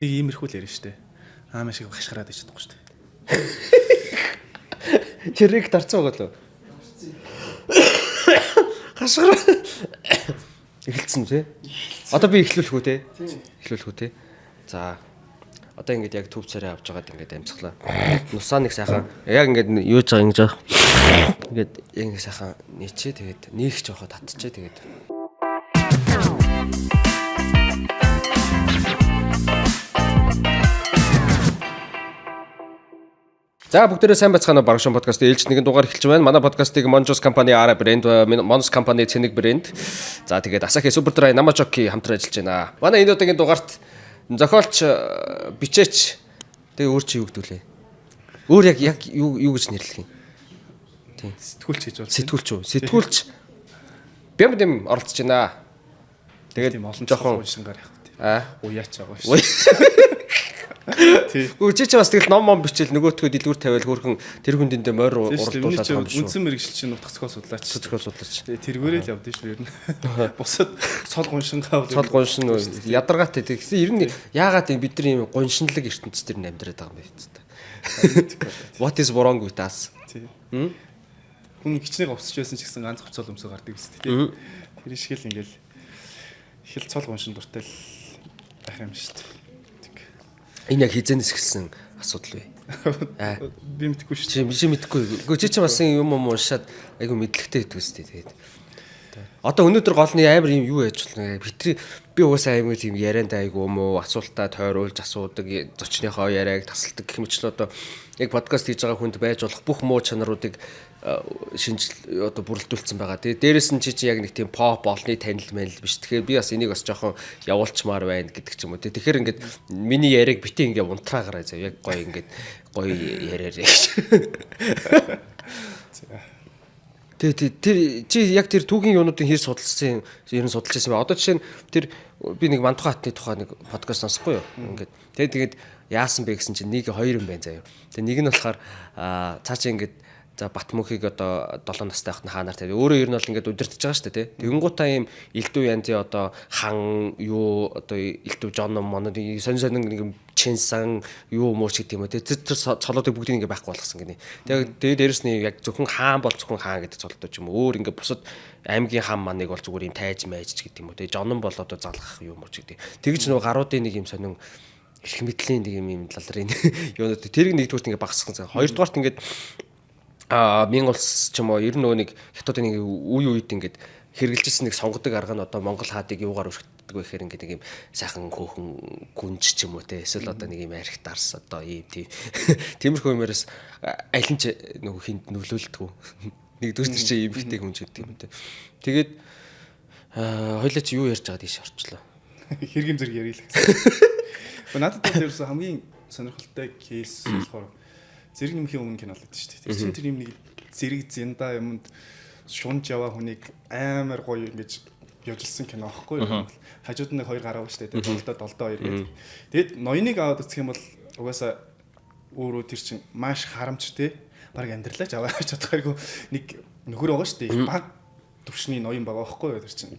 Нэг иймэрхүү л ярина штэ. Аамаа шиг хашгираад ич чадахгүй штэ. Чирэг дарцсан байгаа лөө. Хашгираа. Эхэлсэн тий. Одоо би эхлүүлэх үү те? Эхлүүлэх үү те? За. Одоо ингээд яг төв царай авч байгаад ингээд амьсгалаа. Нусаа нэг сайхан яг ингээд юу ч байгаа ингэж аа. Ингээд яг нэг сайхан нийчээ тэгээд нээх жоохоо татчихээ тэгээд. За бүгдээрээ сайн байцгаана уу Барагшин подкастын ээлж нэгэн дугаар эхэлж байна. Манай подкастыг Monjos компани Ara брэнд, Monjos компани Цэник брэнд. За тэгээд Asahi Super Dry Namajoki хамтран ажиллаж байна. Манай энэ удаагийн дугаарт зохиолч, бичээч тэгээ өөр чи юу гэдүүлээ? Өөр яг юу гэж нэрлэх юм? Тийм. Сэтгүүлч хийж бол. Сэтгүүлч үү? Сэтгүүлч бямдэм оролцож байна. Тэгээд тийм олон жоохон шингаар явах тийм. Уяач байгаа шүү. Тий. Үчиж бас тэгэл ном бичээл нөгөөтгөө дэлгүүр тавиал хөөрхөн тэр хүндиндээ морь уралдуулаад байгаа юм биш үү? Үндсэн мэрэгжил чинь утгацгоо судлаач. Цэцгөө судлаач. Тэргээрээ л явдсан шүү ер нь. Бусад цол гуншингаа цол гуншин ядаргаатай тэгсэн ер нь яагаад бид нар ийм гуншинлаг ертөнцийн дээр амьдраад байгаа юм бэ? What is wrong with us? Тий. Хүн гिचнийг овсч байсан ч гэсэн ганц хувцал өмсөг гардаг биз дээ. Тэр шиг л ингээл их л цол гуншин дуртай л байх юм шүү дээ. Энэ яг хизэнээс эхэлсэн асуудал вэ? Би мэдэхгүй шүү. Чи мэдэхгүй. Гэхдээ чи бас юм уншаад айгу мэдлэгтэй гэдэг үстэй тэгээд. Одоо өнөөдөр голны амар юм юу яаж болно? Би угаасаа аймаг тийм ярианда айгу юм уу асуултаа тойруулж асуудаг, зочныхоо яриаг тасалдаг гэх мэт л одоо яг подкаст хийж байгаа хүнд байж болох бүх муу чанаруудыг шинжил одоо бүрэлдүүлсэн байгаа. Тэгээ дээрэс нь чи яг нэг тийм pop олны танил манил биш. Тэгэхээр би бас энийг бас жоохон явуулчмаар байна гэдэг ч юм уу. Тэгэхээр ингээд миний яриаг бити ингээд унтраагараа зав. Яг гоё ингээд гоё яриараа гэж. Тэр чи яг тэр түүхийн юунуудын хэр судалсан ер нь судалж байсан ба. Одоо жишээ нь тэр би нэг Мантухан хатны тухай нэг подкаст сонсохгүй юу. Ингээд тэгээд яасан бэ гэсэн чинь нэг хоёр юм байна заяа. Тэгээ нэг нь болохоор цаа чи ингээд за Батмөнхийг одоо 7 настай байхад хаанаар тавь. Өөрөө ер нь бол ингээд удирдах байгаа шүү дээ, тий. Тэгэнгуутаа ийм элдв янзын одоо хан юу одоо элдв жон монод сонин нэг чинсан юу мууч гэдэг юм уу, тий. Тэр цолоодыг бүгдийг ингээд байхгүй болгосон гинэ. Тэгээ дээрэс нь яг зөвхөн хаан бол зөвхөн хаан гэдэг цолтой ч юм уу. Өөр ингээд бусад аймгийн хаан маныг бол зүгээр юм тайж майж гэдэг юм уу, тий. Жонон бол одоо залгах юу мууч гэдэг. Тэгж нөгөө гаруудын нэг юм сонин их мэдлийн нэг юм лалрын юунууд тэрийг нэгдүгürt ингээд багасгах. Хоёрдугаарт ингээд Мин улс ч юм уу ер нь нөгөө нэг хятадын нэг үед ингээд хэрэгжилсэн нэг сонгодог арга нь одоо Монгол хаадыг юугаар өргөддөг вэ гэхээр ингээд нэг юм сайхан хөөхөн гүнж ч юм уу те эсвэл одоо нэг юм арх дарс одоо ийм тийм тиймэрхүү юмээс аль нь ч нөгөө хинт нөлөөлдөг. Нэгдүгээр чи ийм битэг хүн ч гэдэг юм те. Тэгээд хоёлаа чи юу ярьж байгаа тийш орчлоо. Хэргийн зэрэг ярил гэсэн. Надад тэрс хамгийн сонирхолтой кейс болохоор зэрэг нэмхийн өмнө кино л гэдэг шүү дээ. Тэр чинь тэр юм нэг зэрэг зянда юмд шунж яваа хүнийг амар гоё ингэж явуулсан кино аахгүй юу? Хажууд нь хоёр гараа шүү дээ. Долдоо 2 гэдэг. Тэгэд ноёныг аваад үзэх юм бол угаасаа өөрөө тэр чинь маш харамчтэй. Бараг амьдралаач аваад чадахгүй нэг нөхөр байгаа шүү дээ. Баг төвшний ноён байгаа аахгүй юу? Тэр чинь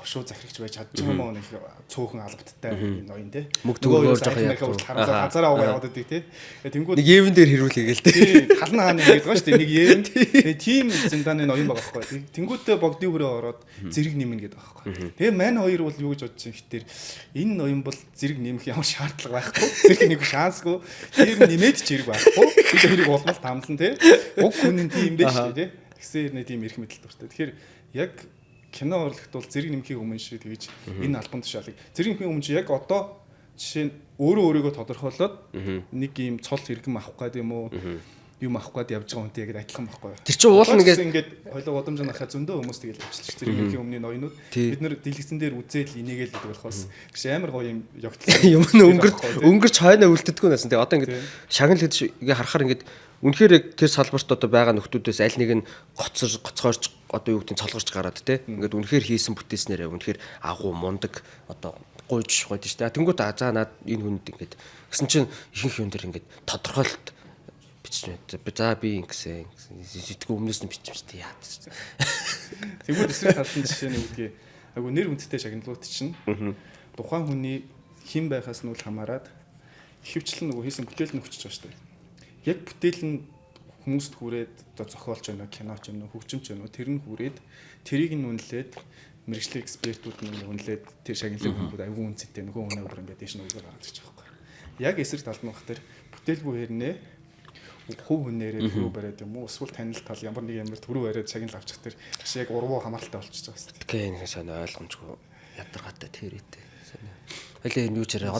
хошуу захирагч байж чадчих юм уу нэг цөөхөн албаттай ноён те. Мөг төгөөр жоох яг хазаараа угаа яваад идэг те. Тэнгүүд нэг евэн дээр хэрүүлээ гээл те. Халан хааны гэдэг байгаа шүү дээ. Нэг евэн. Тэгээ тийм зэндааны ноён байгаа байхгүй. Тэнгүүдээ богдын хүрээ ороод зэрэг нэмнэ гэдэг байгаа байхгүй. Тэгээ мань хоёр бол юу гэж бодож байгаа юм хэтэр энэ ноён бол зэрэг нэмэх ямар шаардлага байхгүй. Зэрэг нэг шансгүй. Тэр нэмээд ч зэрэг байхгүй. Би тэрийг улмал тамлан те. Уг хүн нь тийм байж шүү дээ те. Тэгсээр нэг тийм эрх мэдэл дуртай. Тэгэхээр яг кино урлагт бол зэрэг нэмхийн өмнө шиг тэгэж энэ альбом тушаалыг зэрэг нэмхийн өмнө чи яг одоо жишээ нь өөрийгөө тодорхойлоод нэг юм цол хэрэгэм авах гээд юм уу юм авах гээд явж байгаа хүнтэй яг адилхан байхгүй юу. Тэр чинь уул ингээд хойлоо годомж нахаа зөндөө хүмүүс тэгэл явчихчих зэрэг нэмхийн өмнө ноёнууд бид нар дэлгэцэн дээр үзээд инээгээл гэдэг болохоос гэж амар гоё юм явагдсан. Юм өнгөрч хойноо үлддэггүй насан. Тэгээ одоо ингээд шагнал гэдэг ингээ харахаар ингээд үнэхээр тэр салбарт одоо байгаа нөхдүүдээс аль нэг нь гоцгоорч одоо юу гэдэг нь цолгорч гараад те ингээд үнэхээр хийсэн бүтээснээрээ үнэхээр агуу мундаг одоо гуйж гойд штэ. Тэнгүүт за наад энэ хүнд ингээд гэсэн чинь ихэнх юм дээр ингээд тодорхойлт бичнэ. За би ингэсэн сэтгүү өмнөөс нь биччихсэн яа. Тэнгүүт эсрэг талын жишээ нь үгүй агуу нэр хүндтэй шагналууд чинь тухайн хүний хэн байхаас нь үл хамааран ихэвчлэн нөгөө хийсэн бүтээл нь хүчиж байгаа шүү дээ. Яг бүтээл нь хүмүүст хүрээд одоо зохиолч байна, киноч байна, хөгжимч байна. Тэр нь хүрээд тэрийг нь үнэлээд мэрэгжлийн экспертүүд нь үнэлээд тэр шагналыг хүмүүд аюул үнцэнтэй нөгөө өнөө бүр ингээд дэш нүгээр гаргаж байгаа байхгүй. Яг эсрэг талд нь бахтэр бүтээлгүй хэрнээ хөв хүнээрээ төрөө бариад юм уу эсвэл танил тал ямар нэг ямар төрөө бариад шагнал авчих тэр бас яг урвуу хамааралтай болчихж байгаа шүү дээ. Тэгээ нэг сайн ойлгомжгүй ядаргаатай тэрэтэй. Хөлөө энэ юу ч яриа.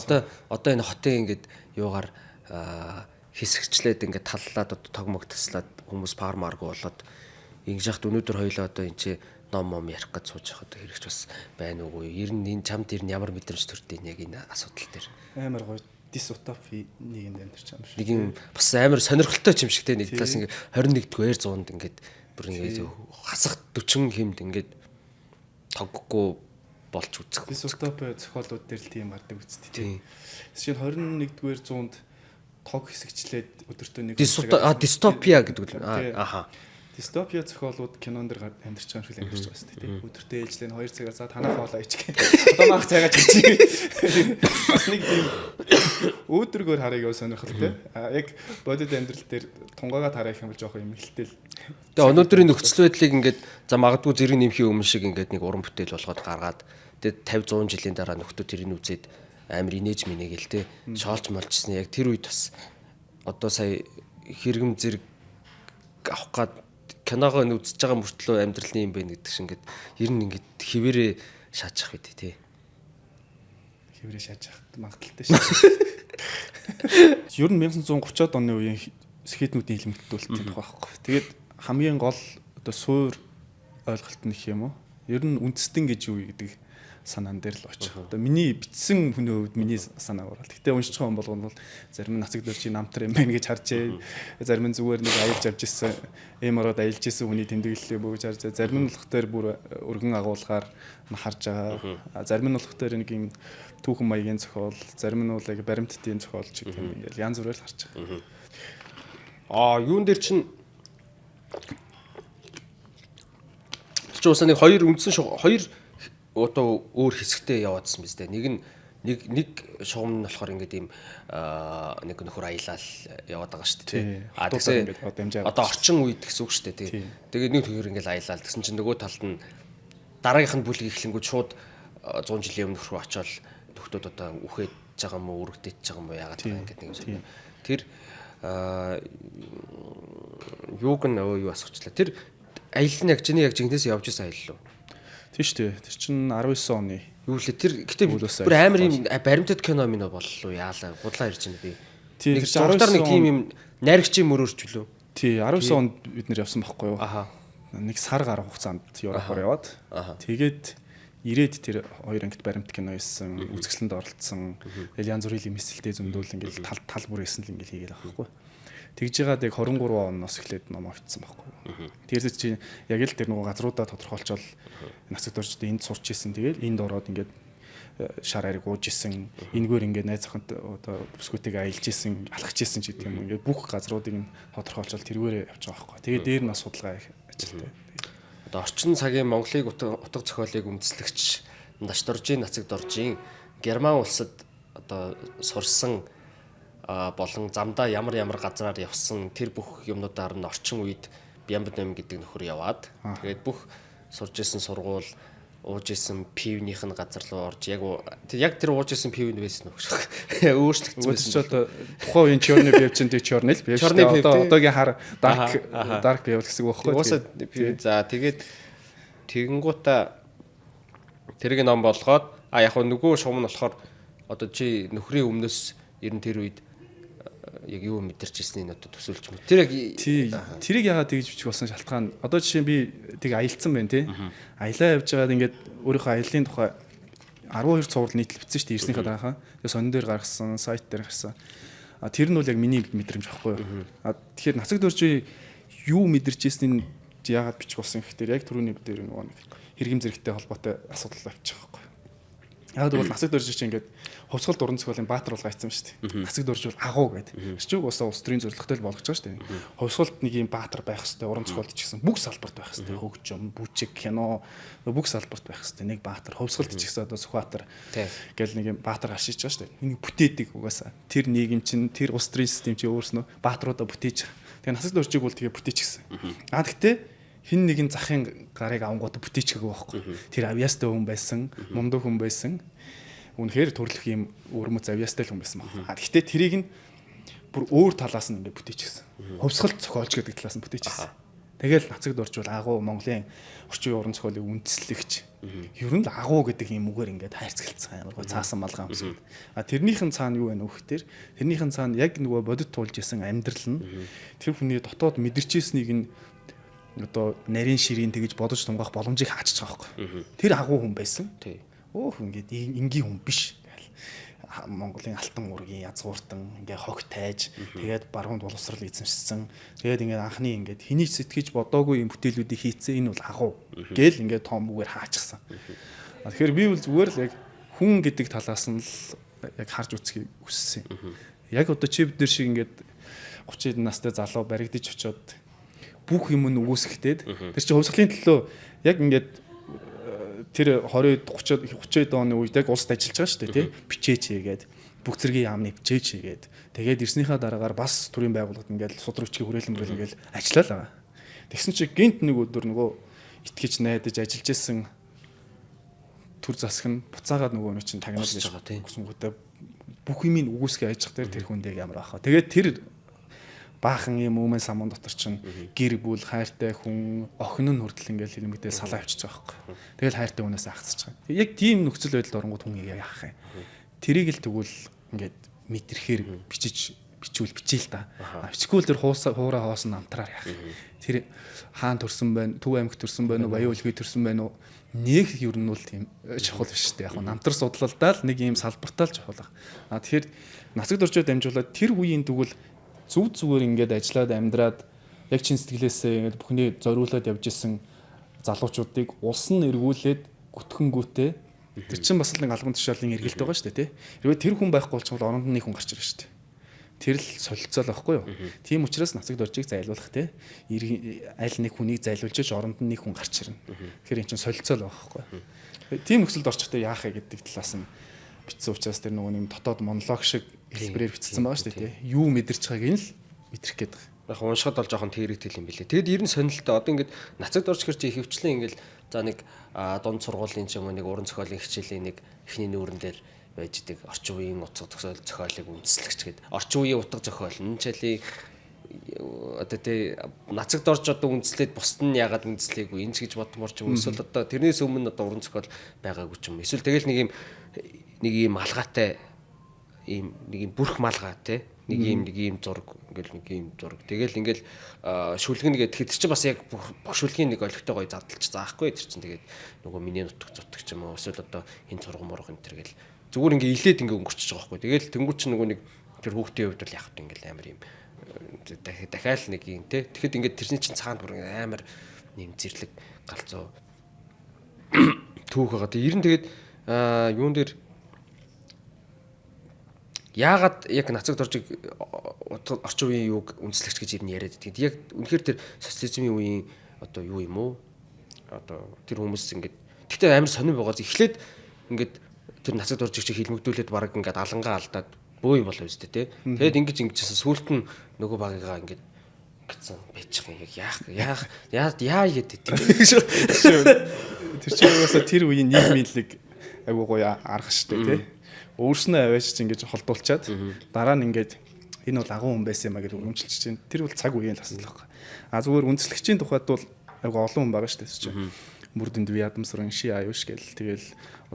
Одоо энэ хотын ингээд юугаар хэсэгчлээд ингээд таллаад одоо тогмог таслаад хүмүүс фармааргүй болоод ингэж яхад өнөөдөр хоёлаа одоо энэ чи ном ярих гэж сууж байхад хэрэгч бас байна уугүй. Ер нь энэ чамд ер нь ямар мэдрэмж төрдөйн яг энэ асуудал дээр. Амар гоё дистопи нэгэнд амьдарч байгаа юм шиг. Нэг юм бас амар сонирхолтой юм шиг те нэг талаас ингээд 21-р зуунд ингээд бүр ингээд хасах 40 хэмд ингээд тоггүй болж үзэх. Дистопи зохиолууд дээр л тийм гардаг үсттэй. Жишээ нь 21-р зуунд тог хэсэгчлээд өдөртөө нэг дистопия гэдэг үү? Аха. Дистопия зохиолууд кинон дээр амьдарч байгаа юм шиг амьдарч байгаа шүү дээ. Өдөртөө ээлжлэн 2 цагаас танах хоолоо ичгээ. Одоо маах цагаа чичээ. Бас нэг тийм өөдрөгөр харыг яа сонирхолтой. Яг бодит амьдрал дээр тунгаагаа тарах юм бол жоох юм хэлтэл. Тэгээ өнөөдрийн нөхцөл байдлыг ингээд за магадгүй зэрэг нэмхийн өмнө шиг ингээд нэг уран бүтээл болгоод гаргаад тэгээ 50 100 жилийн дараа нөхдөө тэрийг үзээд амар инээж минэгээл те шоолж молжсэн яг тэр үед бас одоо сая хэрэгм зэрэг авах гад киногоо үзэж байгаа мөртлөө амьдралын юм байна гэдэг шиг ингээд ер нь ингээд хിവэрээ шаачих байд тий. Хിവэрээ шаажих магадaltaй шүү. Ер нь 1930-ад оны үеийн скетнүүдийн илэмтдүүлэлт байх байхгүй. Тэгээд хамгийн гол одоо суур ойлголт нь гэх юм уу? Ер нь үндэстэн гэж юу гэдэг санаан дээр л очих. Одоо миний бичсэн хүний хувьд миний санааг оруулах. Гэтэ уншиж байгаа хүн болгоно бол зарим нь нацаг дөржийн намтар юм байна гэж харжээ. Зарим нь зүгээр нэг аялж авч ирсэн, эм ороод аялж ирсэн хүний тэмдэглэлээ бөгж харжээ. Зарим нь болох дээр бүр өргөн агуулгаар харж байгаа. Зарим нь болох дээр нэг юм түүхэн маягийн зохиол, зарим нь бол яг баримттын зохиол ч гэх юм ингээл янз бүрээр харж байгаа. Юун дээр чинь уусаа нэг хоёр одоо өөр хэсэгтээ яваадсан биз дээ. Нэг шугам нь болохоор ингээд ийм нэг нөхөр аялал яваад байгаа шүү дээ. Тэгэхээр одоо орчин үед гэсэн үг шүү дээ. Тэгээд нэг нөхөр ингээд аялал гэсэн чинь нөгөө талд нь дараагийнх нь бүлэг эхлэнгүүд шууд 100 жилийн өмнөх рүү очиод нөхдүүд одоо үхээд байгаа юм уу, өргөдөж байгаа юм уу яагаад байгаа ингээд нэг юм. Тэр юуг нь юу асуучлаа. Тэр аялал нь яг жинхнээс явж исэн аялал уу? Тийм шүү дээ. Тэр чинь 19 оны. Юу лээ тэр гэтээ бүр амар юм баримтат кино минь боллоо яалаа гудлаа ирж байна би. Нэг 19 нэг тийм юм найрагчийн мөрөөрч үлээ. Тий 19 онд бид нэр явсан байхгүй юу? Аха. Нэг сар гаруй хугацаанд Европоор яваад. Тэгээд ирээд тэр хоёр ангит баримт кино хийсэн, үзэсгэлэнд оролцсон. Тэгэл янз бүрийн мессэлтэй зөндөл ингээл тал бүр хийсэн л ингээл хийгээл байхгүй юу? Тэгж яагаад яг 23 оноос эхлээд ном авчихсан байхгүй юу? Тэрс чи яг л тэр нөгөө газруудаа тодорхойлчвол нацаг дөржид энд сурч исэн. Тэгээд энд ороод ингээд шар ариг ууж исэн. Энэгээр ингээд найз охинт одоо бүсгүүтэйг аялж исэн, алхаж исэн ч гэдэг юм. Ингээд бүх газруудыг нь тодорхойлчвол тэргээрээ явж байгаа байхгүй юу? Тэгээд дээр нь бас судалгаа ажилтай. Одоо орчин цагийн Монголыг утга зохиолыг үндэслэгч Наш нацаг доржийн Герман улсад одоо сурсан болон замдаа ямар газраар явсан тэр бүх юмнуудаар нь орчин үед Бямбнам гэдэг нөхөр яваад тэгээд бүх сурж исэн сургууль ууж исэн пивнийх нь газар руу орж яг тэр ууж исэн пив нь байсан уу гэж өөрчлөгдсөн байсан. Ч одоо тухайн үеийн черный пив чинь тэр черный пив шүү дээ. Одоо одоогийн хар dark пив гэсэн үг байхгүй. За тэгээд тэгэнгуута тэрийг ном болгоод яг нөгөө шугам нь болохоор одоо чи нөхрийн өмнөөс ер нь тэр үед яг юу мэдэрч ирснийг одоо төсөөлж мэд. Тэр яг тэрийг яагаад тэгж бичих болсон шалтгаан. Одоо жишээ нь би тэг аялцсан байна тий. Аялаа явж байгаад ингээд өөрийнхөө аяллаа тухай 12 цуврал нийтлэл бичсэн шүү дээ ирснийхээ дараахан. Тэгээ сонин дээр гаргасан, сайт дээр гаргасан. Тэр нь бол яг миний мэдрэмж байхгүй юу. Тэгэхээр нацаг дөржи юу мэдэрч ирснийг яагаад бичих болсон гэхээр яг түрүүний дээр нөгөө нэг хэрэгэм зэрэгтэй холбоотой асуудал авчих байхгүй юу. Яг тэгвэл насаг дөрж чинь ингээд хувьсгалт уран зохиолын баатар бол гайцсан шүү дээ. Насаг дөрж бол агуу гэдэг. Арчиг усаа улс төрийн зорилготой л болгож байгаа шүү дээ. Хувьсгалт нэг юм баатар байх хэвээр уран зохиолт ч гэсэн бүх салбарт байх хэвээр хөгжим, бүжиг, кино бүх салбарт байх хэвээр нэг баатар. Хувьсгалт ч гэсэн одоо Сүхбаатар гэл нэг юм баатар гашиж байгаа шүү дээ. Энийг бүтээдэг угаасаа. Тэр нийгэм чинь тэр улс төрийн систем чинь өөрснөө баатаруудаа бүтээж байгаа. Тэгээ насаг дөржиг бол тэгээ бүтээчихсэн. Гэхдээ хин нэгэн захын гарыг авангууд бүтээчихээг байхгүй. Тэр авьяастай хүн байсан, мундаг хүн байсан. Үнэхээр төрлөх юм өрмөц авьяастай хүн байсан байна. Гэхдээ тэрийг нь бүр өөр талаас нь ингээд бүтээчихсэн. Хувьсгалт зохиолч гэдэг талаас нь бүтээчихсэн. Тэгэл нацагд орчвол агуу Монголын орчин үеийн уран зохиолын үндэслэгч. Ер нь л агуу гэдэг юм үгээр ингээд хайрцагцсан амар гоо цаасан малгай юмсан. Тэрнийхэн цаана юу байна вэ гэхээр тэрнийхэн цаана яг нөгөө бодит туулж исэн амьдрал нь тэр хүний дотоод мэдэрчээснийг нь одоо нарийн ширийн тэгж бодож тунгаах боломжийг хаачих байгаа байхгүй. Тэр агуу хүн байсан. Өөх ингээд энгийн хүн биш. Монголын алтан уургийн язгууртан ингээ хог тайж тэгээд баруун боловсрал эзэмшсэн. Тэгээд ингээ анхны ингээ хэний сэтгэж бодоогүй юм бүтээлүүдийг хийцэн энэ бол агуу гээл ингээ том үгээр хаачихсан. Тэгэхээр би бол зүгээр л яг хүн гэдэг талаас нь л яг харж үзхийг хүссэн. Яг одоо чи бид нар шиг ингээ 30 настай залуу баригдаж очиод бүх юм нь үгүйсэхтэй. Тэр чинь хувьсгалын төлөө яг ингээд тэр 20 30 оны үед яг улсад ажиллаж байгаа шүү дээ тий. Бичээч хийгээд бүх зэргийн яамны бичээч хийгээд тэгээд ирснийхаа дараагаар бас төрийн байгууллагад ингээд судрагчгийн хүрээлэн ингээл ажиллаа л байгаа. Тэгсэн чинь гинт нэг өдөр нөгөө итгэж найдаж ажиллаж исэн төр засаг нь буцаагаад нөгөө нэг чинь тагнаад байж байгаа тий. Гүсэнгүүтээ бүх юмыг үгүйсгээ ажих тэр хүндээ ямар аахаа. Тэгээд тэр баахан юм өмнө самуун дотор чинь гэр бүл хайртай хүн охин нь хүртэл ингээл хэлмэгдээ салаа авчиж байгаа байхгүй. Тэгэл хайртай хүнээс ахсаж байгаа. Яг тийм нөхцөл байдал оронгууд хүн яах юм. Тэрийг л тэгвэл ингээд мэдрэхээр бичвэл бичээл та. Бичгүй л тэр хуураа хоосон намтраар яах. Тэр хаан төрсөн байна, Төв аймагт төрсөн байна уу, Баян Улгийн төрсөн байна уу? Нэг ер нь бол тийм чухал биш үү. Яг намтар судлалдаа л нэг ийм салбартаа л чухал байна. Тэгэхээр нацаг дөржөө дамжуулаад тэр үеийн тэгвэл зүгээр ингээд ажиллаад амьдраад яг чин сэтгэлээсээ ингээд бүхний зориулаад явж исэн залуучуудыг улс нь эргүүлээд гүтгэнгүүтээ тэр чин бас л нэг албан тушаалын эргэлт байгаа шүү дээ тий. Хэрвээ тэр хүн байхгүй болчихвол оронд нь нэг хүн гарч ирнэ шүү дээ. Тэр л солилцоол байхгүй юу. Тийм учраас нацаг дөржийг зайлуулах тий. Аль нэг хүнийг зайлуулж оронд нь нэг хүн гарч ирнэ. Тэгэхээр эн чин солилцоол байгаа байхгүй. Тийм нөхцөлд орчихтой яах вэ гэдэг талаас нь бичсэн учраас тэр нөгөө нэг дотоод монолог шиг хэлбэрээр бичсэн байгаа шүү дээ тий. Юу мэдэрч байгааг нь л мэдрэх гээд байгаа. Яг уншихад бол жоохон тэрэгтэй юм билээ. Тэгэд ер нь сонирхолтой. Одоо ингээд нацагд орж гэрч ихэвчлэн ингээд за нэг дунд сургуулийн ч юм уу нэг уран зохиолын хичээлийн нэг эхний нүүрэн дээр байж идэг орчин үеийн утга зохиолыг үндэслэгч гээд орчин үеийн утга зохиол энэ чилийн одоо тий нацагд орж одоо үндэслээд бусд нь яагаад үндэслэегүй энэ ч гэж бодмор ч юм эсвэл одоо тэрнээс өмнө одоо уран зохиол байгаагүй ч юм эсвэл тэгэл нэг юм алгаатай ийм нэг юм бүрх малгай тий нэг ийм зураг ингээл нэг ийм зураг тэгэл ингээл шүлгэнэ гэхэд тэр чинь бас яг бүх шүлгийн нэг олигтой гоё задлж заахгүй тэр чинь тэгээд нөгөө миний нутаг зутдаг ч юм уу эсвэл одоо энэ зураг мурах энэ төр гэл зүгээр ингээ илээд ингээ өнгөрчихөж байгаа байхгүй тэгэл тэнгуү чинь нөгөө нэг тэр хүүхдийн хувьд бол яг хөө ингээл амар юм дахиад нэг юм тий тэгэхэд ингээ тэрний чинь цаанд бүр амар нэм зэрлэг галзуу түүх байгаа. Ер нь тэгээд юун дээр яагаад яг нацагд оржиг орчин үеийн юуг үндэслэгч гэж ер нь яриад байдаг. Яг үнэхээр тэр социализмын үеийн одоо юу юм уу? Одоо тэр хүмүүс ингээд тэгтээ амар сонирн байгааз эхлээд ингээд тэр нацагд оржиг чиг хилмигдүүлээд баг ингээд алангаа алдаад бөө юм болов үстэй тий. Тэгэд ингэж сүулт нь нөгөө багыгаа ингээд гэсэн байчих юм яах яа гэдэг. Тэр чинь угаасаа тэр үеийн нийгмийлэг айгуу гоё арга штэ тий. Өөрснөө аваач чинь ингэж холдуулчаад дараа нь ингээд энэ бол агуу хүн байсан юм а гэж өмжилж чинь тэр бол цаг үеийн асуудал байхгүй. Зүгээр үндэслэгчийн тухайд бол айгуу олон хүн байгаа шүү дээ чинь. Мөрдөнд би ядамсран ши аюуш гэл тэгэл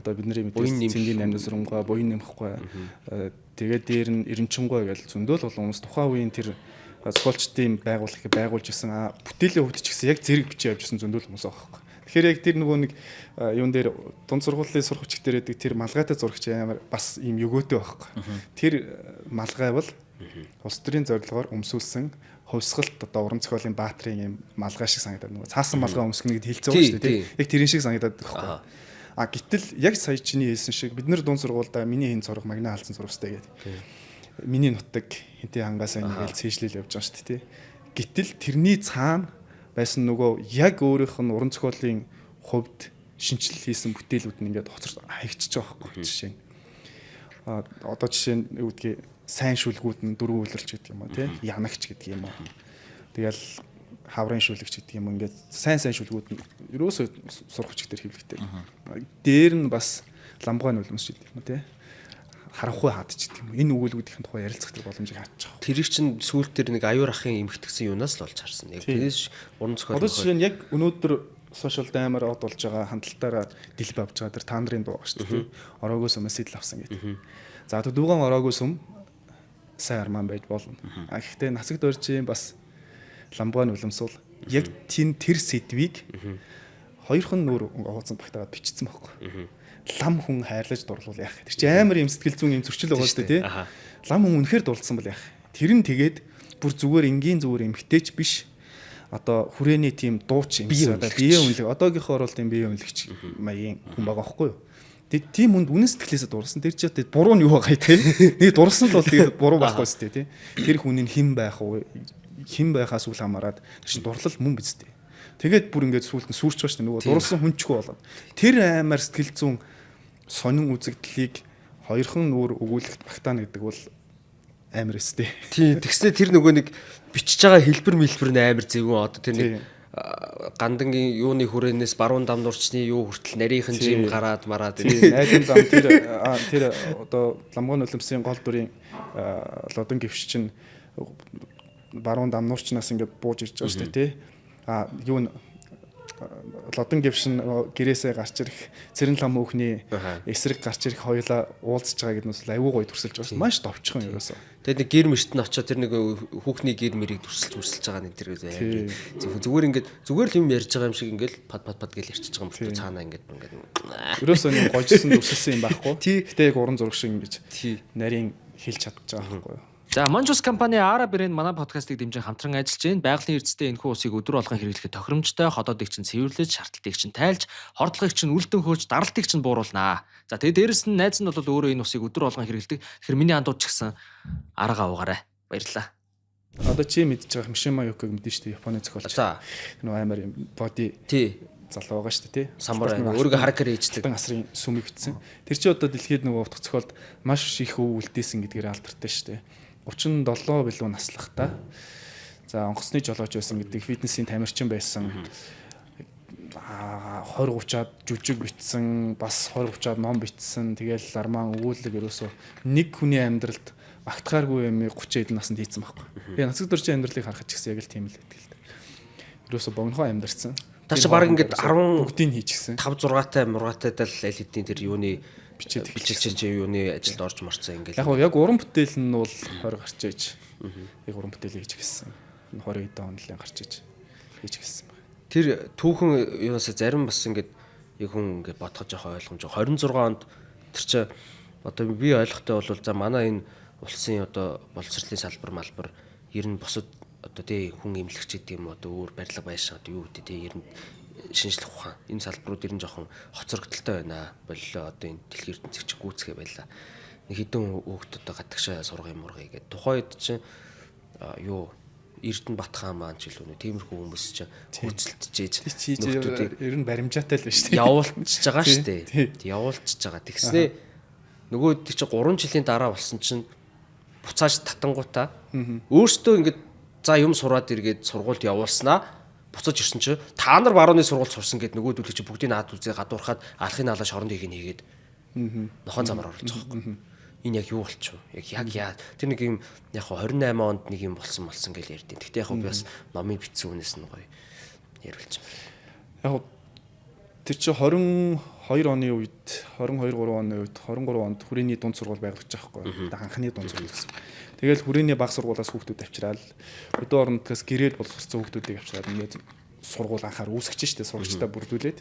одоо бидний мэдээс цэндийн амьдсрангуй буян нэмэхгүй. Тэгээд дээр нь эренчингуй гэл зөндөл бол хүмүүс тухайн үеийн тэр зохиолчдын байгуулж исэн бүтээлийн хөвд ч гэсэн яг зэрэг бичиж явж исэн зөндөл хүмүүс байгаа байхгүй. Тэгэхээр яг тэр нөгөө нэг юун дээр дунд сургуулийн сурах хүч дээр байдаг тэр малгайтай зурагч амар бас ийм өгөөтэй байхгүй. Тэр малгай бол улс төрийн зорилгоор өмсүүлсэн хувьсгалт одоо уран зохиолын баатрын ийм малгай шиг санагдаад нөгөө цаасан малгай өмсгөнө гэд хэлцээ байгаа шүү дээ. Яг тэрэн шиг санагдаад байхгүй. Гэтэл яг сая чиний хэлсэн шиг бид нар дунд сургуультай миний хэн зураг магна алдсан зурвстай гэдэг. Миний нутаг хинтээ хангаас ингээл цээжлэл явж байгаа шүү дээ. Гэтэл тэрний цаана байсан нөгөө яг өөрийнх нь уран зохиолын хувьд шинжилэл хийсэн бүтээлүүд нь ингээд хоцор хаягдчихж байгаа байхгүй жишээ. Одоо жишээ нь юу гэдгийг сайн шүлгүүд нь дөрвөн үйлрэлч гэдэг юм уу тий янагч гэдэг юм уу. Тэгэл хаврын шүлэгч гэдэг юм ингээд сайн шүлгүүд нь ерөөсөө сургагч дээр хэвлэгтэй. Дээр нь бас ламбгай нулимс гэдэг юм уу тий харанхуй хадж гэдэг юм. Энэ өгүүлбэрийн тухай ярилцах тэр боломжийг хаачих. Тэрийг чинь сүүлд тэр нэг аюур ахын эмгтгсэн юунаас л болж харсан. Яг тэрээс уран зохиол. Одоо жишээ нь яг өнөөдөр сошиалд амар од болж байгаа хандлтаараа дэлб авч байгаа тэр та нарын дуу шүү дээ. Ороогүй сүмээс сэтэл авсан гэдэг. За дүүгэн ороогүй сүм сайн арман байж болно. Гэхдээ нацаг дөржийн бас ламбгай нулимсуул яг тэр сэдвийг хоёрхан нүүр ууцсан багтаагаад бичсэн байхгүй. Лам хүн хайрлаж дурлуул яах. Тэр чинь амар юм сэтгэл зүйн юм зөрчил байгаа шүү дээ тий. Лам хүн үнэхээр дурлсан бол яах. Тэр нь тэгээд бүр зүгээр энгийн зүгээр эмгтээч биш. Одоо хүрээний тийм дууч юм одоо бие үнэлэг одоогийнхоо оролтын бие үнэлэгч маягийн хүн байгаа байхгүй юу. Тэгээд тийм хүнд үнэн сэтгэлээсээ дурлсан. Тэр чинь буруу нь юу байгаа тий. Нэг дурлсан л бол тэгээд буруу байхгүй шүү дээ тий. Тэр хүний хэн байх вэ? Хэн байхаас үл хамааран тэр чинь дурлал мөн биз дээ. Тэгээд бүр ингээд сүулт нь сүрч байгаа шүү дээ. Нөгөө дурлсан хүнчгүй болоод. Тэр амар сэтгэл зүйн сонин үзэгдлийг хоёрхан нүүр өгүүлэхт багтаана гэдэг бол амар өстэй. Тий, тэгснэ тэр нөгөө нэг бичиж байгаа хэлбэр нь амар зэвүүн одоо тэр нэг гандангийн юуны хүрээнээс баруун дам нурчны юу хүртэл нарийнхан жим гараад мараад найдын зам тэр одоо ламгон нулимсын гол дүрийн лодон гівш чинь баруун дам нурчнаас ингээд бууж ирж байгаа шүү дээ тий. Юу лодон гівшин гэрээсээ гарч ирэх цэрэн лам хүүхний эсрэг гарч ирэх хоёулаа уулзж байгаа гэднээс аюу гой төрсөлж байгаа. Маш товчхон ерөөсөө. Тэгээд нэг гэр мөрт нь очиод тэр нэг хүүхний гэр мэрийг төрсөлж байгаа нэг тэр зүгээр ингээд зүгээр л юм ярьж байгаа юм шиг ингээд пад гэж ярьчихж байгаа юм бол цаанаа ингээд ерөөсөө нэг гойжсэн төрсөлсөн юм байхгүй. Гэтэ яг уран зураг шиг ингэж нарийн хэлж чадчих байгаа байхгүй юу. За Monjos компани Ara брэнд манай подкастыг дэмжин хамтран ажиллаж байна. Байгалийн эрдэстэй энэхүү усыг өдөр болгон хэрэглэхэд тохиромжтой, ходоодыг чинь цэвэрлэж, шаардлагыг чинь тайлж, хордлогыг чинь үлдэн хөөж, даралтыг чинь бууруулнаа. За тэгээ дээрэс нь найз нь бол өөрөө энэ усыг өдөр болгон хэрэглэдэг. Тэгэхээр миний андууд ч гэсэн арга уугаарай. Баярлалаа. Одоо чи мэдж байгаа Мишима Юкиг мэдэн шүү дээ, Японы зохиолч. За нөгөө амар боди залуу байгаа шүү дээ, тий. Самурай өөрийгөө харакер хийждэг. Асрын сүмийг бичсэн. Тэр чи одоо дэлхийд нөгөө утга зохиолд маш их өв үлдээсэн гэдгээр алдартай шүү дээ. 37 билүү наслахтаа. За онгоцны жолооч байсан гэдэг фитнесийн тамирчин байсан. 20-30-аад жүжиг бичсэн, бас 20-30-аад ном бичсэн. Тэгэл арман өгүүлэг ерөөсөө нэг хүний амьдралд магтахааргүй юм 30-аад наснд хийцэн байхгүй. Тэгээ нацаг дөржин амьдралыг харахад ч гэсэн яг л тийм л байдаг л дээ. Ерөөсөө богинохоо амьдарсан. Та чи баг ингээд 10 бүгдийг хийчихсэн. 5-6-тай мургатайдал аль хэдийн тэр юуны бичиж юуны ажилд орж марцсан ингээл. Яг уран бүтээл нь бол 20 гарч ээж. Яг уран бүтээл хийж гисэн. 20 эдэн онлын гарч ээж хийж гисэн байна. Тэр түүхэн юусаа зарим бас ингээд яг хүн ингээд бодгож байгаа ойлгомж 26 онд тэр чи одоо би ойлгохтой бол за манай энэ улсын одоо боловсролын салбар малбар ер нь босод одоо тий хүн эмнэлэгч гэдэг юм одоо өөр барилга байшаа одоо юу гэдэг тий ер нь шинжлэх ухаан энэ салбарууд ер нь жоохон хоцрогдолтой байна. Боллоо одоо энэ дэлхийн ертөнцийг чи гүйцэхэ байлаа. Нэг хэдэн хүүхдүүд гадагшаа сургын мургай гэдэг. Тухайд чинь юу Эрдэнэ Батхан маань ч илүү нэ тиймэрхүү хүмүүс чинь хөөцөлдөж нөхдүүдийг ер нь баримжаатай л байна шүү дээ. Явуулчихж байгаа шүү дээ. Явуулчихж байгаа. Тэгснээ нөгөө тий чи 3 жилийн дараа болсон чинь буцааж татангуудаа өөртөө ингээд за юм сураад иргээд сургуульд явуулснаа буцаж ирсэн чи та нар барууны сургууль сурсан гэд нөгөөдөл чи бүгдийг наад үзээ гадуурхаад алхын наалаа шорондыг хийгээд нохоо замаар оруулж байгаа байхгүй. Энэ яг юу болчих вэ? Яг яа тэр нэг юм яг 28 онд нэг юм болсон гэж ярьдیں۔ Гэхдээ яг би бас номыг бичсэн хүнээс нь гоё яриулж байна. Яг тэр чи 22 оны үед 23 оны үед 23 онд хүрээний дунд сургууль байгуулагдаж байгаа байхгүй. Анхны дунд сургууль гэсэн. Тэгэл хүрээний баг сургуулиас хүүхдүүд авчираад өдөө орнотоос гэрээд боловсрсон хүүхдүүдийг авчираад ингээд сургууль анхаар үүсгэж штэ сурагчтай бүрдүүлээд.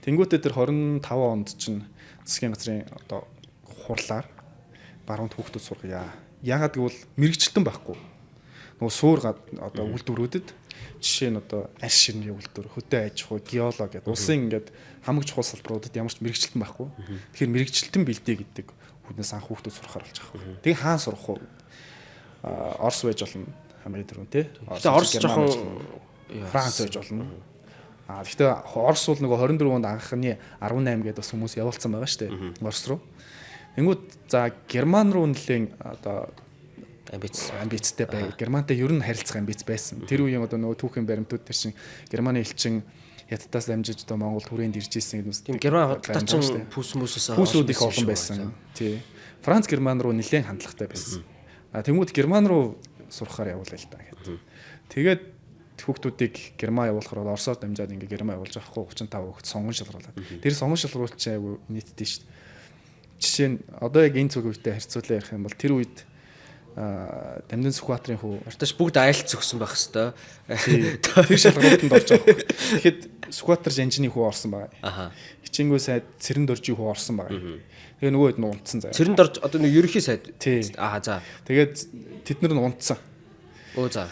Тэнгүүтээ тэр 25 онд чинь засгийн газрын одоо хурлаар баруунд хүүхдүүд сургая. Яагаад гэвэл мэрэгчлэн байхгүй. нөгөө суур одоо үйлдвэрүүдэд жишээ нь одоо арш ширний үйлдвэр, хөдөө аж ахуй, геологи гэдэг улсын ингээд хамгийн чухал салбаруудад ямар ч мэрэгчлэлтэн байхгүй. Тэгэхээр мэрэгчлэлтэн бэлдээ гэдэг хүнээс анх хүүхдүүд сурахаар болж байгаа байхгүй. Тэгээ хаан сурах уу? Орос байж болно. Хамгийн түрүүн тий. Орос жоохон Франц байж болно. Гэхдээ Орос бол нөгөө 24 онд анхны 18 гэдэг бас хүмүүс явуулсан байгаа шүү дээ. Орос руу. Тэнгүүд за Герман руу нэлээд одоо амбицтай байв. Германтай ер нь харилцах амбиц байсан. Тэр үеийн одоо нөгөө түүхийн баримтууд төр чин Германы элчин Хятадаас дамжиж одоо Монголд хүрээнд ирж ирсэн гэдэг тийм Герман хотчин пүүсүүд их олон байсан. Тий. Франц Герман руу нэлээд хандлагатай байсан. Тэнгүүд Герман руу сурахаар явуулаа л та гэдэг. Тэгээд хүүхдүүдийг Герман явуулахаар Оросоор дамжаад ингээ Герман явуулж авахгүй 35 хүүхд сонгон шалгаруулаад. Тэр сонгон шалгуулт чинь айгүй нийтдээ шүү дээ. Жишээ нь одоо яг энэ цаг үедээ харьцуулаа ярих юм бол тэр үед Дамжин Сүхбаатарын хүү ортош бүгд айлц өгсөн байх хэвээр. Тэр шалгуултанд орж байгаа хөө. Тэгэхэд Сүхбаатар Жанжины хүү орсон байгаа. Аха. Хичээнгүү сайд Цэрэн доржийн хүү орсон байгаа. Тэгээ нөгөө хэд нь унтсан заяа. Цэрэн дорж одоо нэг ерөнхий сайд. Аа за. Тэгээд тэд нар нь унтсан. Өө за.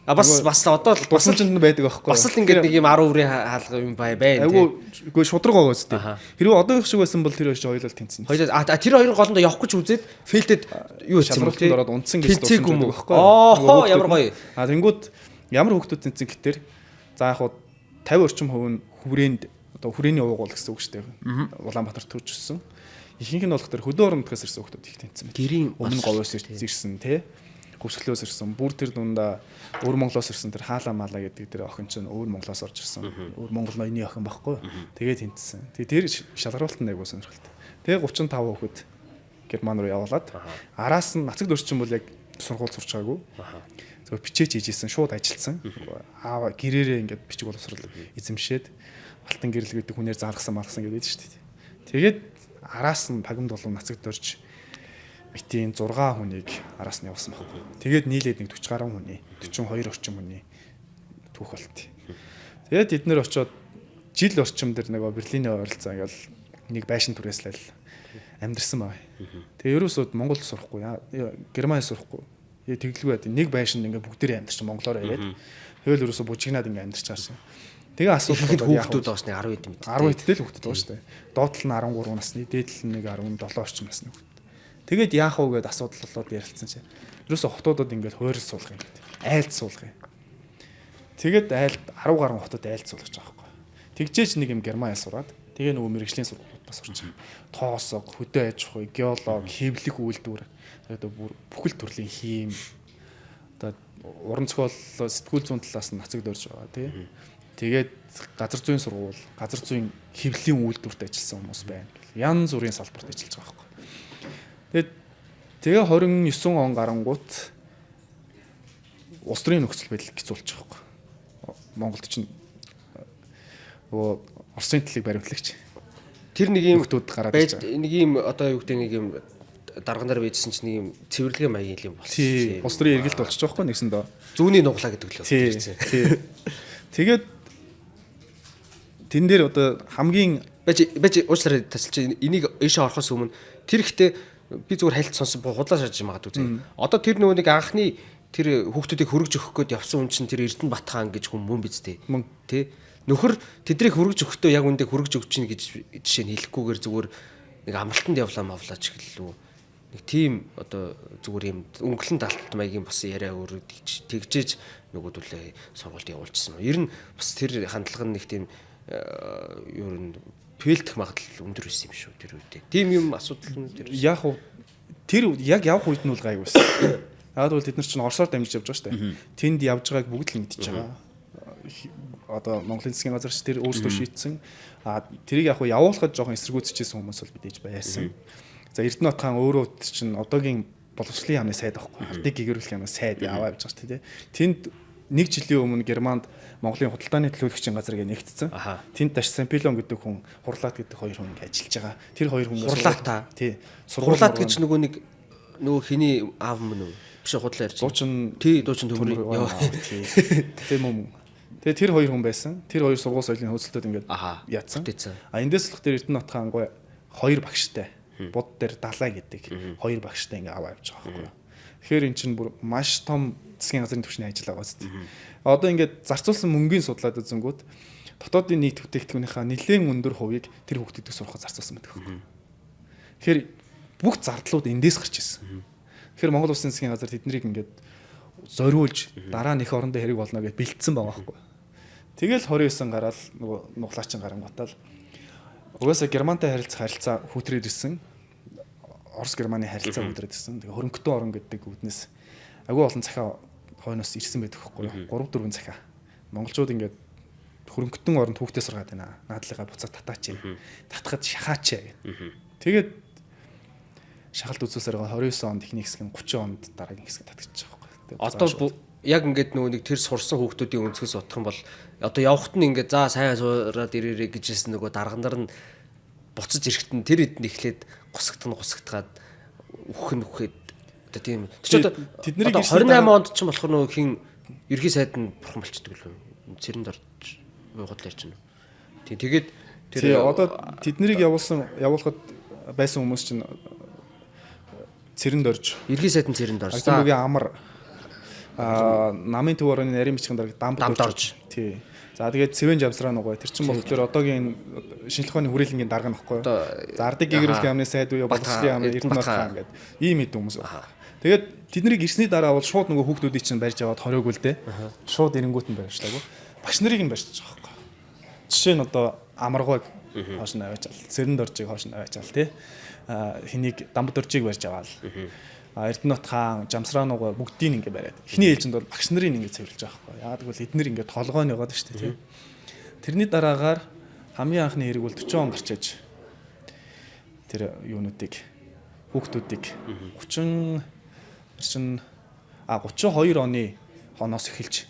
Бас одоо л бас л зөнд байдаг аахгүй. Бас л ингээд нэг юм 10 өрийн хаалга юм байна. Айгу шудраг байгаа үстэй. Хэрвээ одоо их шиг байсан бол тэр хоёр хоёулаа тэнцсэн. Тэр хоёрын голондоо явах гэж үзээд фейлдэд юу хийсэн бэ? Шалралтанд ороод унтсан гэж дуусан байдаг байхгүй. Оо ямар гоё. Тэнгүүд ямар хүүхдүүд тэнцэн гэтэр за яг 50 орчим хувь нь хүрээнд одоо хүрээний уугуул гэсэн үг шүү дээ. Улаанбаатар төрж өссөн. Ихэнх нь болох тэр хөдөө орнотгоос ирсэн хүүхдүүд их тэнцсэн. Гэрийн өмнө говьоос ирсэн тий. Хөвсглөөс ирсэн. Бүр тэр дундаа өвөр Монголоос ирсэн тэр хаалаа малаа гэдэг тэр охин чинь өвөр Монголоос орж ирсэн. Өвөр Монгол ноёны охин байхгүй. Тэгээд тэнцсэн. Тэр шалгаруултанд айгуу сонирхолтой. Тэгээ 35 хүүхэд Герман руу явуулаад араас нь нацагд орчин бол яг сургууль сурч байгаагүй. Зөв бичээч хийжсэн, шууд ажилдсан. Аава гэрээрээ ингээд бичиг боловсрал эзэмшээд алтан гэрэл гэдэг хүнээр заргасан гэдэг шүү дээ. Тэгээд араас нь пагимд болон нацагд орж битийн 6 хүнийг араас нь явуулсан байхгүй. Тэгээд нийлээд нэг 40 гаруй хүний, 42 орчим хүний түүх болт. Тэгээд эднэр очиод жил орчим дээр нөгөө Берлиний ойролцоо ингээл нэг байшин түрээслэл амьдэрсэн баа. Тэгээ ерөөсөө Монголд сурахгүй, Германд сурахгүй. Тэглгүй байд. Нэг байшинд ингээ бүгдээрээ амьдэрч монголоор яриад. Тэгэл ерөөсөө бужигнаад ингээ амьдэрч чаашаа. Тэгээ асуулт хүүхдүүд байгаа шнэ 10 хэд мэд. 10 хэдтэй л хүүхдүүд байгаа шүү дээ. Доотлол нь 13 насны, дээдлэл нь 17 орчим насны. Тэгээд яах вэ гэдээ асуудал болоод ярилцсан чинь. Ерөөсө хотуудад ингээд хуурил суулгах юм гэдэг. Айлд суулгах юм. Тэгээд айлд 10 гаруй хотод айлд суулгаж байгаа байхгүй. Тэгжээч нэг юм Герман сураад тэгээ нөгөө мэрэгжлийн сургуулиудаас сурч байгаа. Тоосог, хөдөө аж ахуй, геологи, хэвлэх үйлдвэр, одоо бүр бүхэл төрлийн хийм одоо уран зохиол сэтгүүл зүйн талаас нь нацагд орж байгаа тий. Тэгээд газар зүйн сургууль, газар зүйн хэвлэлийн үйлдвэрт ажилласан хүмүүс байна. Янз бүрийн салбарт ажиллаж байгаа байхгүй. Тэгээ 29 он гарангуут улс төрийн нөхцөл байдал хэцүүлж байгаа байхгүй. Монголд чинь нөгөө Оросын төлөв баримтлагч тэр нэг юм хүмүүсд гараад ирж байгаа. Нэг юм одоо юу гэдэг нэг юм дарганаар байжсэн чинь нэг юм цэвэрлэгийн маягийн юм болсон. Тий. Улс төрийн эргэлт болчих жоохгүй нэгсэндээ. Зүүнний нуглаа гэдэг л байна. Тий. Тэгээд тэн дээр одоо хамгийн байж уучлаарай тасалж энийг ийшээ орохоос өмнө тэр ихтэй би зүгээр хайлт сонсон худлаа шарж магадгүй зэ. Одоо тэр нөгөө нэг анхны тэр хүүхдүүдийг хөргөж өгөх гээд явсан хүн чинь тэр Эрдэнэ Бат хаан гэж хүн мөн биз дээ. Тэ нөхөр тэдрийг хөргөж өгөхдөө яг үндэ хөргөж өгч чинь гэж жишээ нь хэлэхгүйгээр зүгээр нэг амралтанд явлаач гэлээ. Нэг тийм одоо зүгээр юм өнгөлөн талт маягийн бас яриа өрөд тэгжээж нөгөөдөлөө сургуульд явуулчихсан. Ер нь бас тэр хандлага нь нэг тийм ер нь фейлдэх магадлал өндөр байсан юм шүү тэр үедээ. Тийм юм асуудал нь тэр. Яг уу тэр яг явах үед нь бол гайг байсан. Яг бол тэд нар чинь Оросоор дамжиж явж байгаа шүү дээ. Тэнд явж байгааг бүгд л мэдчихэж байгаа. Одоо Монголын засгийн газар ч тэр өөрсдөө шийдсэн. Тэрийг яг уу явуулахад жоохон эсэргүүцчихсэн хүмүүс бол мэдээж байсан. За Эрдэнэ Бат хаан өөрөө чинь одоогийн боловсролын яамны сайд байхгүй. Ардыг гэгэрүүлэх яамны сайд яваа явж байгаа шүү дээ. Тэнд нэг жилийн өмнө Германд Монголын худалдааны төлөөлөгчийн газар гээ нэгтсэн. Тэнд даш Сампилон гэдэг хүн, Хурлаат гэдэг хоёр хүн ажиллаж байгаа. Тэр хоёр хүн Хурлаата. Тий. Хурлаат гэж нөгөө хиний аав мөн үү? Биш худлаа ярьж. Дуучин төмөр. Тийм юм. Тэгээ тэр хоёр хүн байсан. Тэр хоёр сургууль соёлын хөөцөлтөд ингээд яатсан. Эндээс л тэр Эрдэнэ Бат хаан гой хоёр багштай. Буд дээр Далай гэдэг хоёр багштай ингээд аваа явж байгаа байхгүй юу. Тэгэхээр эн чинь бүр маш том засгийн газрын түвшний ажил байгаа зү. Одоо ингээд зарцуулсан мөнгөний судлаад үзэнгүүт дотоодын нийт бүтээгдэхүүнийхээ нэлээд өндөр хувийг тэр хүүхдүүдийг сурахад зарцуулсан байдаг байхгүй. Тэгэхээр бүх зардлууд эндээс гарч ирсэн. Тэгэхээр Монгол Улсын засгийн газар тэднийг ингээд зориулж дараа нь их орондоо хэрэг болно гэж бэлдсэн байгаа байхгүй. Тэгэл 29 гараад нөгөө нуглаачин гарангуутаал угаасаа Германтай харилцаа хүүтрээр ирсэн. Орос Германы харилцаа хүүтрээд ирсэн. Тэгээ хөрөнгөтөө орон гэдэг үгнээс агүй олон захиа хойноос ирсэн байдаг байхгүй. 3-4 захиа. Монголчууд ингээд хөрөнгөтөн оронд хүүхдээ сургаад байна. Наадлыгаа буцаад татаач юм. Татхад шахаач гэх. Тэгээд шахалт үзүүлсээр 29 онд ихний хэсэг нь 30 онд дараагийн хэсэг татчихж байгаа байхгүй. Одоо яг ингээд нөгөө нэг тэр сурсан хүүхдүүдийн өнцгөөс бодох юм бол одоо явхад нь ингээд за сайн суугаад ирээрээ гэжсэн нөгөө даргандар нь буцаж ирэхэд нь тэр эдэн эхлээд гусагдгаад үхэхэд одоо тийм. Тэр чинь одоо 28 онд ч болохоор нөгөө хин ерхий сайд нь бурхан болчдөг л юм. Цэрэнд орж уугаад л ярьж байна. Тийм тэгээд тэр одоо тэднийг явуулахад байсан хүмүүс чинь цэрэнд орж ерхий сайд нь цэрэнд орж. Агтмгийн амар намын төв орны нарийн бичгийн дарга дамд орж. Тий. За тэгээд цэвэн жавсраа нөгөө тэр чинь болохоор одоогийн шинжлэх ухааны хүрээлэнгийн дарга нөхгүй. За ардыг гэгэрүүлэх яамны сайд уу боловсролын яамны Эрдэнэ хаан гэдэг ийм хэд хүмүүс байна. Тэгээд тэднийг ирсний дараа бол шууд нөгөө хүүхдүүдийг чинь барьж аваад хороогүй л дээ. Шууд эренгүүт нь барьжлаагүй. Багш нарыг нь барьж байгаа байхгүй. Жишээ нь одоо амаргойг хоош нь аваачаал, цэрэнд оржийг хоош нь аваачаал тий. Хэнийг дамд оржийг барьж аваал. Эрдэнэ хаан, Жамсраанууга бүгдийг ингэ бариад. Эхний ээлжинд бол багш нарын ингэ цэвэрлж байгаа байхгүй. Яагаад гэвэл эднэр ингэ толгойн яваад шүү дээ тий. Тэрний дараагаар хамгийн анхны хэрэг бол 40 он гарч иж тэр юунуудыг хүүхдүүдийг 32 оны хоноос эхэлж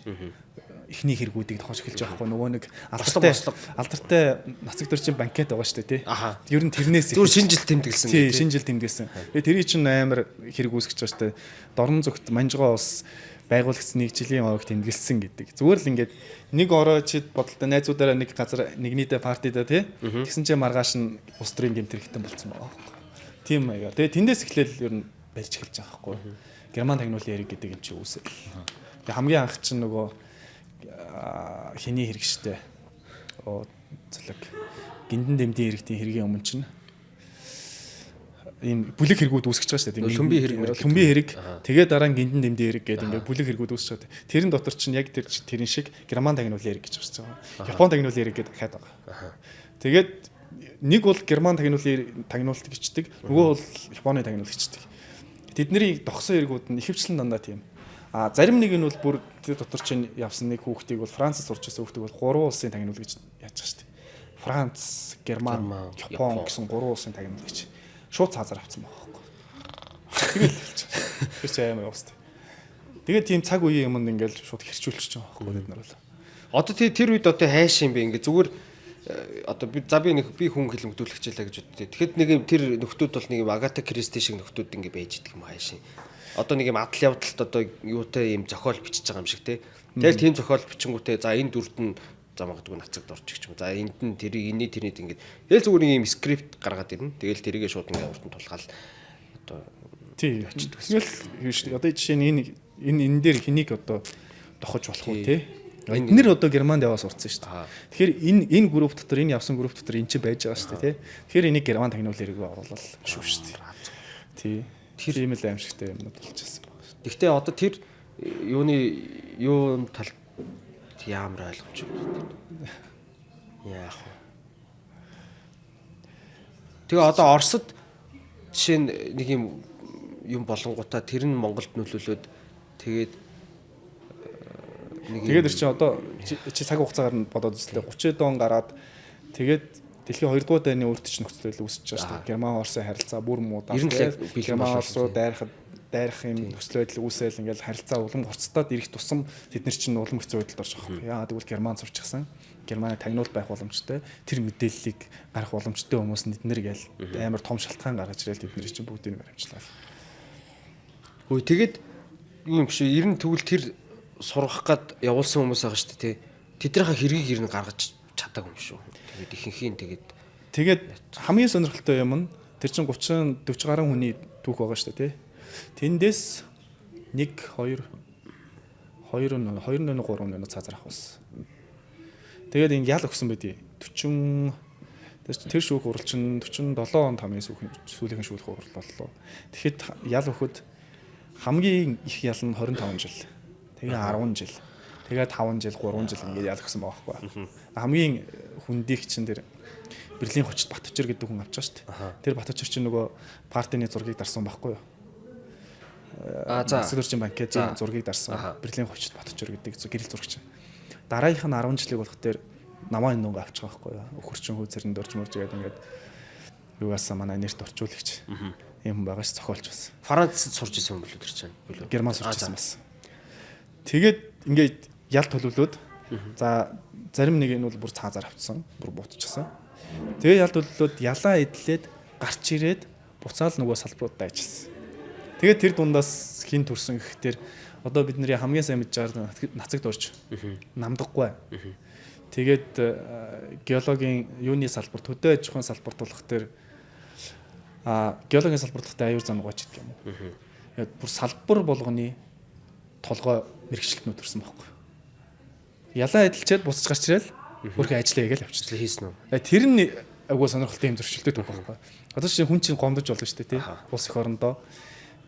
эхний хэрэгүүдийг тохиож эхэлж байгаа байхгүй. Нөгөө нэг алдартай нацаг төрчин банкет байгаа шүү дээ тий. Ер нь тэрнээс зүгээр шинэ жил тэмдэглэсэн. Тий, шинэ жил тэмдэглэсэн. Тэгээ тэрий чинь амар хэрэг үүсгэж байгаа шүү дээ. Дорн зүгт Манжгаа ус байгуулагдсан нэг жилийн орог тэмдэглэсэн гэдэг. Зүгээр л ингээд нэг ороо чид бодолтой найзуудаараа нэг газар нэгнийдээ партидаа тий. Тэгсэн чинь маргааш нь улс төрийн гэмт хэрэгтэн болцсон байгаа байхгүй. Тийм маягаар. Тэгээ тэндээс эхлээл ер нь барьж эхэлж байгаа байхгүй. Герман тагнуулын хэрэг гэдэг юм чи үүсэл. Тэгээ хамгийн анх чинь нөгөө хиний хэрэг штэ. Цэлэг гиндэн дэмдийн иргэдийн хэргийн өмнө чинь ийм бүлэг хэрэгүүд үүсгэж байгаа штэ. Төмбийн хэрэг. Тэгээ дараа нь гиндэн дэмдийн хэрэг гэдэг ингээд бүлэг хэрэгүүд үүсгэж байгаа. Тэрэн дотор чинь яг тэрэн шиг Герман тагнуулын хэрэг гэж үүсэж байгаа. Япон тагнуулын хэрэг гэдэг дахиад байгаа. Тэгээд нэг бол Герман тагнуулт гिचдэг, нөгөө бол Японы тагнуулт гिचдэг. Тэдний догсон хэрэгүүд нь ихэвчлэн дандаа тийм. Зарим нэг нь бол бүр тэр дотор чинь явсан нэг хүүхдийг бол Францаас сурч ирсэн хүүхдийг бол 3 улсын тагнуул гэж яаж байгаа шүү дээ. Франц, Герман, Япон гэсэн 3 улсын тагнуул гэж шууд цаазаар авсан байгаа байхгүй. Тэгэл тэр чинь амар уустай. Тэгээд тийм цаг үеийн юмд ингээл шууд хэрчүүлчихэж байгаа байхгүй бид нар бол. Одоо тэр үед одоо хайш юм бэ ингээ зүгээр одоо би хүн хилэмгдүүлэгчлээ гэж боддөө. Тэгэхэд нэг юм тэр нөхдүүд бол нэг юм Агата Кристи шиг нөхдүүд ингээ байж идэг юм хайш. Одоо нэг юм адал явдалт одоо юутай юм зохиол бичиж байгаа юм шиг те. Тэгэл тийм зохиол бичингүүтээ за энэ дүрд нь за магадгүй нацагд орчих ч юм. За энд нь тэрийг тэрний ингээд тэгэл зүгээр нэг юм скрипт гаргаад ирнэ. Тэгэл тэрийгээ шууд ингээд урд нь тулгаал одоо тий очиж тэгэл одоо жишээ нь энэ дээр хэнийг одоо тохож болох уу те. Эднэр одоо Германд яваа сурцсан шүү дээ. Тэгэхээр энэ групп дотор энэ явсан групп дотор энэ ч байж байгаа шүү дээ те. Тэгэхээр энийг Герман тагнуул хэрэг оруулал шүү дээ. Тий. Тэр ийм л аимшигтай юмнууд болчихсон байна. Гэхдээ одоо тэр юун тал ямар ойлгомжтой вэ? Яах вэ? Тэгээ одоо Оросд жишээ нь нэг юм болонгуудаа тэр нь Монголд нөлөөлөөд тэгээд тэр чинь одоо чи цаг хугацаагаар нь бодоод үзлээ 30 он гараад тэгээд дэлхийн 2 дугаар дайны өөрчлөлт нөхцөл үүсэж байгаа шүү дээ. Герман Оросын харилцаа бүр муудаа. Герман Орос руу дайрах юм нөхцөл байдал үүсэл ингээл харилцаа улам хорцтоод ирэх тусам тэд нар чинь улам хэцүү байдалд орж байгаа юм. Яагаад гэвэл Герман сурчсан. Германы тагнуул байх боломжтой. Тэр мэдээллийг гарах боломжтой хүмүүс эднэр гээл амар том шалтгаан гаргаж ирэл тэд нар чинь бүгдийг баримтлаа. Хөөе тэгээд юм биш ер нь тэгвэл тэр сургах гад явуулсан хүмүүс байгаа шүү дээ. Тэднийхээ хэргийг ер нь гаргаж чадаагүй юм шүү. Тэгээд ихэнхийн тэгээд хамгийн сонирхолтой юм нь тэр чинь 30 40 гаруй хүний түүх байгаа шүү дээ тий. Тэндээс 1 2 3 цаазар авахсан. Тэгээд ингэ ял өгсөн байдгийг 40 тэр шүүх хурал чинь 47 онд хамгийн сүүлийн шүүх хурал боллоо. Тэгэхэд ял өгөхөд хамгийн их ял нь 25 жил. Тэгээ 10 жил. Тэгээ 5 жил, 3 жил ингэ ял өгсөн байгаа байхгүй. Хамгийн хүндийх чинь тэр Берлин хочид Батчир гэдэг хүн авч байгаа шүү дээ. Тэр Батчир чинь нөгөө партийн зургийг дарсан байхгүй юу? Засгийн банкет зургийг дарсан. Берлин хочид Батчир гэдэг гэрэл зурагч. Дараагийнх нь 10 жилиг болох дээр намаа энэ нөгөө авч байгаа байхгүй юу? Өхөрчин хүү зэрэнд орж мөрж гэдэг ингээд юугаасаа манай нэрт орчуулагч юм хүн байгаа ш зохиолч бас. Францад сурч исэн юм болоо тэр чинь. Герман сурч исэн бас. Тэгээд ингээд ял төлөвлөөд за зарим нэг нь бол бүр цаазаар авцсан, бүр буутчихсан. Тэгээ ял төлөвлөөд ялаа эдлээд гарч ирээд буцаал нөгөө салбаруудаа ажилласан. Тэгээд тэр дундаас хин төрсөн гэхээр одоо бидний хамгийн сайн мэдж байгаа нацагд орж намдаггүй. Тэгээд геологийн юуны салбар төдөө аж ахуйн салбарт болох тэр геологийн салбарт аюур зам гоож идэх юм уу. Тэгээд бүр салбар болгоны толгой мэрэгчлэтнүүд төрсэн байхгүй. Ялаа эдэлчээд буцаж гарч ирэл өөрхөн ажиллаа хийгээл явчихлаа хийсэн үү. Тэр нь агуу сонирхолтой юм зөрчилдөд байгаа байхгүй. Одоо чинь хүн чинь гомдож болно шүү дээ тий. Улс их орондоо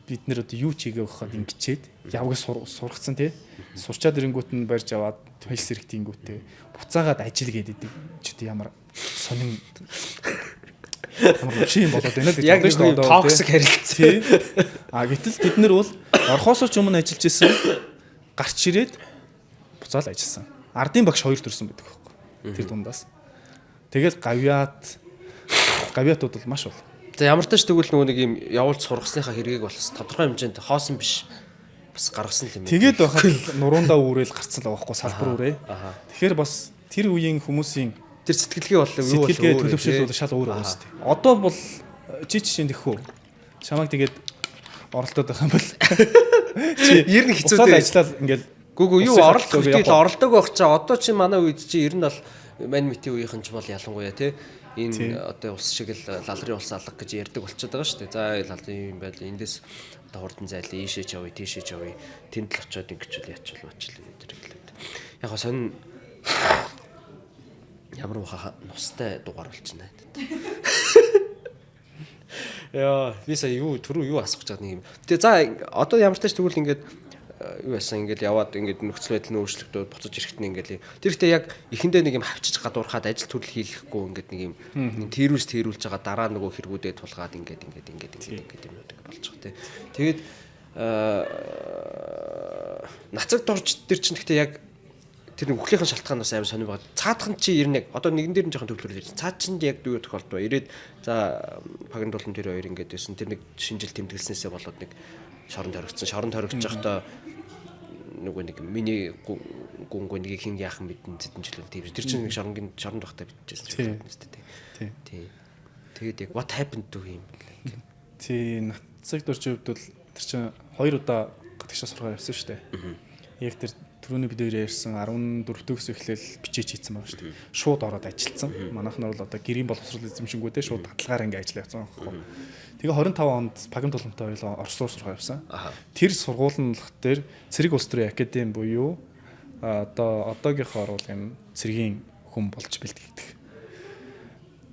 бид нэр одоо юу ч хийгээ өгөхөд ингэчээд явгыг сургацсан тий. Сурчаад ирэнгүүт нь барьж аваад хэлс хэрэгтэйнгүүтээ буцаагаад ажил гэдэг ч тий ямар сонин ямар шиг болоод байна л гэж бодож шүү дээ. Токсик харилцаа тий. Гэтэл бид нар бол орхосоо ч өмнө ажиллаж исэн гарч ирээд буцаал ажилласан. Ардын багш 2 төрсэн байдаг байхгүй. Тэр дундаас. Тэгэл гавьяатууд бол маш бол. За ямар ч тач тэгвэл нөгөө нэг юм явуулж сургасныхаа хэргийг бас тодорхой хэмжээнд хоосон биш бас гаргасан юм байна. Тэгээд байхад нуруундаа үүрэл гарцсан л байхгүй салбар үрээ. Тэгэхээр бас тэр үеийн хүмүүсийн тэр сэтгэлгээ боллоо юу сэтгэлгээ төлөвшөл бол шал өөр байгаа шүү дээ. Одоо бол жишээ тэхүү. Чамайг тэгээд оролдоод байх юм бол чи ер нь хэцүү дээ. Ажиллаад ингээл гүгүү юу оролдог байх чаа одоо чи манай үед чи ер нь бол мань митийн үеийнхэн ч бол ялангуяа тий энэ одоо улс шиг л лалрын улс алга гэж ярьдаг болчиход байгаа шүү дээ. За лалрын юм байл эндээс одоо хурдан зайлаа ийшээ ч явъя тийшээ ч явъя тэнд л очиод ингэчүүл ячвал бачлаа тэр хэлээд. Яг гоо сонь ямар баха нустай дугаар болчихно. Яа би сая юу түрүү юу асууж байгаа нэг юм. Тэгээ за одоо ямар ч тач тэгвэл ингээд юу яасан ингээд яваад ингээд нөхцөл байдал нь өөрчлөгдөд буцаж ирэхэд нь ингээд тэр ихтэй яг эхэндээ нэг юм хавчиж гадуурхаад ажил төрөл хийлгэхгүй ингээд нэг юм тэрүүлж байгаа дараа нөгөө хэрэгүүдэд тулгаад ингээд юмнууд болж байгаа тий. Тэгээд нацагт орж тэр чинь ихтэй яг тэр үхлийнхэн шалтгаанаас амар сонир байгаа. Цаадхан чи ер нь яг одоо нэгэн дээр нь жоохон төвлөрөл ярьж. Цаад чинь яг юу тохиолдов вэ? Ирээд за пагандуулан тэр хоёр ингээд байсан. Тэр нэг шинжил тэмдэглэснээсээ болоод нэг шоронд хоригдсон. Шоронд хоригдож байхдаа нөгөө нэг миний гүнгөө нэг хин яахан мэдэн зэдэн жилүү тийм. Тэр чинь нэг шоронд багтаа битчихсэн юм шүү дээ. Тий. Тэгээд яг what happened to him? Тий, нацагт орж явд бол тэр чинь 2 удаа гадагшаа сургаар явсан шүү дээ. Яг тэр түрүүний бид хоёр ярьсан 14 дэх эхлээл бичээч хийсэн байгаа шүү дээ. Шууд ороод ажилласан. Манайх нар бол одоо гэрийн боловсрол эзэмшингүүдээ шууд хадлагаар ингээ ажиллаж явсан байхгүй. Тэгээ 25 онд Паган тулгамтай хоёулаа Орос руу сурах явсан. Тэр сургуулийн дээр Цэрэг улс төрийн академи буюу одоо одоогийнхоо оруулгын цэргийн хүн болж бэлтгэдэг.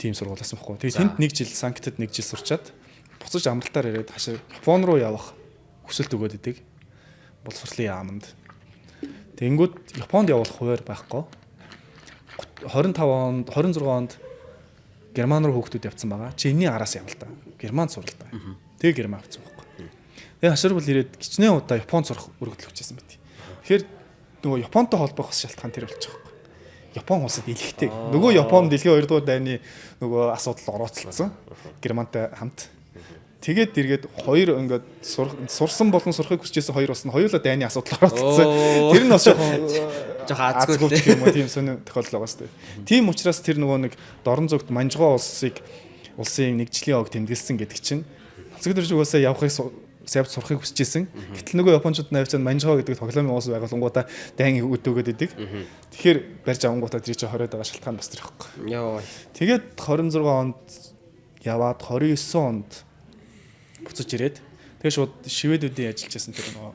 Тим сургуулиас байхгүй. Тэгээ тэнд 1 жил Санктад 1 жил сурчаад буцаж амралтаар ирээд хашаа Япон руу явах хүсэлт өгөөд идэг. Боловсролын яамд. Тэнгүүд Японд явуулах хуваар байхгүй. 26 онд Герман руу хүүхдүүд явцсан байгаа. Чи энэний араас юм л та. Германд сурал та. Тэгээ Герман авцсан байхгүй. Тэгээ хаширбал ирээд гिचнээ удаа Японд сурах өргөдөл өгчээсэн байт. Тэгэхээр нөгөө Японтой холбох бас шалтгаан тэр болчих واخгүй. Япон улсад илэхтэй. Нөгөө Япон дэлхийн 2 дугаар дайны нөгөө асуудал орооцолцсон. Германтай хамт. Тэгээд эргээд 2 ингээд сурсан болон сурахыг хүсчээсэн 2 бас нь хоёулаа дайны асуудал орооцолцсон. Тэр нь бас жоохон азгүй гэх юм уу тийм сонио тохиолдол байгаа сте. Тийм учраас тэр нөгөө нэг дорн зүгт Манжгоо улсын нэг жилийн ог тэмдэглэсэн гэдэг чинь цэгдэрж угаасаа явахыг савд сурахыг хүсчээсэн. Гэтэл нөгөө японочууд навчаад Манжгоо гэдэг тоглоомын уус байгуулангуудаа дайн өдөөгöd идэг. Тэгэхээр барьж авангуудаа тэр чинь 20-д байгаа шалтгаан бас тэр ихгүй. Яа. Тэгээд 26 онд яваад 29 онд буцаж ирээд тэгээ шууд шивэдүүдийн ажиллаж байсан тэр нөгөө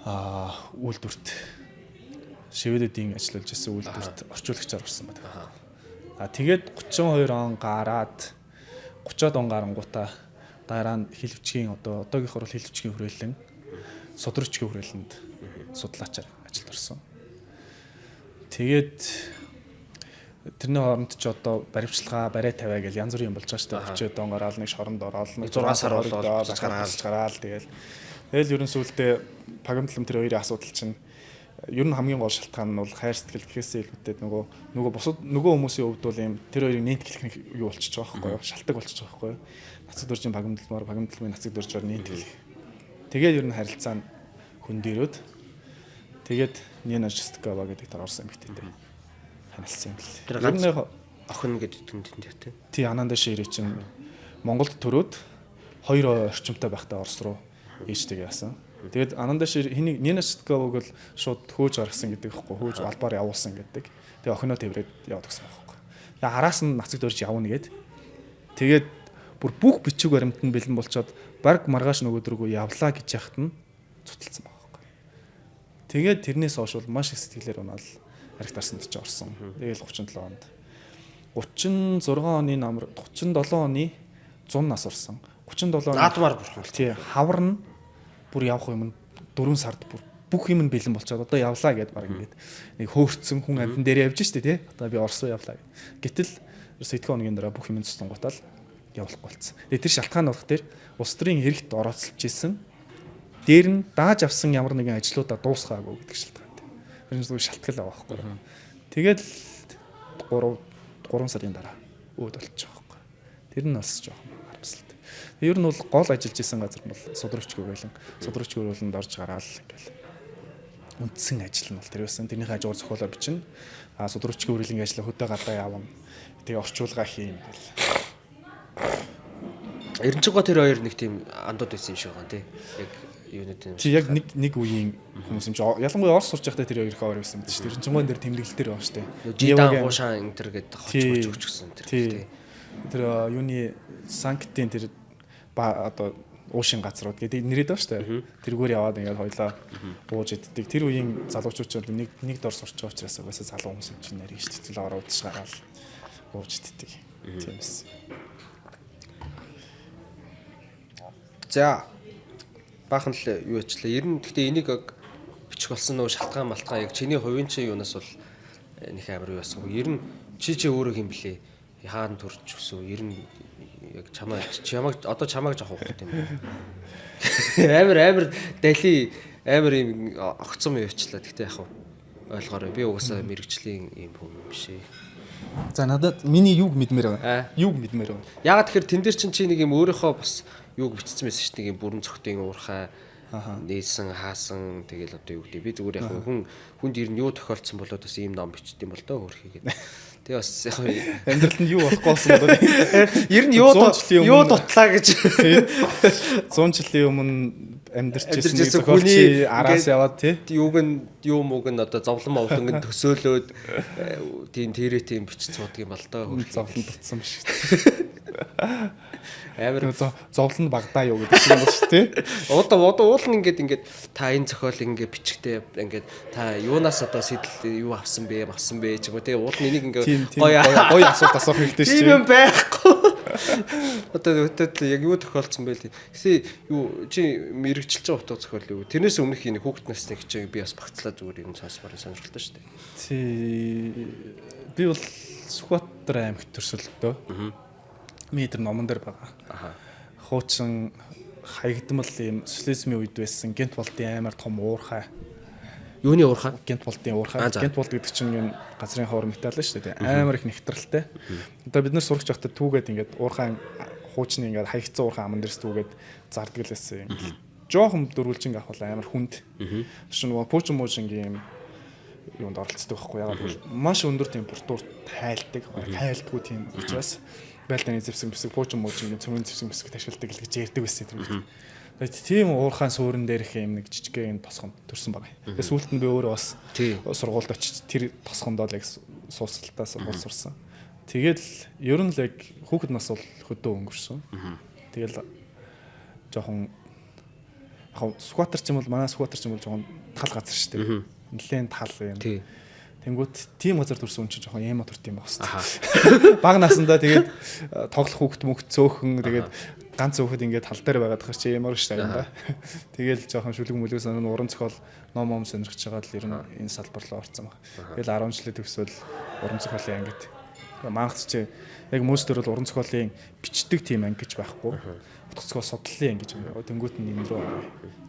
үйлдвэрт шивэдүүдийн ажиллаж байсан үйлдвэрт орчуулагчаар орсон байна. Тэгээд 32 он гараад 30-аад он гарангуудаа дараа нь хэлвчгийн одоогийнхоор бол хэлвчгийн хүрээлэн судрагчгийн хүрээлэнд судлаачаар ажилд орсон. Тэгээд тэрний хооронд ч одоо баримтчилгаа, барай тавиа гэж янз бүрийн юм болж байгаа шүү дээ. 40-аад он гараад нэг шоронд ороод нэг 6 сар ороод гараад тэгэл ерөн сүултээ пагамтлам тэр хоёрын асуудал чинь ер нь хамгийн гол шалтгаан нь бол хайр сэтгэл гэхээсээ илүүтэй нөгөө хүмүүсийн хувьд бол юм тэр хоёрын нэнт гэлэх юу болчихж байгаа байхгүй юу? Шалтгаан болчихж байгаа байхгүй юу? Нацаг дуржийн пагамтламын нацаг дуржаар нэнт гэлэх. Тэгээд ер нь харилцаа нь хөндөрөөд тэгээд Нина Жестикова гэдэг төр орсон эмэгтэйтэй танилцсан юм бэл. Тэр ганц охин гэдэг юм тийм. Тий Ананда Шири чинь Монголд төрөөд 2 орчимтай байхдаа Орос руу ээжтэйгээ яасан. Тэгээд Ананда Шири Нина Жестиковыг бол шууд хөөж гаргасан гэдэг ихгүй хөөж албаар явуулсан гэдэг. Тэгээд охиноо тэврээд яваад гисэн байхгүй. Тэгээд араас нь нацаг дурж явна гээд. Тэгээд бүр бүх бичиг баримт нь бэлэн болчоод баг маргааш нөгөөдрөгөө явлаа гэж яхад нь цуталсан байхгүй. Тэгээд тэрнээс хойш бол маш их сэтгэлээр унаал харагтарсанд ч орсон. Тэгэл 37 онд 36 оны намар 37 оны 100 нас орсон. 37 оны наадмаар бүрхүүл. Тий хавар нь бүр явах юм 4 сард бүр бүх юм нь бэлэн болчоод одоо явлаа гэд баг ингээд нэг хөөрцөн хүн амтан дээр явж штэ тий. Одоо би Орос руу явлаа. Гэтэл Сэдхэн хоногийн дараа бүх юм цуцсангуутал явуулахгүй болсон. Тэгээд тэр шалтгаан болох тэр улс төрийн хэрэгт орооцолж исэн. Дээр нь дааж авсан ямар нэгэн ажлуудаа дуусгаагүй гэдэг шалтгаантай. Тэр нь зөв шалтгаал байгаа байхгүй. Тэгээд 3 сарын дараа өөд болчих واخхой. Тэр нь бас жоохон харамсалтай. Ер нь бол гол ажиллаж исэн газар нь бол судрагчгүй байлан. Судрагчгүй болонд орж гараал ингээл үндсэн ажил нь бол тэр байсан. Тэрний хажуугаар зохиолоо бичнэ. Судрагчгүй хүрээлэн ажлаа хөдөө гадаа явна. Тэгээ орчуулга хийн гэл. Эренчгоо тэр хоёр нэг тийм андууд байсан юм шиг байгаа тий. Яг юунууд юм. Чи яг нэг үеийн хүмүүс юм чи ялангуяа Орос сурч байхдаа тэр хоёр их өөр байсан мэт шүү. Эренчгоон дээр тэмдэглэлтэр байгаа шүү дээ. Жидан хуушаа энэ төр гэдэг хочж өгсөн тэр тий. Тэр юуны Санктын тэр одоо уушин газрууд гэдэг нэрэд байгаа шүү дээ. Тэргээр яваад ингээд хойлоо ууж иддэг. Тэр үеийн залуучууд нэг дор сурч байгаа учраас угаасаа залуу хүмүүс юм чи нарийн шүү дээ. Ороо удаж гараал ууж иддэг. Тиймээс. За баахан л юу ачлаа. Ер нь гэхдээ энийг бичих болсон нөгөө шалтгаан малтгаан яг чиний хувийн чинь юунаас бол нэг амар юу байсан. Ер нь чи өөрөө хэм блэ? Хаана төрж өсөв? Ер нь яг чамайг одоо чамайг жоох уу тийм амар дали амар юм огцом явчлаа. Гэхдээ яг ойлгоорой. Би угаасаа мэрэгчлийн юм хүн юм шээ. За надад миний юуг мэдмээр байгаа. Юуг мэдмээр байгаа. Ягаад тэгэхээр тэн дээр чи нэг юм өөрийнхөө бас юуг бичсэн байсан шүү дээ. Бүрэн цогтын уурхай нээсэн хаасан тэгэл одоо юу гэдэг би зүгээр яг хүнд ер нь юу тохиолдсон болоод бас ийм ном бичдэм бол доо хөрхийгээд. Тэгээ бас яг амьдралд нь юу болохгүй болсон болоо. Ер нь юу дутлаа гэж 100 жилийн өмнө амьдарчсэн хүний араас яваад тий юуг нь юу мууг нь одоо зовлон мовлон төсөөлөөд тийм тэрэ тийм бичиж цуудаг юм бол доо зовлон дутсан биш. Амар зовлон багдаа юу гэдэг юм бол шүү тий. Одоо уул нь ингээд та энэ зохиол ингээд бичгтээ ингээд та юунаас одоо сэтэл юу авсан бэ ч юм уу тий уул нь энийг ингээд гоё асуулт асуух хэрэгтэй шүү. Тийм юм байхгүй. Одоо яг юу тохиолдсон бэ лээ. Гэсэн юу чи мэрэгчилж байгаа утга зохиол юу. Тэрнээс өмнөх энэ хүүхэд насны хичээг би бас багцлаа зүгээр юм сонсмоор сонирхолтой шүү дээ. Тий. Би бол Сүхбаатар аймагт төрсөлтөө. Метр номон дээр байгаа. Хуучин хаягдмал юм социализмын үед байсан Гент болтын амар том уурхай. Юуны уурхай? Гент болтын уурхай. Гент болт гэдэг чинь юм газрын хоор металл шүү дээ. Амар их нэгтралтай. Одоо бид нар сурагч байхдаа түүгээд ингээд уурхай хуучны ингээд хаягдсан уурхай аман дээрс түүгээд зардаг л байсан. Жохон дөрвөлжинг авах бол амар хүнд. Шин нөгөө пуучин муужингийн юунд оролцдог байхгүй яагаад маш өндөр температур тайлдаг. Тайлдгүй тийм учраас байлдааны зэвсэг пуучин муужингийн цөмийн зэвсэг ашигладаг л гэж ярьдаг байсан тэр. Тэгээд тийм уурхайн суурин дээрх юм нэг жижигхэн тосгонд төрсэн байгаа. Тэгээд сүүлд нь би өөрөө бас сургуульд очиж тэр тосгондоо л яг суусалтаа сургууль сурсан. Тэгэл ер нь л яг хүүхэд нас бол хөдөө өнгөрсөн. Тэгэл жоохон яг скватер ч юм бол манай скватер ч юм бол жоохон тал газар шүү дээ. Нилээн тал юм. Тий. Тэнгүүт тийм газар төрсөн хүн чинь жоохон эмо төрт юм байна хэвээр. Баг насандаа тэгээд тоглох хүүхд мөхт цөөхөн тэгээд ганц хүүхэд ингээд тал дээр байгаад хэр чи ямар шүү дээ юм да. Тэгэл жоохон шүлэг мүлэг сонин уран зохиол ном сонирхож байгаа л ер нь энэ салбар руу орсон байна. Тэгэл 10 жилээ төгсөөл уран зохиолын ангид мангад чи яг мөстөр бол уран зохиолын бичдэг тийм анги гэж байхгүй. Утга зохиол судлалын анги гэж байна. Тэнгүүт нь энэ рүү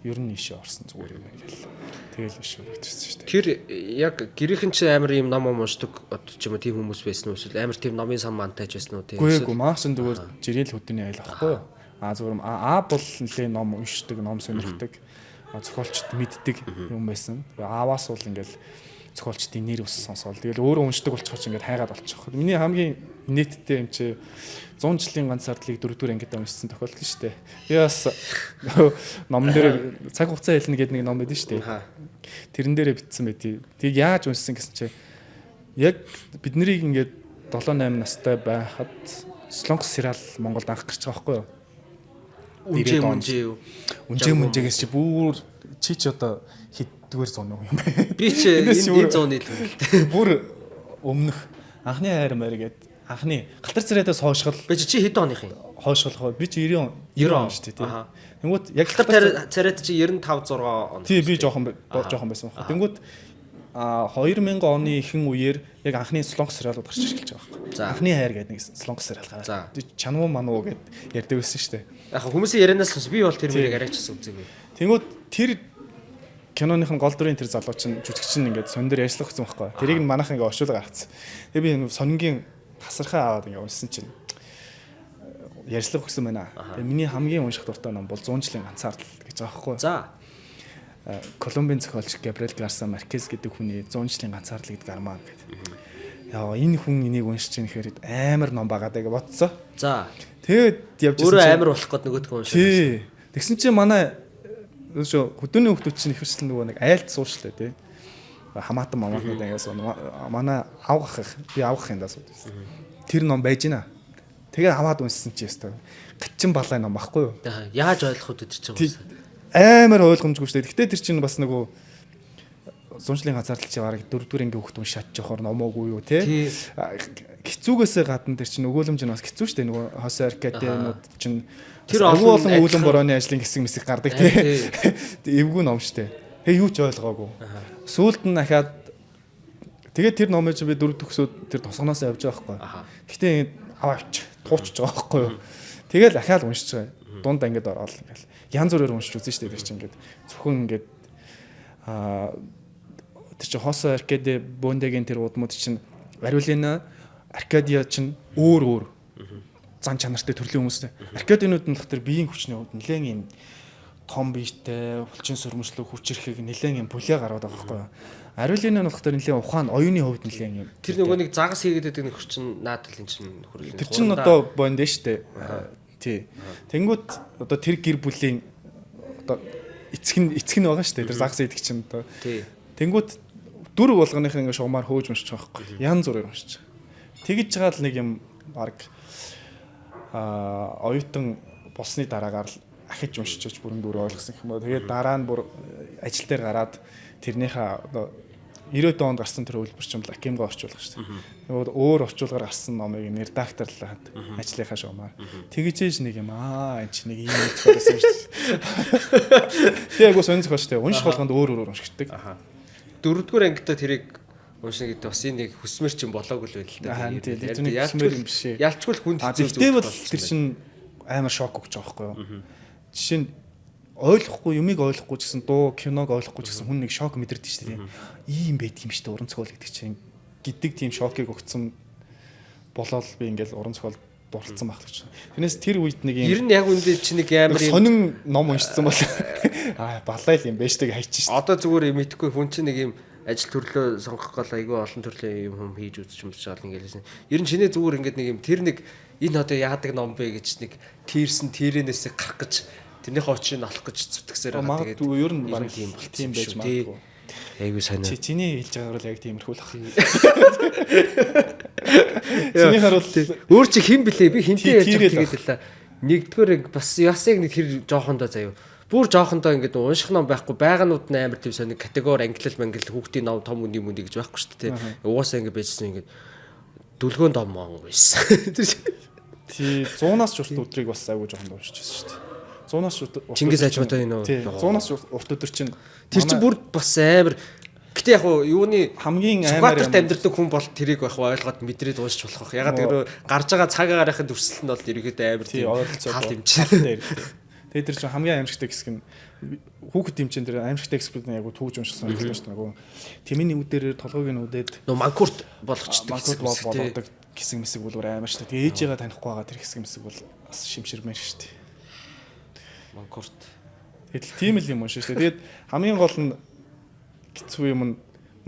ер нь ийшээ орсон зүгээр юм ингээл. Тэгэл биш үлдэрсэн шүү дээ. Тэр яг гэрийнхэн чи амар ийм ном уншдаг ч юм уу тийм хүмүүс байсан уу эсвэл амар тийм номын сан мантайж байсан уу тийм. Үгүй маас нь зүгээр жирэл хөдөөний айл ахгүй юу. Зүгээр бол нэлээ ном уншдаг, ном сонирхдаг, зохиолчд мэддэг юм байсан. Ааваас бол ингээл зохиолчдын нэр ус сонсоол. Тэгэл өөрөө уншдаг болчихоч ингээд хайгаад болчих. Миний хамгийн нийтдээ юм чи 100 жилийн ганц ардлыг 4-р ангид уншсан тохиолдол шүү дээ. Би бас номон дээр цаг хугацаа хэлнэ гэдэг нэг ном байдсан шүү дээ. Тэрэн дээрээ битсэн байдгийг. Тийг яаж уншсан гэсэн чи яг бид нарыг ингээд 7-8 настай байхад Солонгос сериал Монголд анх гарч байгаа байхгүй юу? Үнжээ чи бүр чи одоо хэддүгээр зуун юм бэ? Би чи энэ зууны л юм. Бүр өмнөх анхны хайр маяг гээд анхны галтар царайдаас хоошгол. Би чи хэдэн оных юм? Хойшголгоо би чи 90 он шүү дээ тийм. Тэнгүүт яг галтар царайд чи 95 6 он. Тий би жоохон байсан байна. Тэнгүүт 2000 оны ихэнх үеэр яг анхны Солонгос сериалууд гарч ирж байгаа байхгүй. Анхны хайр гэдэг нэг Солонгос сериал гараад. Чануу мануу гэд ярьдаг байсан шүү дээ. Яг хүмүүсийн ярианаас бас би бол тэр мөрийг арайчсан үзээгүй. Тэнгүүт тэр киноных нь гол дүрийн тэр залуу чинь жүжигч нь ингээд сон дээр ярьслах гэсэн байхгүй. Тэрийг нь манайхан ингээд оршуулга гаргацсан. Тэгээ би сонингийн тасархаа аваад ингээд уншсан чинь ярьслах гэсэн байна. Тэгээ миний хамгийн унших дуртай ном бол 100 жилийн ганцаардал гэж байгаа байхгүй. За. Колумбийн зохиолч Габриэл Гарса Маркез гэдэг хүний 100 жилийн ганцаардал гэдэг гармаа гэдэг. Яа энэ хүн энийг уншиж чинь ихээр амар ном байгаа даа гэж бодсон. За. Тэгээд явж өөрөө амар болох гээд нөгөөдгөө уншиж. Тий. Тэгсэн чинь манай хөдөөний хүмүүс чинь ихэрчлэн нөгөө нэг айлт суушлаа тий. Хамаатан мамаатнууд ангаас манай авах би авах юм даа сууд. Тэр ном байж гинэ. Тэгээд аваад уншсан чи ястаа. Гачин балай ном баггүй юу? Яаж ойлгох вэ тэр чинь? Амар ойлгомжгүй шүү дээ. Гэтэ тэр чинь бас нөгөө зуншлын ганцаардал чи бараг 4-р анги хөхт уншаад жоохоор номоогүй юу тий. Хэцүүгээсээ гадна тэр чинь өгөөлөмж нь бас хэцүү шүү дээ. Нөгөө Хосе Аркадианууд чинь тэр олон үүлэн борооны ажлын хэсэг гардаг тий. Эвгүй ном шүү дээ. Тэгээ юу ч ойлгоогүй. Сүүлд нь дахиад тэгээд тэр номыг би 4 төгсөөд тэр тосгоноос явж байгаа байхгүй. Гэтэ аваач туучж байгаа байхгүй юу. Тэгэл дахиад уншиж байгаа. Дунд ангид ороод ингээл янз бүрээр уншиж үзэн штэ тэр чинь ингээд зөвхөн ингээд тэр чинь Хосе Аркади Бондегийн тэр удмууд чинь Ариулина Аркадиа чинь өөр зан чанартай төрлийн хүмүүстэй. Аркадинууд нь л тэр биеийн хүчний хувьд нэлээд юм том биетэй булчин сөрмөслөг хүчрэхийг нэлээд юм бүлээ гараад байгаа байхгүй юу. Ариулина нь болохоор нэлээд ухаан оюуны хувьд нэлээд юм. Тэр нөгөө нэг загас хийгээд байдаг нэг хүчин наадал энэ чинь хөрөл. Тэр чинь одоо бонд штэ. Тий. Тэнгүүт одоо тэр гэр бүлийн одоо эцэг нь байгаа штэ. Тэр загас идэх чинь одоо. Тий. Тэнгүүт дүр болгоных ингээ шугамар хөөж уншиж байгаа байхгүй. Ян зүрээр уншиж. Тэгэж байгаа л нэг юм баг оюутан болсны дараагаар л ахиж уншиж бүрэн дүр ойлгосон юм. Тэгээд дараа нь бүр ажил дээр гараад тэрнийхээ одоо 90-ад онд гарсан тэр үйлбэр чинь Акимга орчуулга шүү дээ. Тэгээд өөр орчуулгаар гарсан номыг редакторлаад ажлынхаа шугамаар тэгэж нэг юм энэ чинь нэг ийм зохиолсон шүү дээ. Тэгээд сонь зохиол шүү дээ. Унших болгонд өөр уншигддаг. 4-р ангитай тэрийг уншна гэдэг бас энэ нэг хүсмэр чинь болоогүй л байл л да. Ялчгүй хүнд хэцүү. Тэгвэл тэр чинь амар шок өгч байгаа байхгүй юу? Жишээ нь ойлгохгүй юмыг ойлгохгүй гэсэн дуу киног ойлгохгүй гэсэн хүн нэг шок мэдэрдэг шүү дээ. Ийм байдаг юм шүү дээ уран зохиол гэдэг чинь гэдэг тийм шокыг өгцөн болоод би ингээл уран зохиол дурлцсан байх гэж. Тэрнээс тэр үед нэг юм ер нь яг үндэ чи нэг амар сонин ном уншсан бол балай л юм байж таг хайчих шүү дээ. Одоо зүгээр мэдхгүй хүн чинь нэг юм ажил төрлөө сонгох гол айгүй олон төрлийн юм хийж үзэж юм шиг ингээл. Ер нь чиний зүгээр ингээд нэг юм тэр нэг энэ одоо яадаг ном бэ гэж нэг тийрсэн тэрэнээс гарах гэж тэрнийхээ очийг олох гэж зүтгэсээр байгаа. Тэгээд ер нь баг тийм байж магадгүй. Айгуу санаа. Чиний хэлж байгаагаар л яг тиймэрхүү л ах. Чиний харуул өөр чи хэн блэ? Би хинтээ ярьж байгаа тэгээд л нэгдүгээр бас ясыг нэг тэр жоохондоо заяа. Бүр жоохондоо ингээд унших ном байхгүй байгаанууд нь амар тийм сони категори ангилал мангил хүүхдийн ном том үний гэж байхгүй шүү дээ. Угаасаа ингээд байжсэн ингээд дүлгөөн ном мон байсан. Тий 100-аас ч урт өдрийг бас айгүй жоохон уншиж байсан шүү дээ. 100-аас ч урт Чингис Ажматай энэ үү? Тий 100-аас урт өдөр чинь тэр чинь бүр бас амар гэтээ яг уу юуны хамгийн амар Сүхбаатарт амьдардаг хүн бол тэрийг байх ойлгоод мэдрээд уншиж болох. Ягаад гэвэл гарч байгаа цаг агаарынхын дүрслэл нь бол ерөөдөө амар тий ойролцоо таал юм чинь. Тэгээд тэр чинь хамгийн аимшигтай хэсэг нь хүүхэд юм чинь тэр аимшигтай хэсгүүд нь яг түүж уншсан юм шүү дээ. Нөгөө тэмийн нүдээр толгойг нь үдээд манкурт болгочдөг манкурт болгодог хэсэг мэсэг бол амар шүү дээ. Тэгээд ээжээгээ танихгүй байгаа тэр хэсэг мэсэг бол бас шимширмээр шүү дээ. Манкурт. Тэгэл тийм л юм уншиж шүү дээ. Тэгээд хамгийн гол нь хэцүү юм нь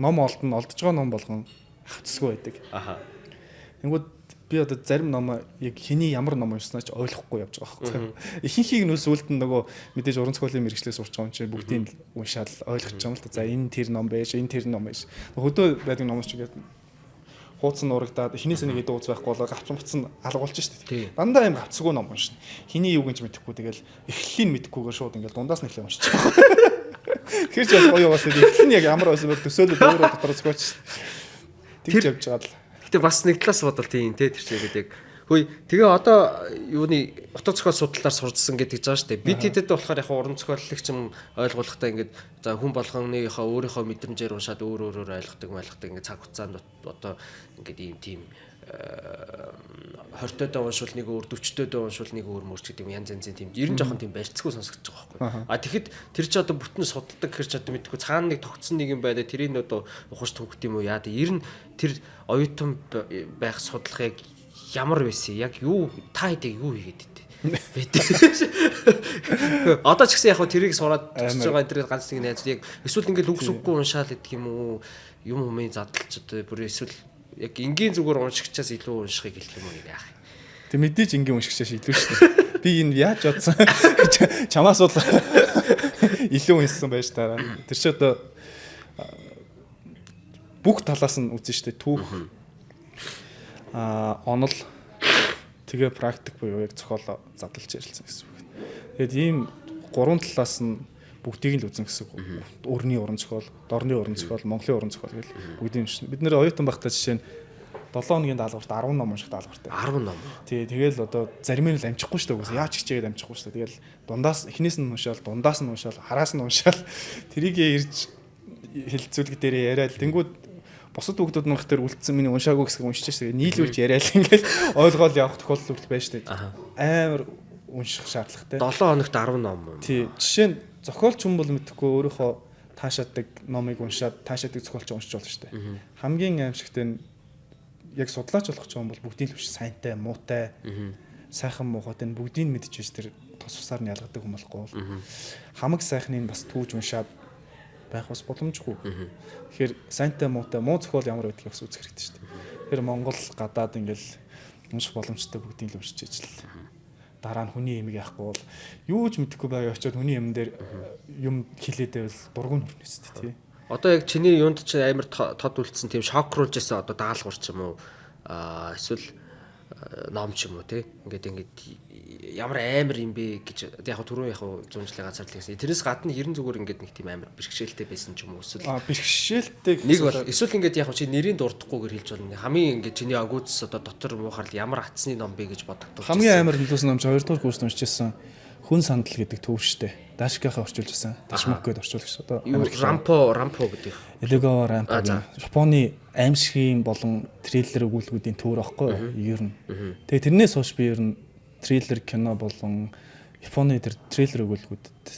ном олдож байгаа ном болгон хавцсгүй байдаг. Аха. Тэнгүүд би одоо зарим ном яг хэний ямар ном уншснаа ч ойлгохгүй явж байгаа байхгүй. Ихэнхийг нь сүлд нь нөгөө мэдээж уран зохиолын мэргэжлээс сурч байгаа юм чинь бүгдийг уншаад ойлгож байгаа юм л да. За энэ тэр ном байж, энэ тэр ном байж. Хөдөө байдаг ном ч гэдэг хууц нь урагдаад хинээс нэг дууц байхгүй болоо гавцсан алгуулж штэ. Дандаа юм гавцгүй ном уншина. Хиний юу гэж мэдэхгүй тэгэл эхлэлийг мэдэхгүйгээр шууд ингээл дундаас нь эхлээ уншиж байгаа. Тэр ч бас гоё яваас эхлэл нь яг ямар байсан бэ төсөөлөд өөрөө дотор згооч. Тэгж явж байгаа л. Гэтэ бас нэг талаас бодвол тийм те тэр чигээд яг хөөе тэгээ одоо юуны утга зохиол судлалаар сурдсан гэдэг жаа штэ. Бид хэдэд болохоор яг уран зохиоллогч юм ойлгуулахдаа ингээд за хүн болгоныхоо өөрийнхөө мэдрэмжээр уншаад өөр ойлгодог ингээд цаг хугацаанд одоо ингээд ийм тийм 20-д уншвал нэг өөр 40-д уншвал нэг өөр мөрч гэдэг юм янз янзын тийм ер нь жоохон тийм барьцгүй сонсогдож байгаа байхгүй. А тэгэхэд тэр чи одоо бүтэн судалдаг гэхэр чи одоо мэдгүй цаана нэг тогтсон нэг юм байдаг тэрийг одоо ухаж төвхт юм уу яа дээ ер нь тэр оюутан байх судалгааг ямар байсан яг юу та хэдийг юу хийгээд байдэ. Одоо ч гэсэн яг тэрийг сураад төгсөж байгаа энэ ганц нэг найз яг эсвэл ингээд үгс үггүй уншаал гэдэг юм уу юм хүмүүс задлж одоо бүр эсвэл яг энгийн зүгээр уншигчаас илүү уншихыг хэлэх юм уу яах юм. Тэг мэдээж энгийн уншигчаас илүү шүү дээ. Би энэ яаж бодсон чамаас бол илүү уншсан байж таараа. Тэр чи одоо бүх талаас нь үзэн шүү дээ. Түүх онол тэгээ практик буюу яг зохиол задлж ярилцсан гэсэн үг. Тэгэд ийм гурван талаас нь бүгдийг л үзэн гэсэн үг. Өрний уран зохиол, дорны уран зохиол, Монголын уран зохиол гэл бүгдийг нь. Бид нэр оюутан байхдаа жишээ нь 7 хоногийн даалгаварт 10 ном унших даалгавартай. 10 ном. Тий, тэгэл одоо зарим нь л амжихгүй шүү дээ. Яаж хичээгээд амжихгүй шүү дээ. Тэгэл дундаас эхнээс нь уншаал, дундаас нь уншаал, хараас нь уншаал тэрийг ирж хэлцүүлэг дээрээ яриад тэнгууд бусад хүүхдүүд нөх төр үлдсэн миний уншаагүй хэсэг уншиж шүү дээ. Нийлүүлж яриад ингээл ойлгоол явах тохиолдол байж шүү дээ. Амар унших шаардлагатай. 7 хоногт 10 ном. Тий, жишээ нь зохиолч хүн бол мэдхгүй өөрийнхөө таашаадаг номыг уншаад таашаадаг зохиолч уншиж болно шүү дээ. Хамгийн аимшигтай нь яг судлаач болох ч юм бол бүгдийн л биш сайнтай, муутай, сайхан муухайтай нь бүгдийг нь мэдчихэж тэр тус усаар нь ялгадаг хүн болохгүй бол хамаг сайхныг бас түүж уншаад байх бас боломжгүй. Тэгэхээр сайнтай, муутай, муу зохиол ямар байдгийг бас үзэх хэрэгтэй шүү дээ. Тэр Монгол гадаад ингээл унших боломжтой бүгдийг л уншиж ижил. Дараа нь хүний эмийг яахгүй бол юу ч мэдэхгүй байгаа очиод хүний юм дээр юм хилээд байвал дургуун хүрнэс тий. Одоо яг чиний юунд ч амар тод үлдсэн тийм шокруулж байсан одоо даалгавар ч юм уу эсвэл ном ч юм уу тий. Ингээд ямар амар юм бэ гэж яг түрүү яг зүүнжлээ газар л гэсэн. Тэрнээс гадна 90 зүгээр ингээд нэг тийм амар бэрхшээлтэй байсан ч юм уу эсвэл бэрхшээлтэй нэг бол эсвэл ингээд яг чи нэрийн дурдахгүйгээр хэлж болно. Хамгийн ингээд чиний агуудс одоо дотор муухаар ямар атсны ном бэ гэж бодогдсон. Хамгийн амар хэлсэн ном чи 2 дугаар курст уншижсэн хүн сандал гэдэг төв штэ. Дашкийнхаа орчуулжсэн. Дашмок гэдэг орчуулагч одоо Рампо гэдэг. Элего Рампо. Японы аимшигын болон трейлер өгүүлбэрүүдийн төвөр аахгүй юу? Ер нь. Тэгээ тэрнээс хойш би ер нь трейлер кино болон Японы тэр трейлер өгүүлбэрүүдэд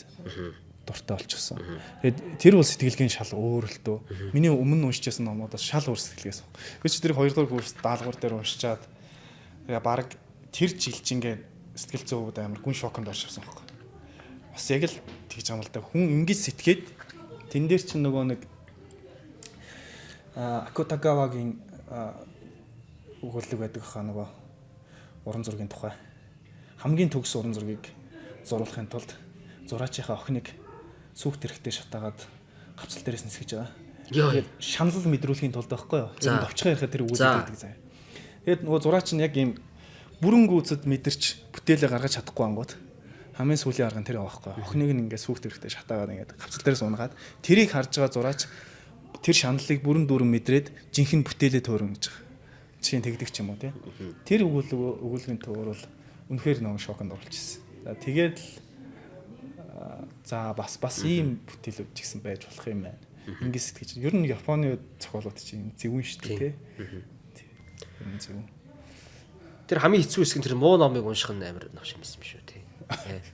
дуртай болчихсон. Тэгээд тэр бол сэтгэлгээний шал өөр л дөө. Миний өмнө уншижсэн номуудаас шал өөр сэтгэлгээс. Би ч тэр 2 дугаар курс даалгавар дээр уншичаад баг тэр жилчингээ сэтгэл зүйд амар гүн шоконд орчихсон байхгүй. Бас яг л тэгж юм л да. Хүн ингэж сэтгээд тэн дээр чинь нөгөө нэг Акутагавагийн өгүүлэг байдаг хаа нөгөө уран зургийн тухай. Хамгийн төгс уран зургийг зуруулахын тулд зураачийнхаа охиныг сүхт хэрэгтэй шатаагаад гавцал дээрээс нисгэж байгаа. Тэгээд шанал мэдрүүлэхийн тулд байхгүй юу? Тэр товчхон ярихад тэр өгүүлэг байдаг заа. Тэгээд нөгөө зураач нь яг ийм бүрэн гүйцэд мэдэрч бүтээлээ гаргаж чадахгүй ангууд хамгийн сүүлийн арга нь тэр байхгүй. Охиныг нь ингээд сүхт хэрэгтэй шатаагаад ингээд гавцал дээрээс унгаад тэрийг харж байгаа зураач тэр шаналлыг бүрэн дүүрэн мэдрээд жинхэнэ бүтээлээ төөрөн гэж байгаа. Жишээ нь тэгдэг ч юм уу тий. Тэр өгүүлбэрийн төвөр бол үнэхээр нэг шоконд оруулж ирсэн. За тэгээд за бас ийм бүтээлүүд ч гэсэн байж болох юм байна. Ингээд сэтгэж. Ер нь Японы зохиолууд чинь зөвүүн шүү дээ тий. Ер нь зөвүүн. Тэр хамгийн хэцүү хэсэг нь тэр муу номыг унших нь амар навш юм шүү тий.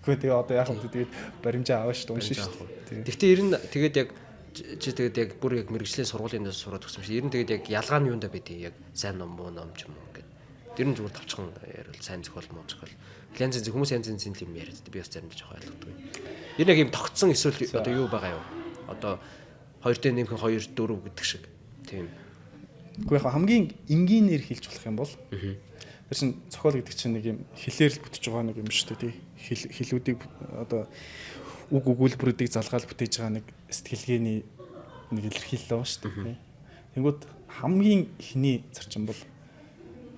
Гэхдээ тэгээ одоо яг л тэгээд баримжаа аваа шүү уншиж шүү. Гэхдээ ер нь тэгээд яг чи тэгээд яг бүр яг мэрэгжлийн сургуулийн дэс сураад өгсөн шүү. Ер нь тэгээд яг ялгаа нь юундаа байдгийг яг сайн ном муу ном ч юм уу гэдэг. Тэр нь зүгээр тавчхан ярил сайн зохиол муу зохиол. Янз янз хүмүүс янз янз юм яриад би бас заримдаа жоох ойлгохгүй. Ер нь яг юм тогтсон эсвэл одоо юу байгаа юу? Одоо 2-д нэмэх 2 4 гэдэг шиг. Тийм. Гэхдээ яг хамгийн энгийнээр хэлж болох юм бол тэр чин зохиол гэдэг чинь нэг юм хэлээр л бүтэж байгаа нэг юм шүү дээ тий. Хэлүүдийг одоо үг өгүүлбэрүүдийг залгаал бүтээж байгаа нэг сэтгэлгээний нэг илэрхийлэл байгаа шүү дээ тий. Тэнгүүд хамгийн ихний зарчим бол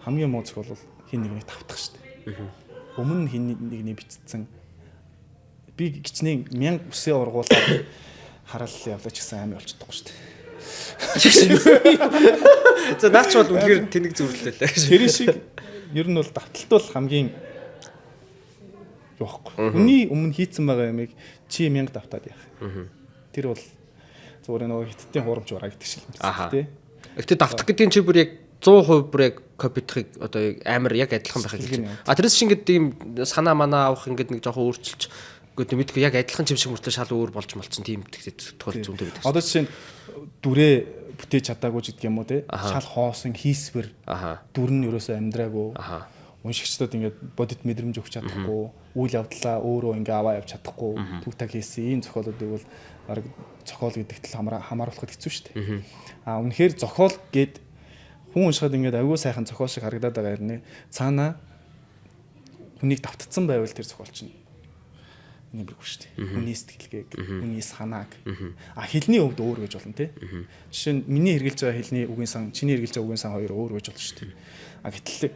хамгийн муу зохиол бол хин нэгнийг тавтах шүү дээ. Өмнө нь хин нэгний бичсэн би гिचнээ 1000 үсээ ургуулад хараал явлаа ч гэсэн амар болчихдохгүй шүү дээ. За наач бол үнэхээр тэнэг зүрлэлээ. Тэр шиг ер нь бол давталт бол хамгийн юухгүй. Үний өмнө хийцэн байгаа юмыг чи 1000 давтаад яах. Тэр бол зүгээр нөгөө хиттийн хурамч бараа гэдэг шиг юм байна тий. Гэтэ давтах гэдгийн чи бүр яг 100% бүр яг копитхыг одоо амар яг адилхан байхыг хэлж байна. А тэрээс шиг ингэдэг юм санаа манаа авах ингэдэг нэг жоохон өөрчилж гэдэг мэдгүй яг адилхан юм шиг мөртлөө шал өөр болж молцсон тийм тохиол зүйтэй байдаг. Одоо жишээ нь дүрээ бүтээж чадаагүй гэдэг юм уу те шал хоосон хийсвэр дүр нь ерөөсөө амьдраагүй уншигчдод ингээд бодит мэдрэмж өгч чадахгүй үйл явдлаа өөрөө ингээ аваа явж чадахгүй түг таг хийсэн ийм зохиолуудыг бол баг зохиол гэдэгт л хамааруулахад хэцүү шүү дээ. А үнэхээр зохиол гэд хүн уншихад ингээд аюул сайхан зохиол шиг харагдаад байгаа юм. Цаанаа хүнийг давтцсан байвал тэр зохиол чинь нэмэргүй шүү дээ. Хүний сэтгэлгээг, хүний санааг. А хэлний өвд өөр гэж болно те. Жишээ нь миний хэрглэж байгаа хэлний үгийн сан, чиний хэрглэж байгаа үгийн сан хоёр өөр гэж болно шүү дээ. А гэтэл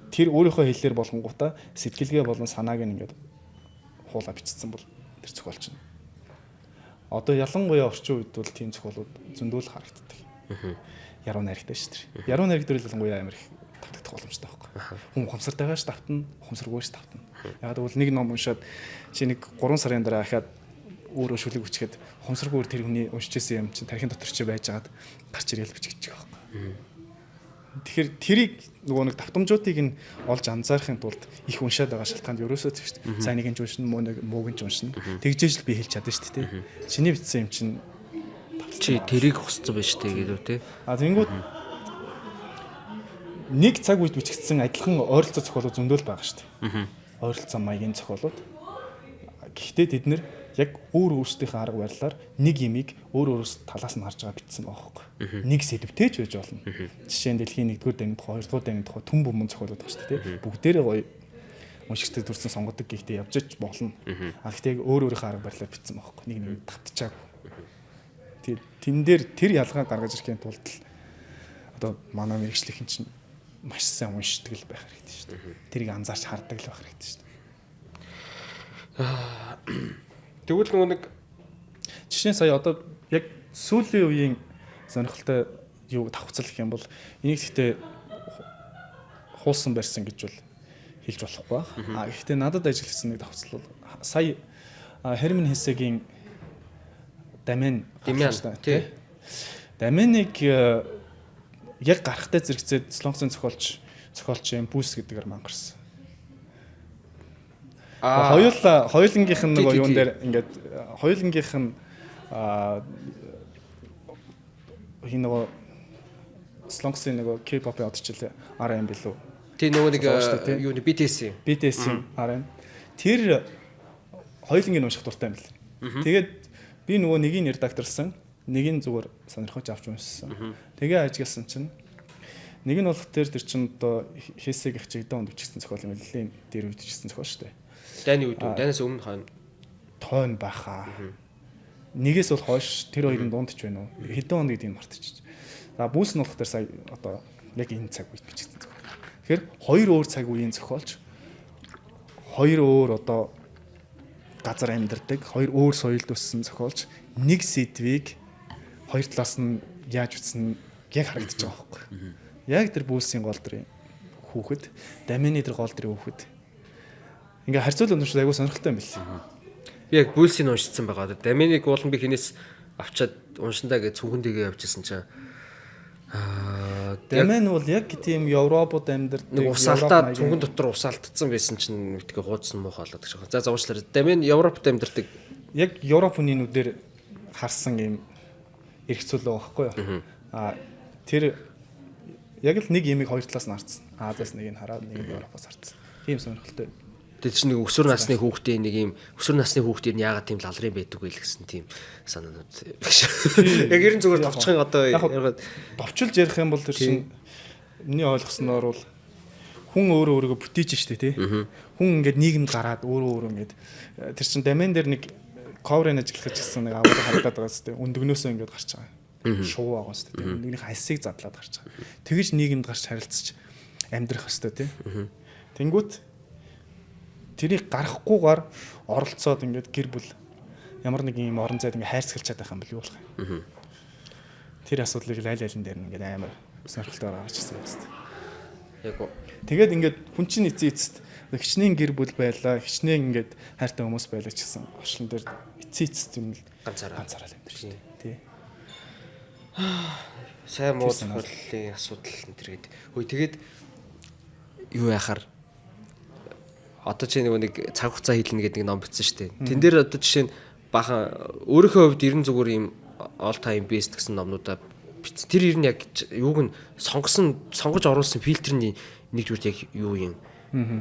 тэр өөрийнхөө хэллээр болгонгуудаа сэтгэлгээ болон санааг ингээд хуулаа бичсэн бол тэр зохиол чинь. Одоо ялангуяа орчин үед бол тийм зохиолууд зөндөл харагддаг. Яруу найрагтай шүү дээ. Яруу найраг дээр л ялангуяа амар их тавтагдах боломжтой байхгүй. Хүн ухамсартайгаач давтна, ухамсаргүйч давтна. Яг бол нэг ном уншаад чи нэг 3 сарын дараа ахаад өөрөө шүлэг өчгээд ухамсаргүйгээр тэр хүний уншижсэн юм чинь тархин дотор чи байжгаад гарч ирэл бичиж байгаа байхгүй. Тэгэхээр тэрийг нөгөө нэг давтамжуудыг нь олж анзаарахын тулд их уншаад байгаа шалтгаанд ерөөсөө тийм шүү дээ. Сайн нэг нь уншина, мууг нь уншина. Тэгжээж л би хэлж чадна шүү дээ. Чиний бичсэн юм чинь чи тэрийг хусцсан байж тээ гэдэг үү те. А тэнгууд нэг цаг үед бичигдсэн адилхан ойролцоо зохиолууд зөндөл байгаа шүү дээ. Ойролцоо маягийн зохиолууд. Гэхдээ тэд нэр яг өөр өөрсдийнхээ арга барилаар нэг юмыг өөр өөрөөс талаас нь харж байгаа бичсэн байгаа байхгүй. Нэг сэдвтэй ч байж болно. Жишээ нь дэлхийн 1-р дайны тухай, 2-р дайны тухай түн бүмэн зохиолууд байгаа шүү дээ. Бүгдээрээ гоё уншигчдад төрсэн сонгодог гэхдээ явж ич болно. А гэхдээ яг өөр өөрийнхөө арга барилаар бичсэн байгаа байхгүй. Нэг нэг тавтчаагүй. Тэн дээр тэр ялгаа гаргаж ирэхин тулд л одоо манай мэрэгчлийнхэн чинь маш сайн уншдаг л байх хэрэгтэй шүү дээ. Тэрийг анзаарч хардаг л байх хэрэгтэй шүү дээ. Тэгвэл нөгөө нэг жишээ нь сая одоо яг сүүлийн үеийн сонирхолтой юу давхцал гэх юм бол энийг гэхдээ хуулсан барьсан гэж бол хэлж болохгүй байна. Гэхдээ надад ажилласан нэг давхцал бол сая Херман Хессегийн Дамен тий. Даменыг яг гарахтай зэрэгцээд Солонгосын зохиолч юм Бүс гэдгээр маань гарсан. Хоёулынгийнх нь нөгөө юун дээр ингээд хоёулынгийнх нь хин нөгөө Солонгосын нөгөө K-pop-ын одчлээ RM билүү. тий нөгөө нэг юуны BTS-ийн RM. Тэр хоёулынгийн унших дуртай юм бэл. Тэгээд би нөгөө нэгийг редакторсан, нэг нь зүгээр сонирхож авч уншсан. Тэгээ ажигласан чинь нэг нь болох тэр чинь одоо Хессег их чигдэн онд бичсэн зохиол юм лээ. Тэр үед бичсэн зохиол шүү дээ. Дайны үед дайнаас өмнө тойн баха. Нэгээс бол хойш тэр хоёрын дунд ч байна уу? Хэдэн онд гэдгийг мартчих. За Бүс нь болох тэр сая одоо яг энэ цаг үед бичсэн зохиол. Тэгэхээр хоёр өөр цаг үеийн зохиолч хоёр өөр одоо газар амьдардаг, хоёр өөр соёлд өссөн зохиолч нэг сэдвийг хоёр талаас нь яаж үтсэн яг харагдаж байгаа байхгүй. Яг тэр Бүүлсийн гол дэрийн хүүхэд, Дамины тэр гол дэрийн хүүхэд. Ингээ харьцуулал уншиж айгуу сонирхолтой юм билээ. Би яг Бүүлсийг уншсан байгаа. Даминыг уулан би хинээс авчаад уншиндаа гэж цүнхэнтэйгээ явжсэн чинь Дамин бол яг тийм Европод амьдардаг нэг усаалтаа цүнхэн дотор усаалтцсан байсан чинь мэдгээ хуудсан муухай болоод гэж байна. За зовчлаа. Дамин Европод амьдардаг. Яг Европ хүний нүдээр харсан юм эргцүүлээ байхгүй юу? Тэр яг л нэг ямиг хоёр талаас нь харсан. Азиас нэг нь хараад нэг нь Европоос харсан. Тийм сонирхолтой. Тэр чинь нэг өсвөр насны хүүхдийн нэг юм өсвөр насны хүүхдийн яагаад тийм лалрын байдаг вэ гэсэн тийм санаанууд. Яг ерэн зүгээр товчхон одоо товчилж ярих юм бол тэр чинь миний ойлгосноор бол хүн өөрөө өөрийгөө бүтээж штэ тий. Хүн ингээд нийгэмд гараад өөрөө ингээд тэр чинь Дамин дээр нэг коврын ажиллах гэсэн нэг аваад харагдаад байгаа штэ. Өндөгнөөсөө ингээд гарч байгаа. Шуу байгаа штэ. Өндөгнийх хальсыг задлаад гарч байгаа. Тэгэж нийгэмд гарч харилцаж амьдрах штэ тий. Тэнгүүт тэрийг гарахгүйгээр оролцоод ингээд гэр бүл ямар нэг юм орон зайд ингээд хайрцагчаад байх юм бол юу болох юм. Тэр асуудлыг аль алин дээр нь ингээд амар сонирхолтой гаргаж ирсэн юм байна. Яг уу. Тэгээд ингээд хүн чинь эцэст хичнээн гэр бүл байлаа, хичнээн ингээд хайртай хүмүүс байлаа ч гэсэн орчлон дээр эцэст юм л ганцаараа амьдрэх шүү дээ. Тий. Сайн муу зохиолын асуудал энэ төр гээд. Хөөе тэгээд юу яхаар одоо чи нэг цаг хугацаа хийлнэ гэдэг нэг ном бичсэн шүү дээ. Тэн дээр одоо жишээ нь бахан өөрийнхөө хувьд ерэн зүгээр юм all time best гэсэн номнуудаа бичсэн. Тэр ер нь яг юуг нь сонгож оруулсан фильтрний нэгдүгээр яг юу юм.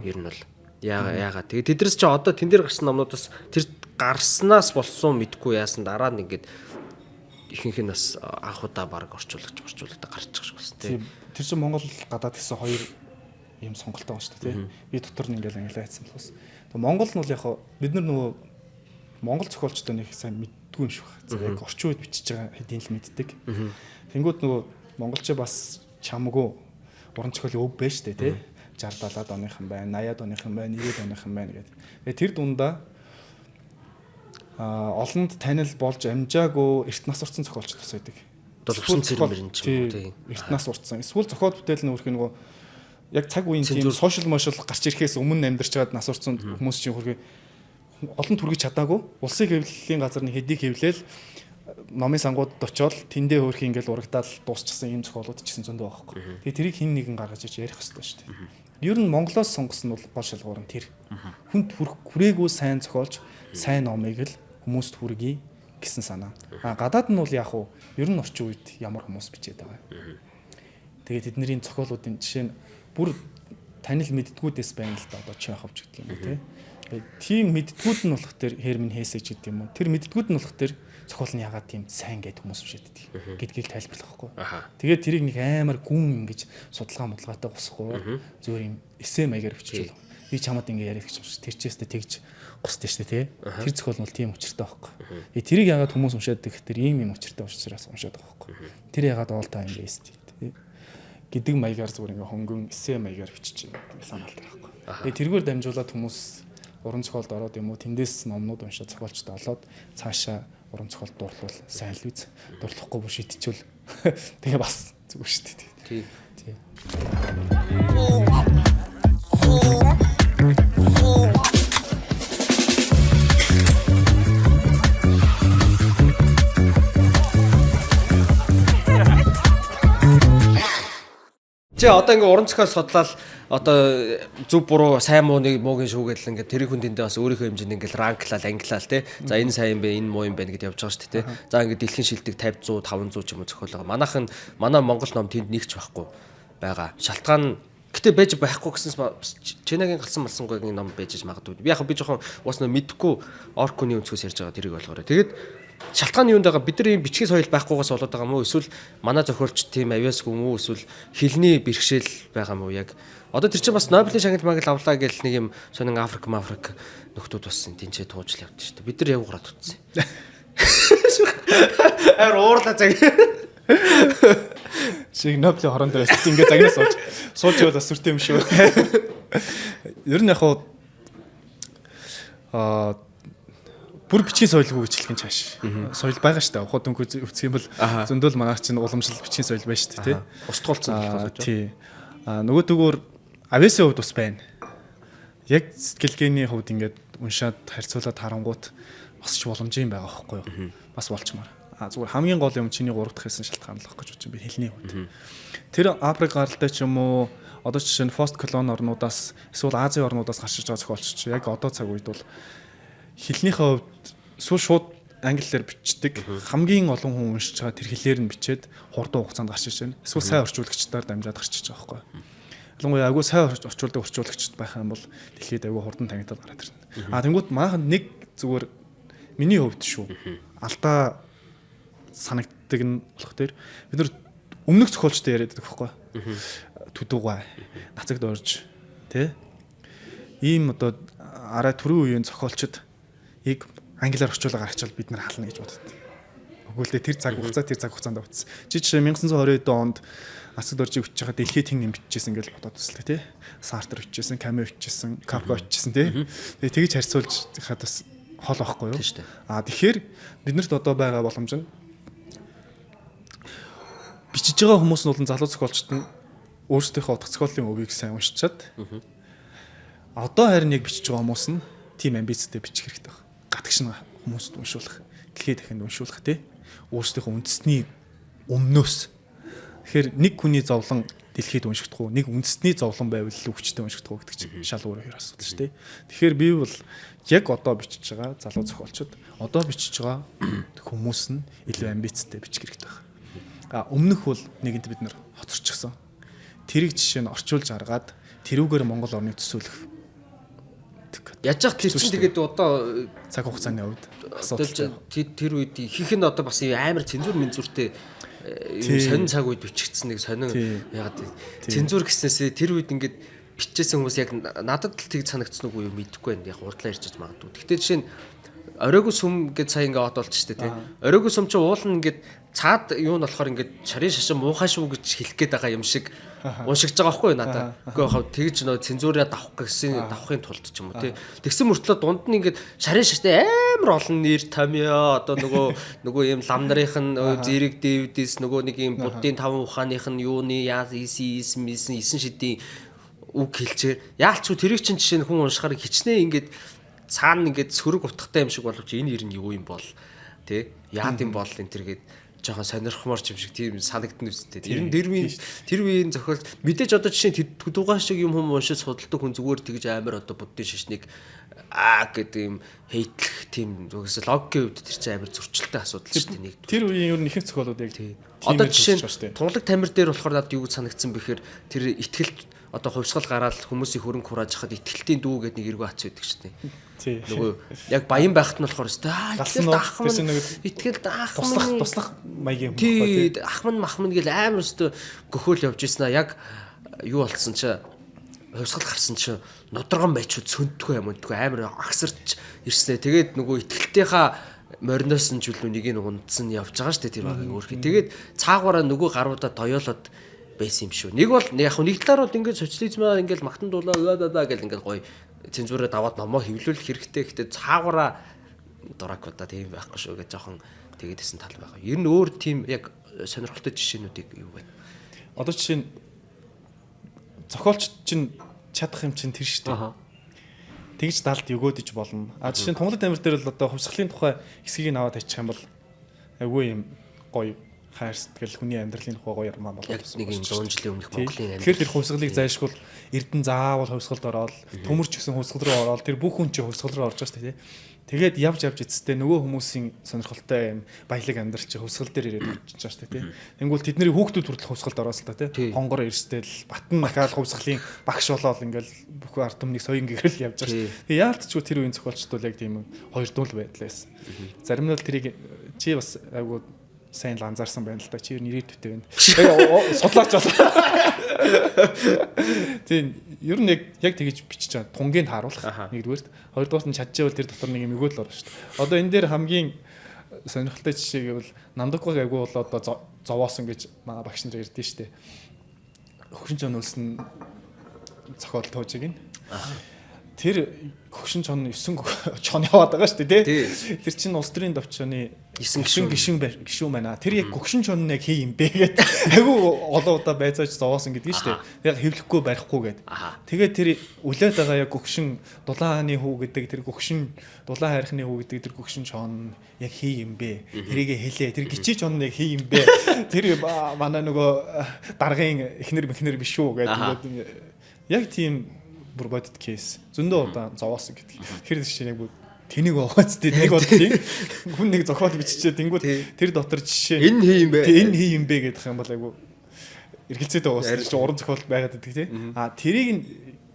Ер нь бол яагаад. Тэгээд тэдэрс чи одоо тэн дээр гарсан номнуудаас тэр гарснаас болсон мэдгүй яасан дараа нь ингээд ихэнх нь бас анхудаа баг орчуулагч гарч байгаа шүү дээ. Тэр чинь Монгол гадаад гэсэн хоёр ийм сонголттой байна шүү дээ тий. Би дотор нь ингээл англиа хийсэн болохоос. Тэгээ Монгол нь бол яг бид нар нөгөө Монгол зохиолчдоо нэг сайн мэддгүй юм шиг байна. Яг орчин үед бичиж байгаа хэдийн л мэддэг. Тэнгүүд нөгөө монголч бас чамгүй уран зохиолын өв байж шүү дээ тий. 60 70-аад оныхан байна, 80-аад оныхан байна, 90-аад оныхан байна гэдэг. Тэгээ тэр дундаа олонд танил болж амжаагүй эрт нас урцсан зохиолч тус байдаг. Дурсан цэрмэр юм чинь тий. Эрт нас урцсан. Эсвэл зохиол бүтээл нь өөрх нь нөгөө яг цаг үеийн тийм сошиал мошиал гарч ирэхээс өмнө амьдарч байгаад нас урцсан хүмүүс чинь хөргөө олон түргэж чадаагүй. Улсын хэвлэлийн газар нэг хэдийг хэвлээл номын сангуудад очиод тэндээ хөөрх ингээл урагдаал дуусчихсан юм зохиолууд ч гэсэн зөндөө байхгүй. Тэгээ тэрийг хин нэгэн гаргаж иж ярих хэрэгтэй шүү дээ. Ер нь Монголоос сонгосон нь бол гол шалгуур нь тэр. Хүнд хүрээгүй сайн зохиолч, сайн номыг л хүмүүст хүргэе гэсэн санаа. Гадаад нь бол яг уу ер нь орчин үед ямар хүмүүс бичээд байгаа. Тэгээд тэдний зохиолуудын жишээ нь бүр танил мэддгүүдээс байна л да одоо Чехов ч гэдэг юм тий. Тийм мэддгүүд нь болох тэр Херман Хессе ч гэдэг юм уу. Тэр мэддгүүд нь болох тэр зохиол нь ягаад тийм сайн гэдэг хүмүүс бишээддэг гэдгийг тайлбарлах байхгүй. Тэгээд тэрийг нэг амар гүн ингэж судалгаа модлоготой босхгүй зөөр юм эссе маягаар бичиж байна. Би чамд ингэ яриад гэж юм шиг тэр чээстэй тэгж гусдээ штэ тий. Тэр зохиол нь бол тийм учиртай байхгүй. Тэрийг ягаад хүмүүс уншаад гэхээр ийм юм учиртай учраас уншаад байгаа байхгүй. Тэр ягаад all time best тий гэдэг маягаар зүгээр ингээ хөнгөн эссе маягаар бичиж байгаа санаалтай байхгүй. Тэгээ тэргээр дамжуулаад хүмүүс уран зохиолд ороод юм уу тэндээс номнууд уншаад зохиолчтой олоод цаашаа уран зохиолд дурлал сайн л үз. Дурлахгүй бүр шидчихвэл тэгээ бас зүгээр шүү дээ. Тий. Чи одоо ингээ уран зохиол судлаад одоо зөв буруу сайн муу нэг муугийн шүүгээл ингээ тэр хүндээ бас өөрийнхөө хэмжээнд ингээ ранклал англиал тий. За энэ сайн юм бэ, энэ муу юм бэ гэдээ явж байгаа шүү дээ тий. За ингээ дэлхийн шилдэг 50 100 500 ч юм уу зохиол байгаа. Манайхан манай монгол ном тэнд нэгч байхгүй байгаа. Шалтгаан гэтээ байж байхгүй гэсэнс Чинагийн галсан малсангойгийн ном байж магадгүй. Би яг би жоохон уус нөө мэдхгүй оркуны өнцгөөс ярьж байгаа тэрийг ойлгоорой. Тэгээд шалтгаан юунд байгаа бид нар ийм бичгийн соёл байхгүйгаас болоод байгаа мó эсвэл манай зохиолч тийм авьяасгүй мó эсвэл хэлний бэрхшээл байгаа мó яг одоо тэр чинь бас Нобелийн шагнал магаал авлаа гэл нэг юм сонин Африк нөхдүүд бас тэнцээ туужл явдсан шүү дээ бид нар явгаараа тутсан аар уурлаа цаг шиг Нобелийн хоронд байсан ингээд загнаас сууж яваад бас сүртэй юм шүү ер нь яг бүр бичгийн соёлгүй гэжлэх нь чааш. Соёл байгаа шүү дээ. Ухад өнгө үсэх юм бол зөндөл манайх чинь уламжлал бичгийн соёл байна шүү дээ, тий. Ус туулцсан болох тий. Нөгөө төгөөр авиасын хувьд бас байна. Яг сэтгэлгээний хувьд ингээд уншаад харьцуулаад харангуут бас ч боломж юм байгаа байхгүй юу? Бас болчмаар. Зүгээр хамгийн гол юм чиний 3 дахь хэлсэн шалтгаан л баг гэж бодож би хэлний хувьд. Тэр Африк гаралтай ч юм уу одоо жишээ нь пост колон орнуудаас эсвэл Азийн орнуудаас гарч иж байгаа зохиолч яг одоо цаг үед бол хэлнийхээ хувьд эсвэл шууд англиар бичдэг хамгийн олон хүн уншиж байгаа тэр хэлээр нь бичээд хурдан хугацаанд гарч иж байна. Эсвэл сайн орчуулагчдаар дамжаад гарч иж байгаа байхгүй. Ялангуяа агуу сайн орчуулагчд байх юм бол дэлхийд агуу хурдан танигдаад гараад ирнэ. Тэнгүүт манайханд нэг зүгээр миний хувьд шүү. Алдаа санагддаг нь болох дээр бид нар өмнөх зохиолчтой яриад байдаг байхгүй. Төдөггүй нацагд орж тий ийм одоо арай түрүү үеийн зохиолчд ийг англиар орчуулга гаргачвал бид нар хална гэж боддог. Өгөөлдөө тэр цаг хугацаанд авцсан. Жишээ 1920 онд нацагд оржийг бичиж байгаа дэлхийд хэн бичижсэн гэж бодоод үзлээ тий. Сартер бичижсэн, Камю бичижсэн, Кафка бичижсэн тий. Тэгээ тэгж харьцуулж хаад бас хол байхгүй юу? Тэгэхээр биднэрт одоо байгаа боломж нь бичиж байгаа хүмүүс нь болон залуу зохиолчд нь өөрсдийнхөө утга зохиолын өвийг сайн уншичаад одоо харин яг бичиж байгаа хүмүүс нь тийм амбицтай бичих хэрэгтэй байна. Гатгш нь хүмүүст уншуулах, дэлхийд дахинд уншуулах тий. Өөрсдийнхөө үндэсний өмнөөс. Тэгэхээр нэг хүний зовлон дэлхийд уншигдах уу, нэг үндэсний зовлон байвал өвчтөд уншигдах уу гэдэг чинь шал өөр хоёр асуудал шүү дээ. Тэгэхээр би бол яг одоо бичиж байгаа залуу зохиолчд одоо бичиж байгаа хүмүүс нь илүү амбицтай бичих хэрэгтэй байна. Өмнөх бол нэгэнд бид нар хоцорчихсон. Тэрийг жишээ нь орчуулж аргаад тэрүүгээр Монгол орныг төсөөлөх. Яаж яах тэр чинь тэгээд одоо цаг хугацааны үед асуудал. Тэр үед ихэнх нь одоо бас амар цензуртэй юм сонин цаг үед бичигдсэн нэг сонин ягаад цензур гэснээсээ тэр үед ингээд бичижсэн хүмүүс яг надад л тийг санагдсан уу юу мэдэхгүй байна. Яг хурдлаа ирж магадгүй. Гэхдээ жишээ нь оройгүй сүм гэж сая ингээд одолч штэ тий. Оройгүй сүм чи уул нь ингээд цаад юу нь болохоор ингээд шарын шашин муухай шүү гэж хэлэх гээд байгаа юм шиг уншигж байгаа байхгүй надад. Үгүй яхав тэгж нөө цензураа давахын тулд ч юм уу тий. Тэгсэн мөртлөө дунд нь ингээд шарын шаштай амар олон нэр томьёо одоо нөгөө юм лам нарын зэрэг дэвдээс нөгөө нэг юм буддын 5 ухааных нь юуны яа исэн шидийн үг хэлчээр яалч тэрийг чинь жишээ нь хүн уншихаар хичнээн ингээд цаана ингээд сөрөг утгатай юм шиг боловч энэ нэр нь юу юм бол тий яад юм бол энэ тэргээд жоохон сонирхмоор юм шиг тийм санагдсан үстэй. Тэр үеийн зохиол мэдээж одоо жишээ нь түдугай шиг юм хүм уншиж судалдаг хүн зүгээр тэгж амар одоо буддын шишнийг гэдэг юм хейтлэх тийм зүгээс логикийн хувьд тэр чинь амар зөрчилтэй асуудал шүү дээ нэг. Тэр үеийн ер нь ихэнх зохиолууд яг тийм одоо жишээ нь тунгалаг тамир дээр болохоор надад юу гэж санагдсан бэхээр тэр ихтгэлт одоо хувьсгал гараад хүмүүсийн хөрөнгө хурааж хахад ихтгэлтийн дүү гэдэг нэг эргүү хац байдаг шүү дээ. Нөгөө яг баян байхад нь болохоор итгэл даахмын туслах маягийн юм байна. Ахман махман гэл амар өстө гөхөөл явж ирсэн аа. Яг юу болсон чи хувьсгал гарсан чи нудраган байчуд сөнддгөө юм өндгөө амар агсарч ирснэ. Тэгээд нөгөө итгэлтийнхаа мориноос нь жилүү нэг нь ундсан явж байгаа шүү дээ тэр багийн өөрхий. Тэгээд цаагаараа нөгөө гаруудаа доёолоод байсан юм шүү. Нэг бол яг нэг талаар бол ингээд социализмаар ингээд магтан дуулаа гэл ингээд гоё цензураа даваад номоо хэвлүүлэх хэрэгтэй. Гэхдээ цаагаараа дуракуда тийм байхгүй шүү гэж жоохон тэгээдсэн тал байгаа. Ер нь өөр тийм яг сонирхолтой жишээнүүдийг юу байна? Одоо жишээ нь зохиолч чинь чадах юм чинь тэр шүү дээ. Тэгж далд өгөөдөж болно. Жишээ нь тунгалаг тамир дээр л одоо хувьсгалын тухай хэсгийг аваад тачих юм бол айгүй юм гоё хайр сэтгэл хүний амьдралын тухай гоё ярмаа болоод байна. Нэг юм 100 жилийн өмнөх Монголын амьдрал. Тэгэхээр тэр хувьсгалыг зайлшгүй Эрдэнэ заавал хувьсгалд ороод төмөрч гэсэн хувьсгал руу ороод тэр бүх хүн чинь хувьсгал руу орж байгаа шүү дээ. Тэгээд явж эцэстээ нөгөө хүмүүсийн сонирхолтой юм баялаг амьдрал чинь хувьсгал дээр ирээд очиж байгаа шүү дээ. Тэнгүүл тэдний хүүхдүүд хүртэл хувьсгалд ороосон л та тий. Хонгор эрсдэл батан махаал хувьсгалын багш болоод ингээл бүх ард түмнийг соён гэрэл явж байгаа шүү. Тэгээд яалтчгүй тэр үеийн зохиолчд бол яг тийм хоёр дүүл байдлаас. Зарим нь л тэрийг чи бас айгуу сайн л анзаарсан байна л да. Чи нэрийдвэтэй байна. Судлаач бол. Тийм ер нь яг тэгэж бичиж байгаа. Тунгийн тааруулах нэгдүгээрт. Хоёрдугаар нь чадчихвал тэр дотор нэг юм өгөөл орно шүү дээ. Одоо энэ дээр хамгийн сонирхолтой жишээ гэвэл Намдагбаг агуу бол одоо зовоосон гэж манай багш нар ярьдэн шүү дээ. Хөршин жон үлсэн зохиол туужиг нь. тэр гөгшин чон 9 чон яваад байгаа шүү дээ тий. Тэр чинь улс төрийн төвчөний 9 гишүүн байна. Тэр яг гөгшин чон яг хий юм бэ гэдэг айгүй олон удаа байцааж зовоосон гэдэг нь шүү дээ. Яг хэвлэхгүй барихгүй гэдэг. Тэгээд тэр үлээд байгаа яг гөгшин дулааны хүү гэдэг тэр гөгшин дулаан хайрхны хүү гэдэг тэр гөгшин чон яг хий юм бэ. Тэрийг хэлээ. Тэр гिचи чон яг хий юм бэ. Тэр манай нөгөө даргын эхнэр биш үү гэдэг. Яг тийм бүр бодит кейс зөндөө удаа зовоосон гэдэг. Тэгэхээр чинь яг тэнийг байгаа ч нэг бодлоо. Хүн нэг зохиол биччихээ тэнгууд тэр дотор жишээ энэ хий юм бэ. Энэ хий юм бэ гэдэг юм бол айгу эргэлзээд байгаа ус чинь уран зохиол байгаад байдаг тий. Тэрийг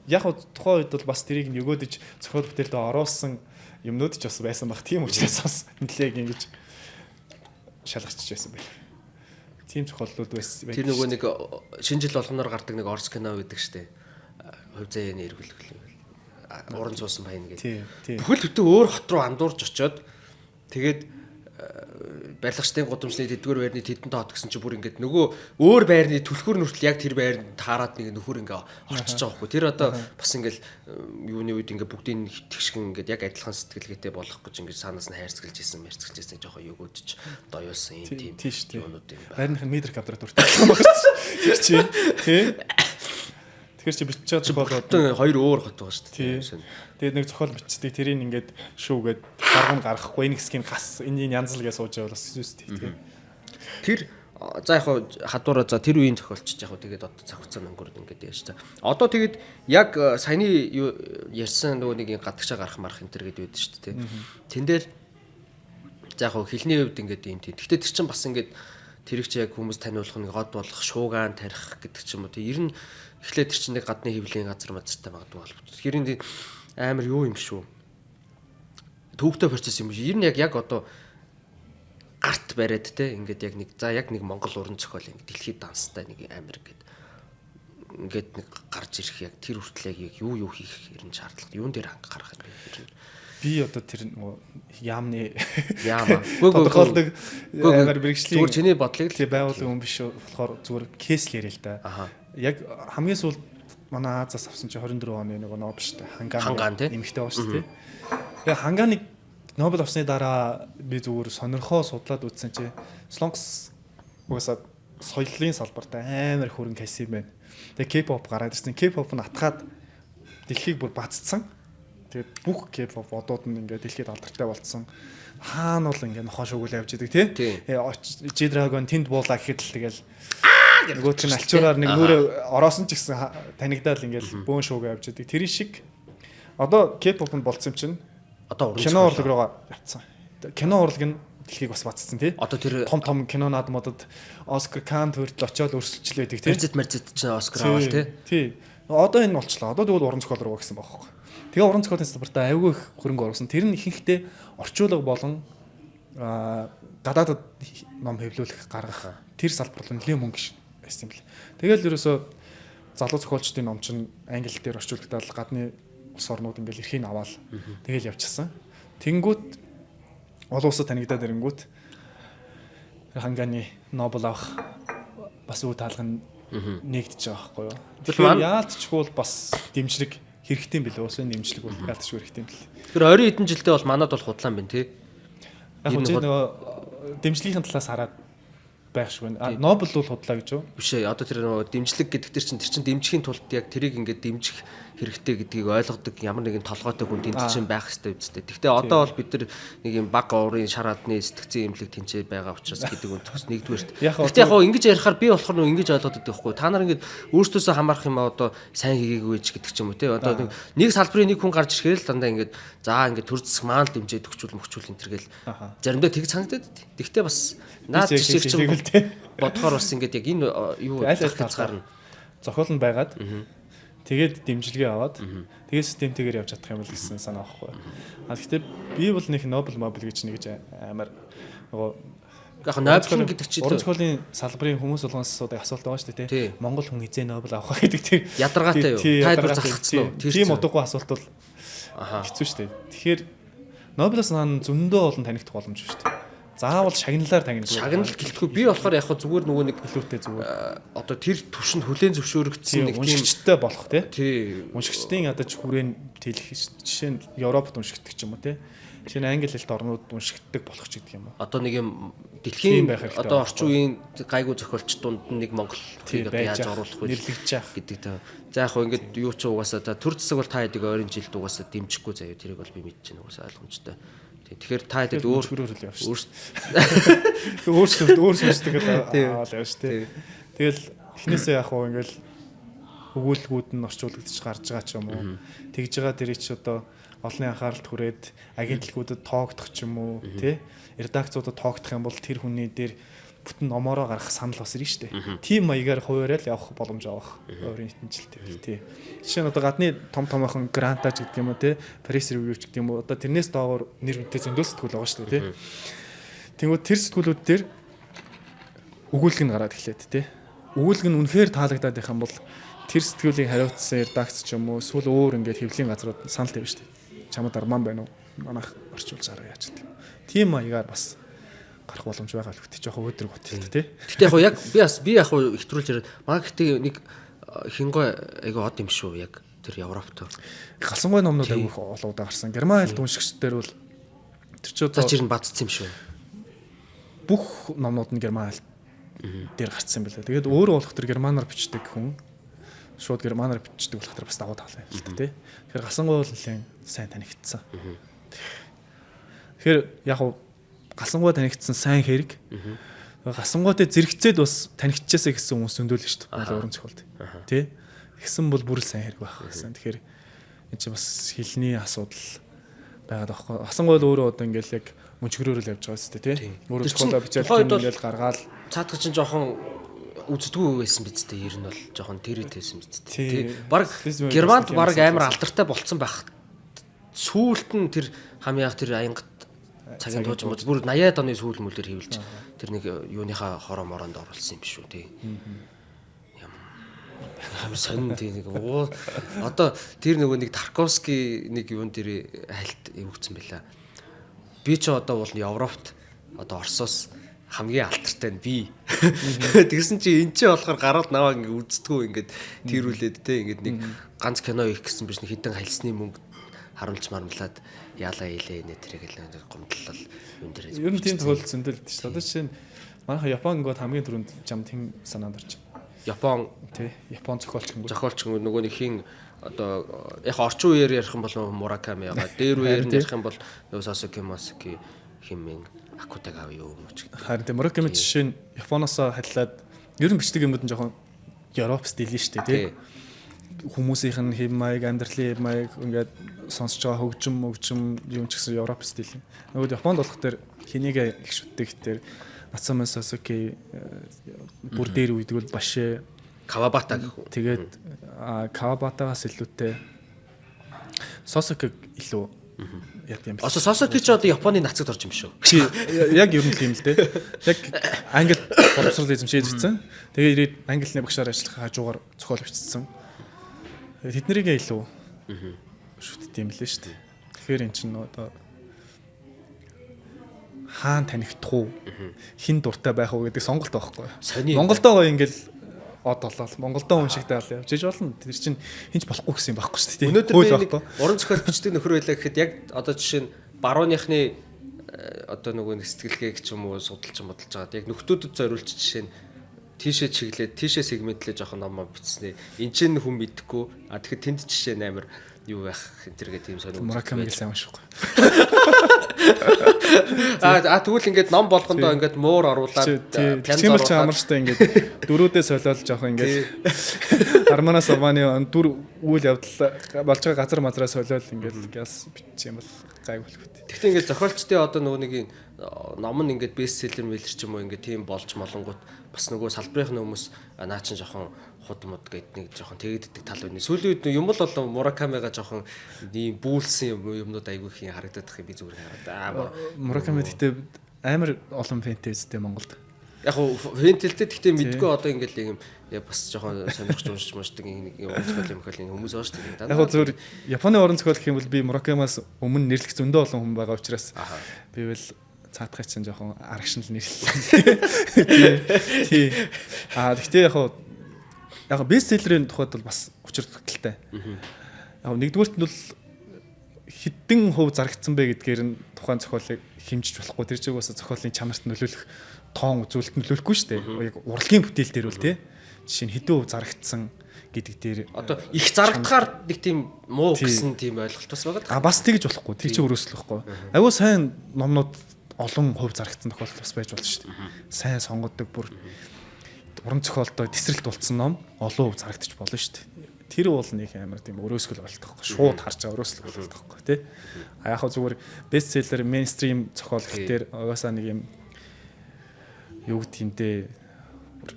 яг тухайн үед бол бас тэрийг нөгөөдөж зохиол бүтээлд оруулсан юмнууд ч бас байсан баг. Тийм учраас бас нэлээг ингэж шалгачж байсан байх. Тийм зохиолууд байсан. Тэр нөгөө нэг шинэ жил болгоноор гардаг нэг орс кино гэдэг штеп. Хувь заяаны эргүүлэх уран зуусан баян гэдэг. Бүхэл бүтэн өөр хот руу андуурж очиод тэгээд барилгачдын гудамжны тэдгээр байрны тэдэнтэй хот гэсэн чинь бүр ингээд нөгөө өөр байрны түлхүүр нүртэл яг тэр байранд таарад нэг нөхөр ингээ орчиж байгаа байхгүй. Тэр одоо бас ингээл юуны үед ингээ бүгдийн хитгэшгэн ингээд яг адилхан сэтгэлгээтэй болох гэж ингээ санаас нь хайрцгалж исэн жоохон өгөөдч доёолсон юм тийм юмнууд юм байна. Байрных нь метр квадрат үртэй байна шүү дээ. Тий. Тэгэхээр чи бичиж болоод хоёр өөр хот байгаа шүү дээ. Тэгээд нэг зохиол бичдэг тэрийг ингээд шүүгээд гарган гаргахгүй энэ хэсгийн гас энэ янзлгээ сууж явал бас сүст тий. Тэр за яг хадуураа за тэр үеийн зохиолч яг тэгээд одоо цаг хугацаанд өнгөрөөд ингээд яаж та. Одоо тэгээд яг саяны ярьсан нөгөө нэг гадагшаа гарах марах энэ төр гэдэг байдаг шүү дээ. Тэн дээр за яг хэлний хувьд ингээд юм тий. Гэхдээ тэр чинь бас ингээд тэрийг чи яг хүмүүс таниулах нэг год болох шуугаан тарих гэдэг ч юм уу тий. Ер нь эхлээд тэр чинь нэг гадны хөвлийн газар мазартай магадгүй болов. Тэгэхээр энэ амар юу юм шүү. Төвөгтэй процесс юм шиг. Ер нь яг одоо гарт бариад те ингээд яг нэг за яг нэг Монгол уран зохиол ингээд дэлхийд данстай нэг амар ингээд нэг гарч ирэх яг тэр хүртэл яг юу хийх ер нь шаардлага юун дээр анхаарах юм бэ? Би одоо тэр нөгөө яамны тодорхойлдог бэрхшлийн зүгээр чиний бодлыг л байгуулгын хүн биш болохоор зүгээр кейс л яриа л да. Яг хамгийн сүүлд манай Азаас авсан чи 24 оны нөгөө Нобель штэ хангаан нэмэгтэй байгаа штэ. Тэгээ хангааныг Нобель авсны дараа би зүгээр сонирхоо судлаад үзсэн чи Солонгос угаасаа соёлын салбарт амар хөрөнгө хийсэн юм байна. Тэгээ K-pop гараад ирсэн. K-pop нь атгаад дэлхийг бүр баццсан. Тэгээд бүх K-pop одууд нь ингээд дэлхийд алдартай болцсон. Хаана бол ингээд нохоо шүгүүл явж идэг тий. G-Dragon тэнд буулаа гэхэд л тэгэл нөгөө чинь алчуураар нэг нүрээ ороосон ч гэсэн танигдаад ингээд бөөн шуугаа явж идэг. Тэр шиг одоо K-pop нь болцсон юм чинь одоо кино урлаг руугаа явцсан. Кино урлаг нь дэлхийг бас баццсан тий. Одоо тэр том кино наадмуудад Оскар Кан хүртэл очиод өрсөлдөл байдаг тий. Мерзэд чинь Оскар авал тий. Тий. Одоо энэ болчлоо. Одоо тэгвэл уран зохиол руу гэсэн байхгүй. Тэгээ уран зохиолын салбартаа айгүй их хөрөнгө оруулсан. Тэр нь ихэнхдээ орчуулга болон гадаадад ном хэвлүүлэх гаргах тэр салбар бол нэлээд мөнгө байсан юм бэл. Тэгэл ерөөсөө залуу зохиолчдын ном чинь англи дээр орчуулагдаад гадны улс орнууд ингээл эрхийг аваад тэгэл явчихсан. Тэнгүүт олон улсад танигдаад ирэнгүүт хангааны Нобель авах бас үе таалга нь нэгдэж байгаа байхгүй юу. Тэгэхээр яалтчгүй бас дэмжлэг хэрэгтэй юм билээ. Улсын дэмжлэг бол яалтчгүй хэрэгтэй юм билээ. Тэгэхээр 20 хэдэн жилдээ бол манад бол худлаан байна тий. Яг нь нөгөө дэмжлэгийн талаас хараад байх шиг байна. Нобель бол худлаа гэж юу? Биш ээ. Одоо тэр нөгөө дэмжлэг гэдэг тэр чинь дэмжихийн тулд яг тэрийг ингээд дэмжих хэрэгтэй гэдгийг ойлгодог ямар нэгэн толгойтой хүн тэнд чинь байх хэрэгтэй үстэй. Гэхдээ одоо бол бид нар нэг юм баг уурын шар адны сэтгцэн имлэг тэнцээ байгаа учраас гэдэг үнэс нэгдүгээрт. Гэхдээ яг ингэж ярихаар би болохоор нөгөө ингэж ойлгоод байдаг байхгүй. Та нар ингээд өөрсдөөсөө хамаарах юм одоо сайн хийгээгүй ч гэдэг ч юм уу те. Одоо нэг салбарын нэг хүн гарч ирэхээр л дандаа ингээд за ингээд төр зэсэх маань дэмжээд өгчүүл энэ төргээл заримдаа тэг санагдаад. Гэхдээ бас наад жишээ чинь бодохоор бас ингээд яг энэ юу хязгаар нь зохиол нь байгаад тэгээд дэмжлэгээ аваад тэгээд системтэйгээр явж чадах юм бол гэсэн санаа байхгүй. Гэхдээ би бол нэг Нобель гэж нэгж амар нөгөө яг Нобель гэдэг чинь уран зохиолын салбарын хүмүүс болгоноос асуудаг асуулт байгаа шүү дээ тий. Монгол хүн хизээ Нобель авах гэдэг тийм ядаргаатай юу? Тайлбар залгацсан уу? Тийм удаагүй асуулт бол хэцүү шүү дээ. Тэгэхээр Нобелоос наан зөндөө олон танигдах боломж шүү дээ. заавал шагналаар тагнах. Шагнал гэлтгүй би болохоор яг зүгээр нөгөө нэг илүүтэй зүгээр. Одоо тэр төвшөнд хүлэн зөвшөөрөгдсөн нэг тийм уншигчтай болох тий. Уншигчдын ядаж хүрээнд тэлэх жишээ нь Европт уншигддаг ч юм уу тий. Жишээ нь англи хэлт орнууд уншигддаг болох ч гэдэг юм уу. Одоо нэг юм дэлхийн одоо орчин үеийн гайгүй зохиолч дунд нэг Монгол одоо яаж оруулах вэ нэрлэгдэж яах гэдэг та. За яг хөө ингээд юу ч угаасаа та төр засаг бол та хэдийг ойрын жилд угаасаа дэмжихгүй заяа тэрийг бол би мэдчихэв угаасаа ойлгомжтой. Тэгэхээр та хэдийг өөрөөр явж өөрсдөө аваад явж тий. Тэгэл эхнээсээ яг хөө ингээл өгүүлбүүд нь орчуулагдчих гарч байгаа ч юм уу. Тэгж байгаа дэрий ч одоо олонний анхааралд хүрээд агентлагуудад тоогдох ч юм уу тий. Редакцуудад тоогдох юм бол тэр хүний дээр бүтэн номороо гаргах санал бас ирнэ шүү дээ. Тим маягаар хуваарай л явах боломж авах. Өөрийн хитэнжилтэй тий. Жишээ нь одоо гадны том томоохон грантаж гэдэг юм уу тий. Пресс ревью ч гэдэг юм уу. Одоо тэрнээс доогоор нэр үнэтэй зөндөл сэтгүүл байгаа шүү дээ тий. Тэнгүүд тэр сэтгүүлүүд дээр өгүүлэг нь гараад эхлээд тий. Өгүүлэг нь үнэхээр таалагдаад байх юм бол тэр сэтгүүлийн хариуцсан редакц ч юм уу эсвэл өөр ингээд хэвлэлийн газрууд санал тавьж шүү дээ. Чамд арман байна уу? Манайх орчуулж гараа яаж гэдэг. Тим маягаар бас гарах боломж байгаа л үгтэй жоохон өөдрөг бодлоо тий. Гэтэ яг би яг ихтрүүлж яриад магадгүй нэг хингой айгаа од юм шүү яг тэр Европт. Галсангой номнууд айгүйх олоодаа гарсан. Герман хэлд уншигчдэр бол тэр ч одоо жирэн бадцсан юм шүү. Бүх номнууд нь герман хэл дээр гарцсан байлаа. Тэгээд өөрөө болох тэр германаар бичдэг хүн шууд германаар бичдэг болох тэр бас даваа таалаа л та тий. Тэгэхээр галсангой бол нэлээд сайн танигдсан. Тэгэхээр яг галсангой танигдсан сайн хэрэг. Галсангойтэй зэрэгцээд бас танигдчихсаа гэсэн хүмүүс зөндөл шүү дээ. Бол уран зохиолд. Тэ? Тэгсэн бол бүр л сайн хэрэг байх гэсэн. Тэгэхээр энэ чинь бас хэлний асуудал байгаад байхгүй. Галсангой бол өөрөө одоо ингээл яг мөнчгөрөөр л явж байгаа шүү дээ, тэ? Өөрөө зохиолоо бичээд ингээл гаргаал цаадах чинь жоохон үздэггүй байсан биз дээ. Ер нь бол жоохон тэрэтэйсэн биз дээ. Баг Германд баг амар алдартай болцсон байх. Сүүлд нь тэр хамяах тэр аянгат цагийн тууч юм бүр 80-аад оны сүүл мөлөөр хэвлж тэр нэг юуныхаа хороо моронд оруулсан юм шүү тий. Ямар сонин тий нэг одоо тэр нөгөө нэг Тарковский нэг юун дээр хальт эвгцэн байла. Би ч одоо бол Европт одоо Оросоос хамгийн алтартай нь би. Тэгсэн чи эн чи болохоор гарууд наваа ингээ үздэггүй ингээд тэрүүлээд тий ингээд нэг ганц кино их гэсэн биш нэг хитэн хальсны мөнгө харуулж мармлаад яалаа илээ нэ тэрэг л гомдлол юм дээр. Ер нь тийм тохиолдол зөндөл шүү дээ. Одоо жишээ нь манайха Япон ингээд хамгийн түрүүнд жам тийм санаанд орж. Япон тий Япон зохиолч нөгөө нэг хин одоо яг орчин үеэр ярих юм бол Мураками ягаа. Дээр үеэр нь ярих юм бол Сасуки Масуки химэн Акутагава юу юм ч гэдэг. Харин тийм Мураками жишээ нь Японоос хадлаад ер нь бичдэг юмуд нь жоохон Европ стил шүү дээ тий. Хүмүүсийнх нь хэм маяг, амьдралын хэм маяг ингээд сонсож байгаа хөгжим юм ч гэсэн Европ стил. Нөгөө Японд болох тэр хэнийг их шүтдэг тэр Нацуме Сасуки бүр дээр үйдгэл Башэ Кавабата гэх. Тэгээд Кавабатагаас илүүтэй Сасуки илүү яг юм. Осо Сасуки ч одоо Японы нацагт орж юм шүү. Яг ер нь тийм л дээ. Яг англи боловсрол эзэмшиж ирсэн. Тэгээд ирээд англиний багшаар ажиллах хажуугаар зохиол бичсэн. Тэднэрийгээ илүү шүтдэм билээ шүү дээ. Тэгэхээр эн чинь одоо хаан танигдах уу? Хин дуртай байх уу гэдэг сонголт байхгүй. Монголдоо ингээл од болол. Монголдоо уншигтай л явж болно. Тэр чинь хинч болохгүй гэсэн юм байхгүй шүү дээ. Өнөөдөр нэг уран зохиол бичдэг нөхөр байлаа гэхэд яг одоо жишээ нь барууныхны одоо нөгөө нэг сэтгэлгээг ч юм уу судалж байгаа. Яг нөхдүүдэд зориулж жишээ нь тийшээ чиглээд тийшээ сегментлээ жоохон ном бичснээ. Энд чинь хүн мэдхгүй. Тэгэхээр тэнд жишээ нь амар юу байх энэ төргээ тийм сонир. Мураками гэсэн юм шүүхгүй. Тэгвэл ингээд ном болгондоо ингээд муур оруулаад пянз амарчтай ингээд дөрүүдээ солиод жоохон ингээд Арманаас Ованы дүр үйл явдал болж байгаа газар мазраа солиод ингээд гяс биччих юм бол гайг болох үү. Гэхдээ ингээд зохиолчдын одоо нөгөө нэг ном нь ингээд бестселлер мэлэр ч юм уу ингээд тийм болж молонгууд бас нөгөө салбарынхны хүмүүс наа чин жоохон худ мод гэдэг нэг жоохон тэгэгддэг тал байна. Сүүлийн үед юм бол одоо Муракамига жоохон ийм бүүлсэн юмнууд айгүй их харагдаад их би зүгээр хараад. Мураками гэхдээ амар олон фэнтэй үстэй Монголд. Яг хуу фэнтэлтэй гэхдээ мэдгүй одоо ингээд юм бас жоохон сонирхож уншиж мушдаг нэг юм зохиол хүмүүс байгаа шүү дээ. Яг зөв Японы орон зохиол гэх юм бол би Муракамиас өмнө нэрлэх зөндөө олон хүн байгаа учраас би бол цаатгай чинь жоохон арагшин л нэрлэлээ. Тий. Гэхдээ яг бестселлерийн тухайд бол бас учирдагтай. Яг нэгдүгээрт нь бол хэдэн хувь зарагдсан бэ гэдгээр нь тухайн зохиолыг хэмжиж болохгүй. Тэр чинь бас зохиолын чанарт нөлөөлөх тоон үзүүлэлт нөлөөлөхгүй шүү дээ. Яг урлагийн бүтээл дээр бол тий. Жишээ нь хэдэн хувь зарагдсан гэдэг дээр одоо их зарагдахаар нэг тийм муу гэсэн тийм ойлголт бас байгаа. Бас тэгж болохгүй. Тэр чинь өрөөсөл байхгүй. Аюу сайн номнууд олон хувь зарагдсан тохиолдол бас байж болно шүү дээ. Сайн сонгодог бүр уран зохиолдоо тесрэлт болцсон ном олон хувь зарагдчих болно шүү дээ. Тэр бол нэг амар тийм өрөөсгөл бололт байхгүй. Шууд харж байгаа өрөөсгөл бололт байхгүй тий. Яг хөө зүгээр бестселлер мейнстрим зохиол гэхээр угаасаа нэг юм юу гэдгиймтэй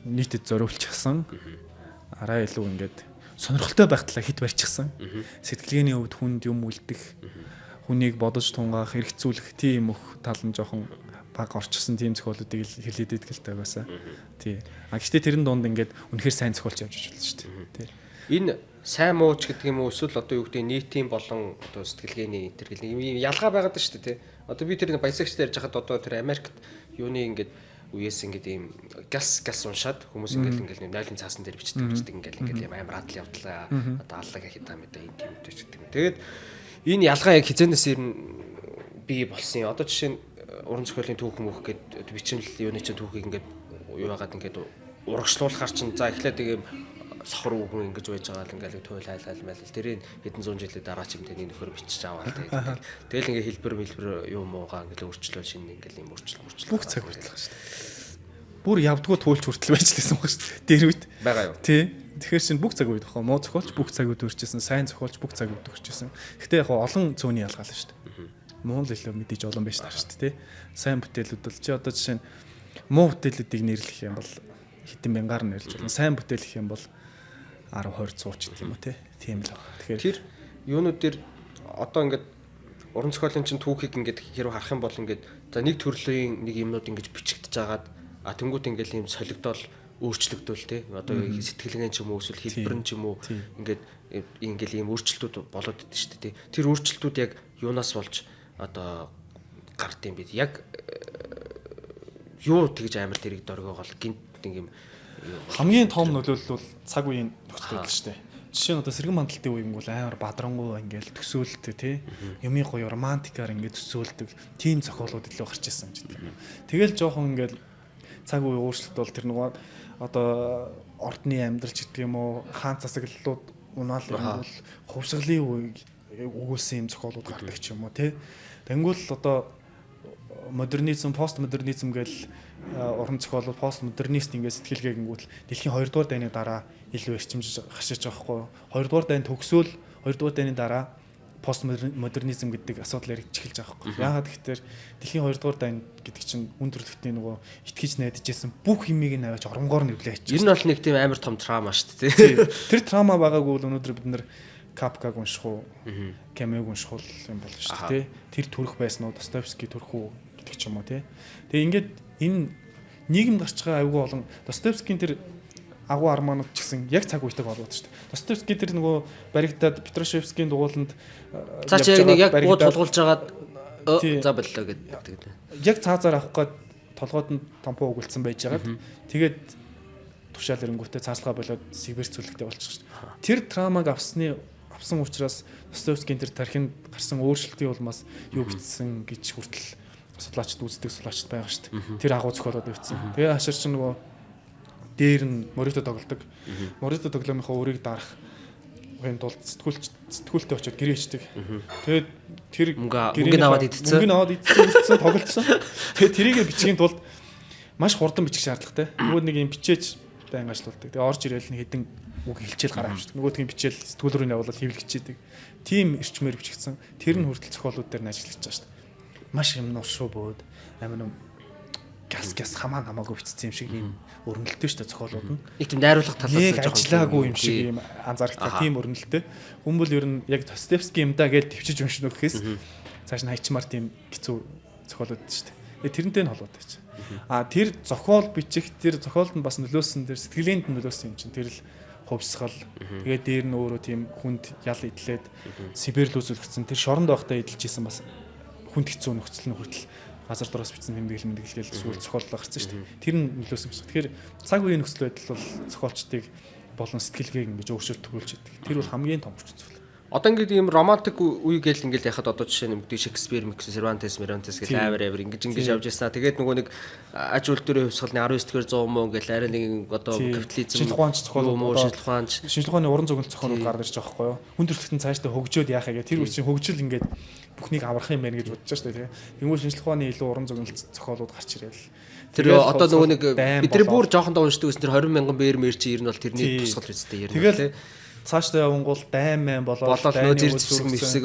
нийтэд зориулчихсан. Араа илүү ингээд сонирхолтой байх талаа хит барьчихсан. Сэтгэлгээний хувьд хүнд юм үлдэх, хүнийг бодож тунгаах, хэрэгцүүлэх тийм их тал нь жоохон баг орчихсон тийм зохиолуудыг хэлээд идэх л тайгаасаа. Тий. Гэхдээ тэрэн донд ингээд үнэхээр сайн зохиолч явж байна шүү дээ. Тий. Энэ сайн мууч гэдэг юм уу эсвэл одоо юу гэдэг нийтийн болон одоо сэтгэлгээний тэр юм ялгаа байгаад шүү дээ тий. Одоо би тэр баясагч дээр яхад одоо тэр Америкт юуны ингээд үеэс ингээд ийм газ уншаад хүмүүс ингээд нойлын цаасан дээр бичдэг ингээд ийм амар адал явдлаа одоо аллага хитаа мэдээ энэ тийм үтчихдээ. Тэгээд энэ ялгаа яг хизэнээс ирнэ бий болсон юм. Одоо жишээ нь уран зохиолын түүх мөх гэдэг бичмэл юуны чинь түүхийг ингээд юу яагаад ингээд урагшлуулахар чинь за эхлээд ийм сохор үгэн ингэж байж байгаа л ингээл туйл хайлал мэл тэрийг хэдэн зуун жилийн дараа ч юм тэний нөхөр бичиж аваад тэгэл ингээ хэлбэр юу муугаа ингээл өөрчлөө шинэ ингээл юм өөрчлөл бүх цаг хүртэл байгаа шүү дээ. Бүр явдгуу туйлч хүртэл байж лээсэн байгаа шүү дээ. Тэр үед байгаа юу? Тий. Тэгэхээр чинь бүх цаг үед бахаа муу зохиолч бүх цаг үед өрчсөн, сайн зохиолч бүх цаг үед өрчсөн. Гэтэ яг олон зөөний ялгаал шүү дээ. Муу л илүү мэдээж олон байж таар шүү дээ. Тий. Сайн бүтээлүүд бол чи одоо жишээ нь муу бүтээлүүдийг нэрлэх юм бол хэдэн мянгаар нэрлэж болно. Сайн бүтээл гэх юм бол 10 20 100 ч юм уу тийм л байна. Тэгэхээр тэр юунууд дээр одоо ингээд уран зохиолын чинь түүхийг ингээд хэрэг харах юм бол ингээд за нэг төрлийн нэг юмнууд ингэж бичигдэж агаад тэнгуут ингээд юм солигдол өөрчлөгдөл тий одоо сэтгэлгэн ч юм уу эсвэл хэлбэр нь ч юм уу ингээд ийм өөрчлөлтүүд болоод идэв шүү дээ тий. Тэр өөрчлөлтүүд яг юунаас болж одоо гард юм бэ? Яг юу тэгж амар тэрийг дөргөөгөл гинт нэг юм хамгийн том нөлөөлөл бол цаг үеийн нөхцөл байдал шүү дээ. Жишээ нь одоо сэргэн мандалтын үеийн бол амар бадрангуй ингээл төсөөлөлтөө тий юмны гоё романтикаар ингээд төсөөлдөг тийм зохиолууд илүү гарч ирсэн юм чинь. Тэгэл жоохон ингээл цаг үеийн өөрчлөлт бол тэр нөгөө одоо ордны амьдралч гэдэг юм уу хаан засаглалууд унаал юм бол хувьсгалын үеийг өгүүлсэн юм зохиолууд гардаг ч юм уу тий. Тэнгүүл одоо модернизм, постмодернизм гэл уран зохиолууд постмодернист ингээд сэтгэлгээгнгүүт дэлхийн 2 дугаар дайны дараа илүү эрчимж хашиж байгаа хгүй. 2 дугаар дайны төгсөөл 2 дугаар дайны дараа постмодернизм гэдэг асуудал яригдчих эхэлж байгаа хгүй. Яагаад гэхээр дэлхийн 2 дугаар дайн гэдэг чинь үн төрлөختийн нөгөө итгэж найдажсэн бүх юмыг нь аваач оронгоор нэвлээ хийчих. Энэ бол нэг тийм амар том трама шүү дээ. Тэр трама байгаагүй бол өнөөдөр бид нэр Капкаг унших уу, Камег унших юм болно шүү дээ. Тэр төрөх байсан уу, Достоевский төрөх үү гэдэг ч юм уу тий. Тэгээ ингээд энэ нийгэм гарч байгаа аюул олон Достоевскийн тэр агуу арманууд ч гэсэн яг цаг үетэйг холбоотой шүү дээ. Достоевский тэр нөгөө баригдаад Петрашевскийн дугууланд цааш яг нэг яг буу тулгуулж агаад за боллоо гэдэг. Яг цаазаар авах гээд толгойд нь томпоо өгүүлсэн байж байгаад тэгээд тушаал эрэнгүүтээ цааслага болоод Сибирь цөлөгтэй болчих шүү дээ. Тэр травмаг авсан учраас Достоевскийн тэр тархинд гарсан өөрчлөлтийн улмаас юу бичсэн гэж хүртэл судлаачд үздэг судлаачд байгаа шүү дээ. Тэр агуу зохиолоод бичсэн. Тэгээ хашир чинь нөгөө дээр нь Морито тоглодог. Морито тоглоомынхаа өрийг дарах энэ тулд сэтгүүлтэй очиод гэрээ хийдэг. Тэгээд тэр мөнгө аваад идсэн тоглолцсон. Тэгээд тэрийг бичгийн тулд маш хурдан бичих шаардлагатай. Нөгөө нэг юм бичээж байн ажиллаулдаг. Тэгээ орж ирээл нэг хэдэн үг хэлчихэл гараа авчихдаг. Нөгөөдгийн бичээл сэтгүүл рүү явуулаад хэвлэгчээдэг. Тим эрчмээр бичигдсэн. Тэр нь хүртэл зохиолууд дээр нь ажиллаж байгаа шүү дээ. Маш юм нуршуу бөөд амар газ хамаагүй бичсэн юм шиг юм өрнөлттэй шүү дээ зохиолууд нь. Нэг тийм найруулга талаас жоохон ажиллаагүй юм шиг юм анзаардаг тийм өрнөлттэй. Хүмүүс ер нь яг Достоевский юм да гэж төвчж уншно гэхээс цааш нь хайчмаар тийм хэцүү зохиолууд шүү дээ. Тэрнтэй нь холбоотой ч. Тэр зохиол бичих тэр зохиолд нь бас нөлөөсөн тэр сэтгэлгээнд нь нөлөөсөн юм чинь тэр л хувьсгал. Тэгээд дээр нь өөрөө тийм хүнд ял идлээд Сибирь л үзүүлэгдсэн тэр шоронд байхдаа эдэлж исэн бас хүнд хэцүү нөхцөл нь хүртэл газар дороос бичсэн тэмдэглэл гээл сүүл зохиолол гарсан шүү дээ. Тэр нь нөлөөсөн гэж. Тэгэхээр цаг үеийн нөхцөл байдал бол зохиолчдыг болон сэтгэлгээг ингэж өөрчлөлт төрүүлж идэг. Тэр бол хамгийн том хүчин зүйл. Одоо ингээд ийм романтик үе гээл ингээд яхад одоо жишээ нь Шекспир, Cervantes гэл авир ингэж явж ирсэн. Тэгээд нөгөө нэг аж үйлдвэрийн хувьсгалны 19-р 100 муу гэл арай нэг одоо капитализм шинжлэх ухаанч зохиолууд шинжлэх ухааны уран зөгнөлт зохиолууд гарч ирж байгаа байхгүй юу? Хүн төрөлхтөн цаашдаа хөгжөөд яах вэ гэх тэр үеийн хөгжил ингээд бүхнийг аврах юм байна гэж бодож шүү дээ. Тэгмээ шинжлэх ухааны илүү уран зөгнөлт зохиолууд гарч ирээл. Тэр одоо нөгөө нэг бидний бүр жоохондоо уншдаг гэсэн тэр 20 мянган бээр мэр чи ер нь бол тэрний тусгал үстэй ер нь тэгэл цаашдаа явангуул дайм мэн болоод нөө зэр зэвсэг мэвсэг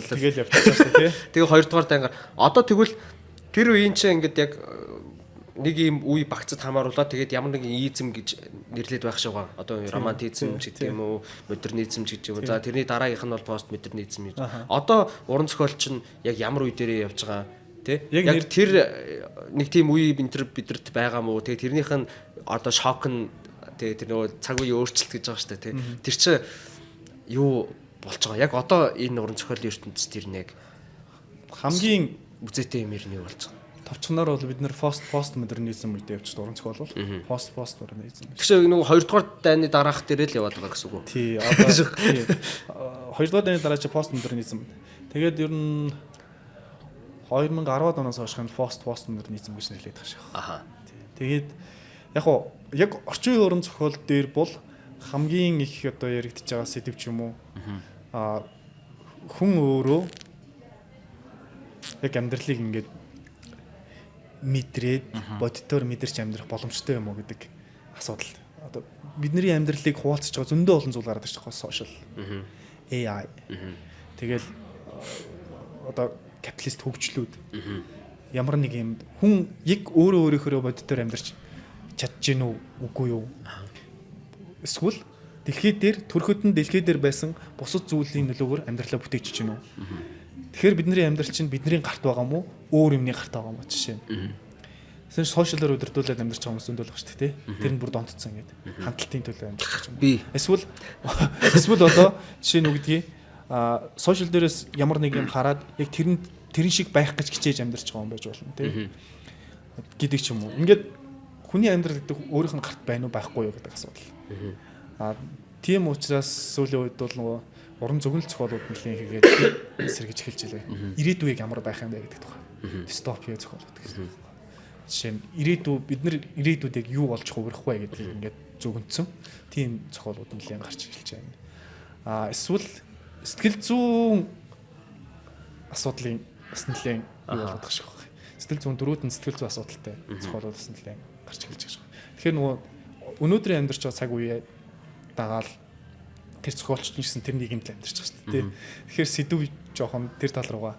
тэгэл явчихсан шүү дээ. Тэгээ хоёрдугаар дайнгаар одоо тэгвэл тэр үеийн чинь ингээд яг нэг юм үе багцад хамааруулаад тэгээд ямар нэгэн изм гэж нэрлээд байх шиг байгаа. Одоо романтизм ч гэдэг юм уу, модернизм ч гэдэг юм уу. За тэрний дараагийнх нь бол постмодернизм гэж. Одоо уран зохиолч нь яг ямар үе дээрээ явж байгаа тий? Яг тэр нэг тийм үе бидэрт байгаа мó. Тэгээд тэрнийх нь одоо шок нь тий тэр нөгөө цаг үеийн өөрчлөлт гэж байгаа шүү дээ тий. Тэр чинь юу болж байгаа? Яг одоо энэ уран зохиолын ертөнцид тэр нэг хамгийн үзээтэй юм ирнэ болж байгаа. Товчноор бол бид нэр постмодернизм гэдэг явж уран зохиол бол постмодернизм. Тэгэхээр нөгөө хоёрдугаар дайны дараах дээр л яваад байгаа гэсэн үг үү? Тий, одоо хоёрдугаар дайны дараа чи постмодернизм. Тэгээд ер нь 2010-ад оноос хойш постмодернизм гэж нэрлэдэг байгаа шээ. Аха. Тэгээд яг орчин үеийн уран зохиол дээр бол хамгийн их одоо яригдж байгаа сэдв ч юм уу. Хүн өөрөө яг амьдралыг ингээд мэдрээд бодитоор мэдэрч амьдрах боломжтой юм уу гэдэг асуудал. Одоо бидний амьдралыг хуваалцаж байгаа зөндөө олон зүйл гараад ирж байгаа сошиал. AI. Тэгэл одоо капиталист хөгжлүүд. Ямар нэг юм хүн яг өөрийнхөө бодитоор амьдрч чадж гин үгүй юу? Эсвэл дэлхийд дээр төрхөд нь дэлхийд дээр байсан бусад зүйлийн нөлөөгөөр амьдралаа бүтээгч гин үү? Тэгэхээр бидний амьдрал чинь бидний гарт байгаа юм уу? Өөр юмны гарт байгаа юм уу жишээ нь. Тэгсэн сошиалаар өдөртүүлээд амьдарч байгаа хүмүүс зөндөл байгаа шүү дээ. Тэр нь бүр донтцсон гэдэг. Хандлтын төлөө амьдарч байгаа юм. Би Эсвэл одоо жишээ нь үгдгийг сошиал дээрээс ямар нэг юм хараад яг тэрэн шиг байх гэж хичээж амьдарч байгаа юм байж болно тий. Гэдэг ч юм уу. Ингээд хүний амьдрал гэдэг өөрийнх нь гарт байна уу байхгүй юу гэдэг асуудал. Тийм учраас сүүлийн үед бол нөгөө уран зөгнөлт зохиолууд нэлийн хийгээд сэргэж эхэлж байлаа. Ирээдүйг ямар байх юм бэ гэдэг тухай. Дистопия зохиолууд гэсэн. Жишээ нь бид нар ирээдүйд яг юу болж хувирах вэ гэдгийг ингээд зөвгөнцсөн. Тийм зохиолууд нэлийн гарч эхэлж байна. Эсвэл сэтгэл зүйн асуудлын бас нэлийн юу болоод байгаа шиг байна. Сэтгэл зүйн дөрүүдэн сэтгэл зүйн асуудалтай зохиолууд бас нэлийн гарч эхэлж байгаа. Тэгэхээр нөгөө өнөөдрийн амьдарч байгаа цаг үеэ дагаал тэр зохиолч гэсэн тэр нийгэмд амьдарч байгаа шүү дээ. Тэгэхээр сэдв жоохон тэр тал руугаа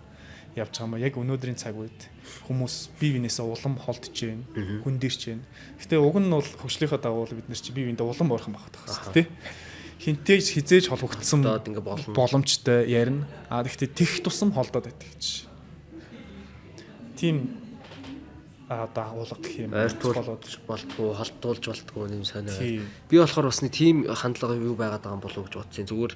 явж байгаа юм. Яг өнөөдрийн цаг үед хүмүүс бие биенээсээ улам холдож байна, хүндэрч байна. Гэтэ уг нь бол хөгжлийнхаа дагуу бид нар чи бие биендээ улам борхон багт байгаа шүү дээ. Хинтээж хизээж холбогдсон боломжтой ярина. Гэхдээ тех тусам холдоод байдаг гэж. Тийм дагуулга гэх юм болдгоо холдуулж болдгоо юм сонио. Би болохоор бас нэг тийм хандлага юу байгаад байгаа юм болов уу гэж бодсон. Зүгээр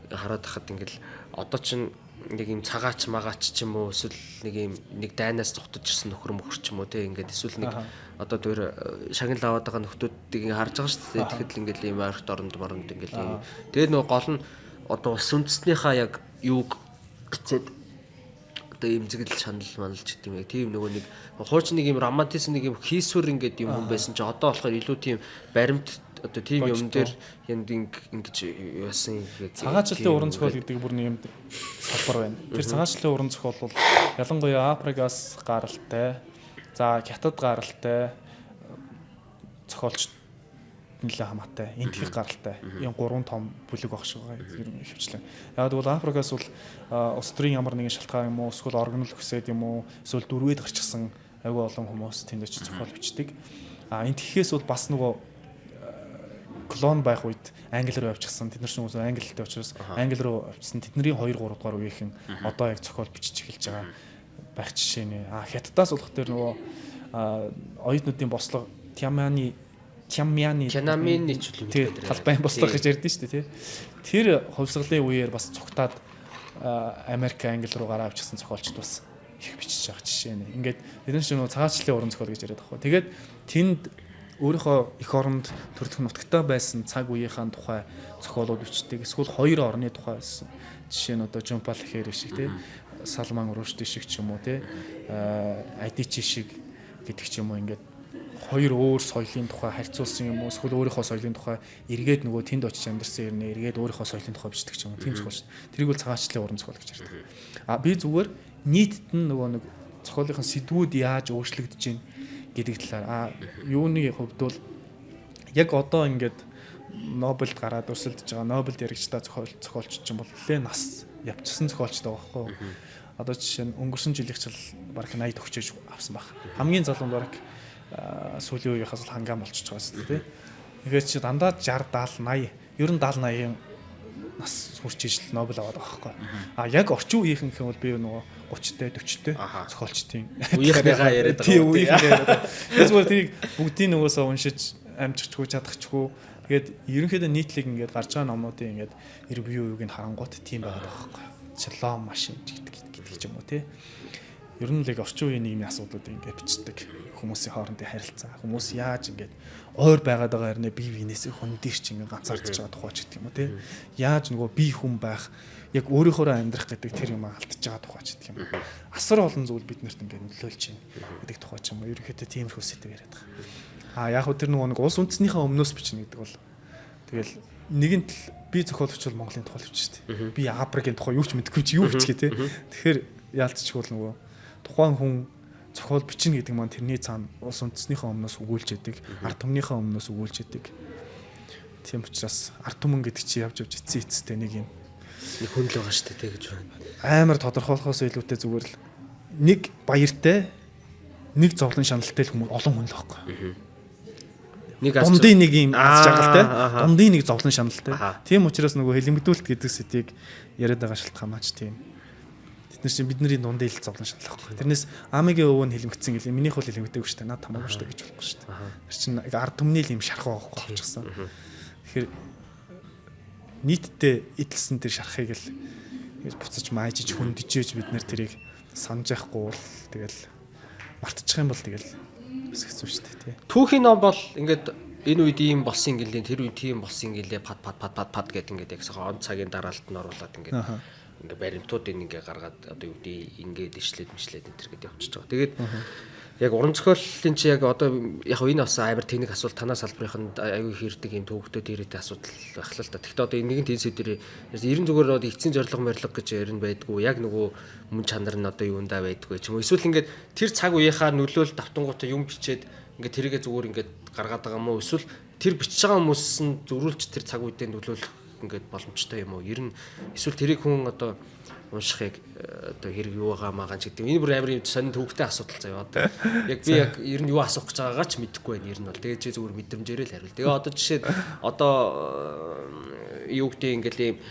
хараад хахад ингээл одоо чинь нэг юм цагаач магаач ч юм уу эсвэл нэг дайнаас зүхтэж ирсэн нөхөр мөхөр ч юм уу те ингээд эсвэл нэг одоо тэр шагнал аваад байгаа нөхдүүдийг ингээд харж байгаа шүү дээ. Тэгэхэд л ингээд ийм ойрхот оронд ингээд тэгээд нөгөө гол нь одоо ус үндэснийхаа яг юуг гэцээд имзэгэл шанал маналж гэдэг юм. Тийм нөгөө нэг хуучин нэг юм романтизм нэг юм хийсвэр ингээд юм хүн байсан чи одоо болохоор илүү тийм баримт одоо тийм юм дээр ингэж яасан гэдэг. Цагаачлалын уран зохиол гэдэг бүр нэг юм салбар байна. Тэр цагаачлалын уран зохиол бол ялангуяа Африкаас гаралтай, за Хятад гаралтай зохиолч нэлээд хамаатай, энтхийг гаралтай. Ийм гурван том бүлэг баг шиг байгаа юм хөвчлээ. Яг бол Африкаас бол улс төрийн ямар нэгэн шалтгаан юм уу, эсвэл оргинол өсөд юм уу, эсвэл дөрвөөд гарчихсан аюул олон хүмүүс тэнд очиж зохиол бичдэг. Энтхээс бол бас нөгөө колон байх үед англи руу явчихсан. Тэд нар ч хүмүүс англитэй учраас англи руу авчихсан. Тэдний 2 3 дугаар үеийнхэн одоо яг зохиол бичиж эхэлж байгаа байх жишээ нэ. Хятадаас болох тэр нөгөө оюутнуудын бослого Тямяны ч юм уу талбайн бослого гэж ярьдэн шүү дээ тий. Тэр хувьсгалын үеэр бас цогтаад Америк англи руу гараа авчихсан зохиолчд бас их бичиж байгаа жишээ нэ. Ингээд бид нар ч нөгөө цагаачлалын уран зохиол гэж яриад байгаа. Тэгээд тэнд өөрийнхөө эх оронд төрөлх нутагтай байсан цаг үеийнхаа тухай зохиолууд бичдэг. Эсвэл хоёр орны тухай байсан. Жишээ нь одоо Жумпал хэр шиг тий Салман Рушди шиг ч юм уу тий Адичи шиг гэдэг ч юм уу ингээд хоёр өөр соёлын тухай харьцуулсан юм уу эсвэл өөрийнхөө соёлын тухай эргээд нөгөө тэнд очиж амьдарсан юм нэ эргээд өөрийнхөө соёлын тухай бичдэг ч юм уу тийм зохиол шүү дээ. Тэрийг бол цагаачлалын уран зохиол гэж ярьдаг. А би зүгээр нийтд нь нөгөө нэг зохиолынхын сэдвүүд яаж өөрчлөгдөж байна гэдэг талаар юуны хувьд бол яг одоо ингээд Нобелд гараад өрсөлдөж байгаа Нобелд яригчтай зохиолч чинь бол нэлээ нас явчихсан зохиолчтой байгаа байхгүй. Одоо жишээ нь өнгөрсөн жилийн чил бараг 80 төгсөж авсан баг. Хамгийн залуу бараг сүүлийн үеийнхээс л хангаан болчихж байгаа шүү дээ. Тэгэхээр чи дандаа 60 70 80 ер нь 70 80 нас хүрч ижил Нобель аваад байгаа байхгүй. Яг орчин үеийнхэн гэх юм бол би нөгөө 30-тэй 40-тэй зохиолчдын үеийнхнийгаа яриад байгаа. Тийм үеийнхээ яриад байгаа. Зүгээр тэрийг бүгдийн нөгөөсөө уншиж амжчихгүй чадахчгүй. Тэгээд ерөнхийдөө нийтлэг ингээд гарч байгаа номуудын ингээд ревю юуг нь харангуут тийм байгаа байхгүй. Шалом машин гэдэг ч юм уу тий. Ер нь л яг орчин үеийн нийгмийн асуудлуудыг ингээд бичдэг. Хүмүүсийн хоорондын харилцаа, хүмүүс яаж ингээд ойр байгаад байгаа хэрнээ бие биенээсээ хөндөрч ингээд ганцаардж байгаа тухай ч гэдэг юм уу тий. Яаж нөгөө бие хүн байх, яг өөрийнхөө амьдрах гэдэг тэр юм алдчихж байгаа тухай ч гэдэг юм. Асар олон зүйл биднэрт ингээд нөлөөлж байна гэдэг тухай ч юм уу. Ерөнхийдөө тиймэрхүү сэдв яриад байгаа. Яг хөө тэр нөгөө нэг улс үндэснийхээ өмнөөс бичнэ гэдэг бол тэгэл нэгэнт л би зохиол бичвэл Монголын тухай бичсэн шүү дээ. Би Африкийн тухай юу ч мэдэхгүй чи юу бичгээ те. Тэгэхээр яалтчгүй л нөгөө тухайн хүн зохиол бичнэ гэдэг маань тэрний цаана улс үндэснийхээ өмнөөс өгүүлж яадаг, ард түмнийхээ өмнөөс өгүүлж яадаг. Тийм учраас ард түмэн гэдэг чи явж эцсээ нэг юм хөндлөө байгаа шүү дээ гэж байна. Амар тодорхойлохоос илүүтэй зүгээр л нэг баяртай нэг зовлон шаналтай хүмүүс олон хүн л байхгүй. Нэг дундын нэг юм аз жаргалтай, дундын нэг зовлон шаналтай. Тийм учраас нөгөө хэлэмгдүүлэлт гэдэг сэдвийг яриад байгаа шалтгаан маань ч тийм. Бид нар чинь бидний дундын л зовлон шанал байхгүй. Тэрнээс Амигийн өвөө нь хэлэмгдсэн гэлээ. Минийх бол хэлэмгдээгүй шүү дээ. Наад тамаагүй шүү дээ гэж болохгүй шүү дээ. Тэр чинь ард түмний юм шарах байхгүй болчихсон. Тэгэхээр нийтдээ эдэлсэн тэр шарахыг л буцаж маажиж хөндөжөөж бид нар тэрийг санаж явахгүй бол тэгэл мартчих юм бол тэгэл бас хэцүү шүү дээ тий. Түүхийн ном бол ингээд энэ үед ийм болсон гэлээ тэр үед тийм болсон гэлээ пад гэдэг ингээд яг он цагийн дараалт нь оруулаад ингээд баримтуудыг ингээд гаргаад одоо юу гэдэг ингээд ишлээд энэ төр гэдэг явчихж байгаа. Тэгээд яг уран зохиолын чи яг одоо яг энэ бас амар тэнэг асуулт танаас салбарынханд аюу хэрдэг юм төвөгтөд ирээдүйн асуудал байх л та. Тэгэхдээ одоо нэгэн тэн сэдвэр 90 зүгээр одоо эцсийн зорилго гэж ярина байдгүй. Яг нөгөө мөн чанар нь одоо юундаа байдгүй ч юм уу. Эсвэл ингээд тэр цаг үеийнхаа нөлөөлөлт автангуудаа юм бичээд ингээд тэрийгэ зүгээр ингээд гаргаад байгаа юм уу? Эсвэл тэр бичиж байгаа хүмүүс нь зөрүүлж тэр цаг үедээ нөлөөлөх ингээд боломжтой юм уу? Ер нь эсвэл тэрийг хүн одоо уншихыг одоо хэрэг юу байгаа ч гэдэг. Энэ бүр амар сонин төвөгтэй асуудал заяа одоо. Яг би яг ер нь юу асуух гэж байгаагаа ч мэдэхгүй байна ер нь бол. Тэгээд чи зүгээр мэдрэмжээрээ л хариул. Тэгээ одоо жишээд одоо юу гэдэг ингээл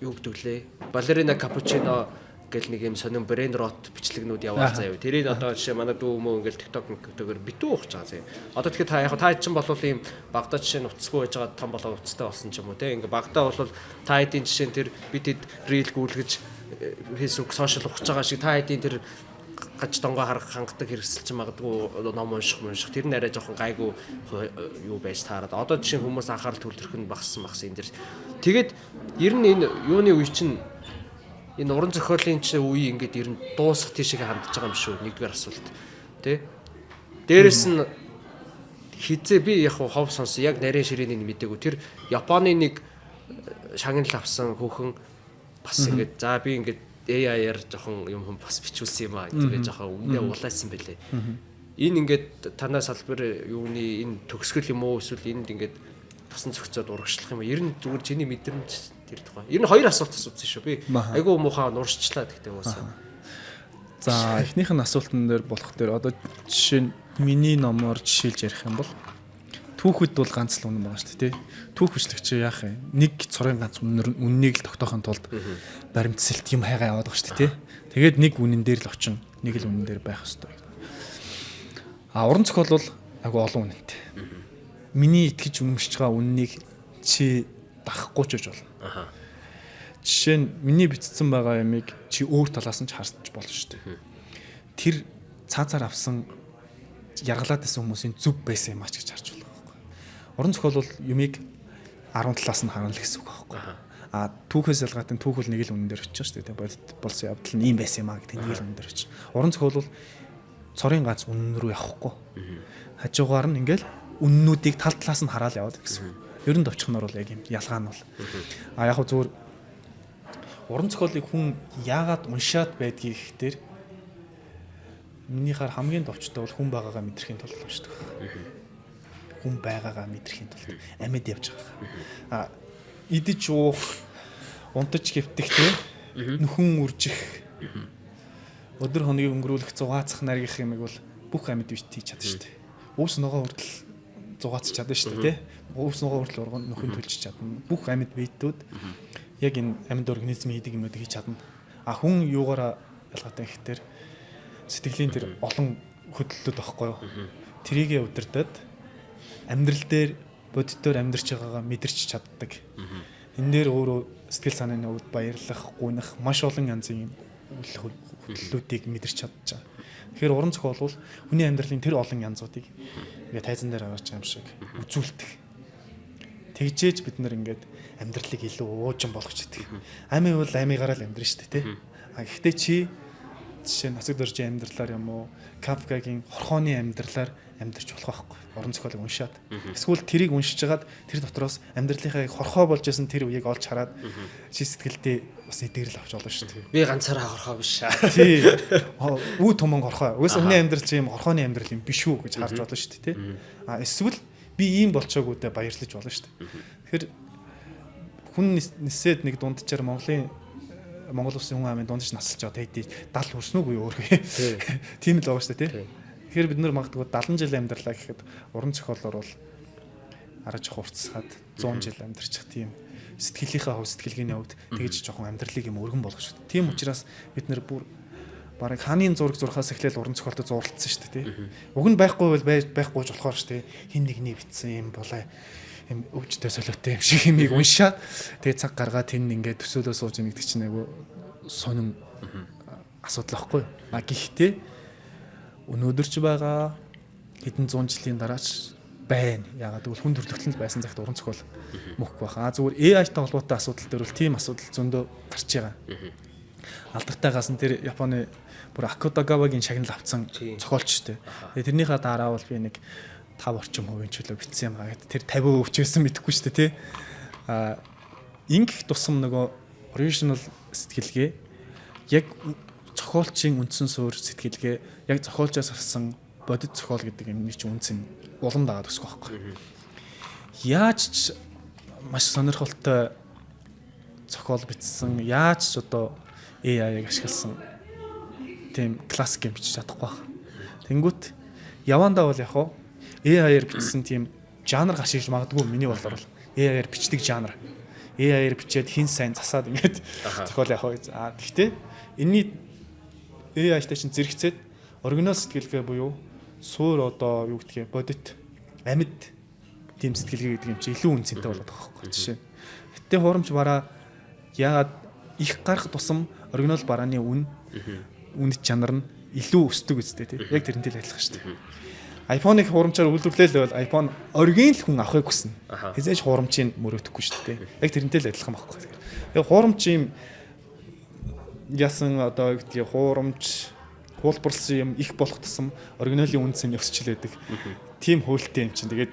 юу гэдэг лээ. Балерина Капучино гэл нэг юм сонин брэйн рот бичлэгнүүд яваал заяа. Тэрийг одоо жишээ манай дүү мөө ингээл TikTok-ээр битүү ухаж байгаа заяа. Одоо тэгэхээр та чинь болов ийм багтаа жишээ нь уцсгүй байж байгаа том болоо уцтай болсон ч юм уу те. Ингээ багтаа бол та хэдийн жишээ нь тэр бид хэд рил гүйлгэж Facebook сошиал ухаж байгаа шиг та хэдийн тэр гаж донгоо харах хангадаг хэрэгсэл чинь магадгүй ном унших тэр нь арай жоохон гайгүй юу байж таарад. Одоо жишээ хүмүүс анхаарал төвлөрөх нь багассан энэ дэр. Тэгээд ер нь энэ юуны үе чинь энэ уран зохиолын үе ингээд ер нь дуусах тийшээ хандж байгаа юм шүү. Нэгдүгээр асуулт. Тэ? Дээрэс нь хизээ би яг хов сонсон яг нарийн ширээний мэдээгүй тэр Японы нэг шагнал авсан хүүхэн бас ингээд за би ингээд AI-аар жоохон юм бас бичүүлсэн юм аа тэгээд жоохон үндэ уулаасан байлээ. Энэ ингээд танаа салбар юуны энэ төгсгөл юм уу эсвэл энд ингээд тасан цогцоод урагшлах юм уу? Ер нь зүгээр чиний мэдрэмж тэр тухай. Ер нь хоёр асуулт асуусан шүү. Би айгүй муухай нуршчлаа гэхдээ уусаа. За эхнийх нь асуултан дээр болох дээр одоо жишээ нь миний номоор жишээлж ярих юм бол түүхэд бол ганц л үнэн байгаа шүү дээ. Түүх бичлэгч яах юм? Нэг цорын ганц үннийг л тогтоохын тулд баримтсэлт юм хайгаа яваад байгаа шүү дээ. Тэгээд нэг үнэн дээр л очин, нэг л үнэн дээр байх хэрэгтэй. Уран зохиол бол айгүй олон үнэнтэй. Миний итгэж үнэмшиж байгаа үннийг чи дахгүй ч гэж болно. Жишээ нь миний бичсэн байгаа ямиг чи өөр талаас нь ч харж болно шүү дээ. Тэр цаазаар авсан яргалаад байсан хүмүүсийн зүв байсан юм ач гэж харж болох байхгүй. Уран зохиол бол юмыг 10 талаас нь харна л гэсэн үг байхгүй. Түүхээс ялгаатай түүх бол нэг л үнэн дээр очиж шүү дээ. Бодит болсон явдал нь ийм байсан юм а гэдэг нэг л үнэн дээр очиж. Уран зохиол бол цорын ганц үнэн рүү явахгүй. Хажуугаар нь ингээл үннүүдийг тал талаас нь хараад яваад гэсэн. Ер нь товчхоноор бол яг юм ялгаа нь бол. Яг хөө зүгээр уран зохиолыг хүн яагаад уншаад байдгийг ихтэй минийхаар хамгийн товчтой бол хүн байгаагаа мэдрэхийн тулд уншдаг. Хүн байгаагаа мэдрэхийн тулд амьд явж байгаа. Идэж уух, унтаж хэвтэх те нөхөн үржих өдөр хоногийг өнгөрүүлэх зугаацах наргих юмыг бол бүх амьд бит хийж чадна шүү дээ. Уус ногоо хүртэл зугаацч чадна шүү дээ те. Уус ногоо хүртэл урган нөхөн төлж чадна. Бүх амьд биетүүд яг энэ амьд организм хийдэг юмыг хийж чадна. Хүн юугаараа ялгаатай ихтэй сэтгэлийн тэр олон хөдөлтөд байхгүй юу? Тэрийгэ удирдаад амьдрал дээр бодитоор амьдарч байгаагаа мэдэрч чаддаг. Энэ дээр өөрөө сэтгэл санааны хувьд баярлах, гунах маш олон янзын хөдөлтүүдийг мэдэрч чадж байгаа. Тэгэхээр уран зохиол бол хүний амьдралын тэр олон янзуудыг ингээд тайзан дээр аваач юм шиг үзүүлдэг. Тэгжээж бид нар ингээд амьдралыг илүү уужин болгож идэг. Амийн бол амигаараа л амьдрын шүү дээ, тий. Гэхдээ чи жишээ нь Насаг дөржийн амьдралаар юм уу, Кафкагийн хорхооны амьдралаар амьдарч болох байхгүй. Уран зохиолыг уншаад. Эсвэл тэрийг уншиж хагаад тэр дотроос амьдралынхаа хорхоо болж байсан тэр үеийг олж хараад чи сэтгэлдээ бас эдгэрэл авч олно шүү дээ. Би ганцаараа хорхоо биш аа. Тий. Үу томон хорхоо. Угсаа хүний амьдрал чи юм хорхооны амьдрал юм биш үү гэж харж болно шүү дээ, тий. Эсвэл би ийм болчоогүйдээ баярлаж болно шүү дээ. Тэгэхээр хүн нисээд нэг дунджаар Монгол улсын хүн амын дундаж насалж байгаа тэйдээ 70 хүрсэн үгүй өөрөө. Тийм л байгаа шүү дээ, тий. Тэгэхээр бид нар магадгүй 70 жил амьдралаа гэхэд уран зохиолоор бол араж хурцсаад 100 жил амьдарчих тийм сэтгэлийнхээ хувь сэтгэлгээний хувьд тэгж жоохон амьдралыг юм өргөн болгож шүү дээ. Тийм учраас бид нар бүр бараг хааны зураг зурхаас эхлээл уран зохиолтой зурлалцсан шүү дээ, тий. Уг нь байхгүй бол байхгүй ч болохоор шүү дээ. Хин нэгний битсэн юм болоо юм өвчтэй солиотой юм шиг юмыг уншаад тэгээ цаг гаргаад тэн ингээд төсөөлөө сууж ийн гэдэг чинь айгу сонин асуудал واخгүй. Гэхдээ өнөөдөр ч байгаа хэдэн зуун жилийн дараач байна. Ягаад гэвэл хүн төрөлхтөнд байсан цагт уран зохиол мөхгүй баха. Зүгээр AI-тай холбоотой асуудал дээр бол тийм асуудал зөндөө гарч байгаа. Алдартай гасан тэр Японы бүр Акутагавагийн шагнал авцсан зохиолч шүү дээ. Тэгээ тэрнийхээ дараа бол би нэг 5 орчим хувийн чөлөө битсэн юм аа. Тэр 50% өчөөсөн мэдэхгүй шүү дээ, тий. Ингэх тусам нөгөө original сэтгэлгээ яг зохиолчийн үндсэн суурь сэтгэлгээ яг зохиолчоос авсан бодит зохиол гэдэг юмний чинь үндсэн улам дагаад өсөх байхгүй. Яаж ч маш сонирхолтой зохиол бичсэн, яаж ч одоо AI-ыг ашигласан тийм классик юм бичиж чадахгүй байна. Тэнгүүт явандаа бол яг хоо AI-аар бичсэн тийм жанр гарч ирж магадгүй миний бодлоор бол AI-аар бичдэг жанр. AI-аар бичээд хин сайн засаад ингээд зохиол явах гэж. Гэхдээ энэний AI-тай чинь зэрэгцээд оригинал сэтгэлгээ буюу суур одоо юу гэдгийг бодит амьд тийм сэтгэлгээ гэдэг юм чи илүү үнцэнтэй болоод байгаа байхгүй жишээ. Гэтэ хуурамч бараа яагаад их гарах тусам оригинал барааны үнэт чанар нь илүү өсдөг үстэй тийм. Яг тэрнтэй л адилхан шүү дээ. iPhone-ыг хуурамчаар үйлдвэрлээл бол iPhone оригинал хүн авахыг хүснэ. Хязгаарч хуурамчийг мөрөөдөхгүй шүү дээ. Яг тэрнтэй л адилхан байхгүй. Тэгээ хуурамч юм ясан одоо гэдгийг хуурамч хуулбарлсан юм их болох тусам оригиналын үнц нь өсч лээдэг. Тим хөөлтэй юм чинь тэгээд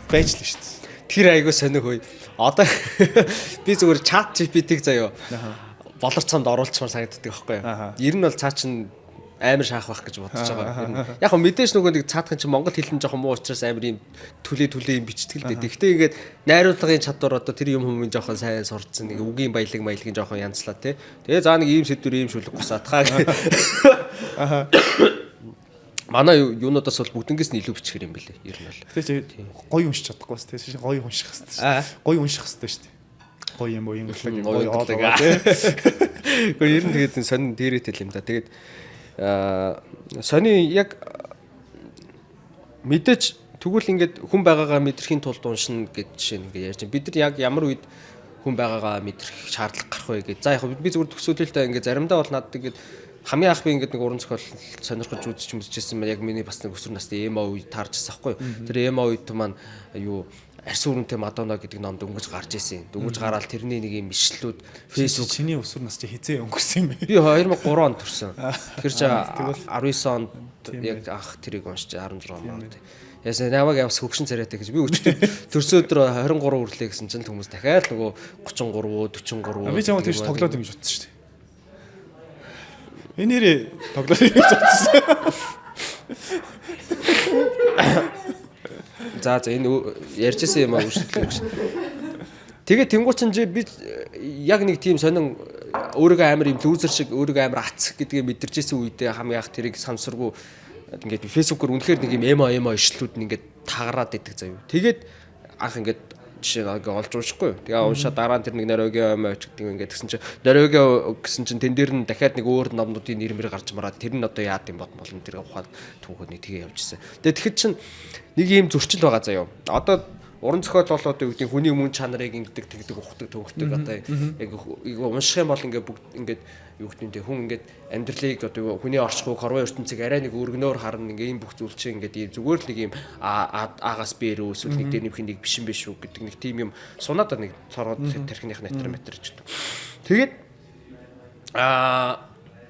байжлаа шүү дээ. Тэр айгуу сониг хөөе. Одоо би зүгээр чат GPT-г заяа болор цамд оруулчмаар санагддаг байхгүй юу. Ер нь бол цаа чин амар шаах байх гэж бодож байгаа. Яг хөө мэдээж нөгөө нэг цаадхан чинь монгол хэлэн жоохон муу учраас амар юм төлөө юм бичдэг л дээ. Гэхдээ ингээд найруулгын чадвар одоо тэр юм хүмүүс жоохон сайн сурцсан нэг үгийн баялаг жоохон янзлаа тий. Тэгээ заа нэг ийм сэдвэр ийм шүлэг гусаатхаа. Манай юунуудаас бол бүгднгээс нь илүү бичгэр юм бэлээ. Ер нь бол. Тэгээ чи гоё уншиж чадахгүй бас тэгээ гоё унших хэрэгтэй. Гоё унших хэрэгтэй шүү дээ. Гоё юм уу юм гоё оолоо тий. Гэхдээ ер нь тэгээд сонин дээрээтэй юм да. Тэгээд сони яг мэдээж тэгвэл ингээд хүн байгаагаа мэдрэхийн тулд уншина гэж жишээ нь ингээд ярьж байна. Бид нар яг ямар үед хүн байгаагаа мэдрэх шаардлага гарах вэ гэж. За яг би зүгээр төсөөлөлтөө ингээд заримдаа бол надад ингээд хамгийн анх би ингээд нэг уран зохиол сонирхож үзэж мэдчихсэн маань яг миний бас нэг өсвөр насны эмо үед таарчсан байхгүй. Тэр эмо үед маань юу арьс өрөнтэй Мадонна гэдэг ном дөнгөж гарч ирсэн. Дөнгөж гараад тэрний нэг юм ишлэлүүд Facebook чиний өсвөр нас чи хизээ өнгөрсөн юм бэ? Би 2003 онд төрсөн. Тэр чи 19 онд яг анх тэрийг уншиж 16 онд. Яасан намайг явс хөгшин царайтай гэж би өчтөр төрсөн өдөр 23 хүрлээ гэсэн чинь хүмүүс дахиад нөгөө 33 44 би ч юм тийш тоглоод юм гэж бодсон шүү дээ. Энэ нэрээ тоглоод юм гэж бодсон. За энэ ярьжсэн юм аа үүсэлээ гэж. Тэгээ тэнгуучин би яг нэг тийм сонин өөрийгөө амар юм лүүзер шиг өөрийгөө амар ац гэдгээ мэдэрчсэн үедээ хамгийн анх тэрийг сансаргүй ингээд фэйсбүүкээр үнэхээр нэг юм эмо ишлүүд нь ингээд тагараад идэг заяа. Тэгээд анх ингээд жишээ нь олж уушихгүй. Тэгээ уншаа дараа нь тэр нэг Норвегийн эмо гэдэг ингээд гэсэн чинь Норвегийн гэсэн чинь тэн дээр нь дахиад нэг өөр номнуудын нэрмэр гарч мараад тэр нь одоо яад юм болно тэр ухаад түүхэд нэг тэгээ явжсэн. Тэгээ тэгэхэд чинь нэг юм зөрчил байгаа заяа. Одоо уран зохиол бол одоо юу гэдэг хүний мөн чанарыг ингэдэг тэгдэг ухдаг төгтөг одоо яг унших юм бол ингээд бүгд ингээд юу гэдэг хүн ингээд амьдралыг одоо хүний оршихуйг хорвоо ертөнцийг арай нэг өргөнөөр харна ингээд ийм бүх зүйл чинь ингээд зүгээр л нэг юм аагаас бээрөө эсвэл нэг дээр нэмэх нэг биш юм биш үү гэдэг нэг тийм юм сунаад нэг цороод тархиных метр ч гэдэг. Тэгээд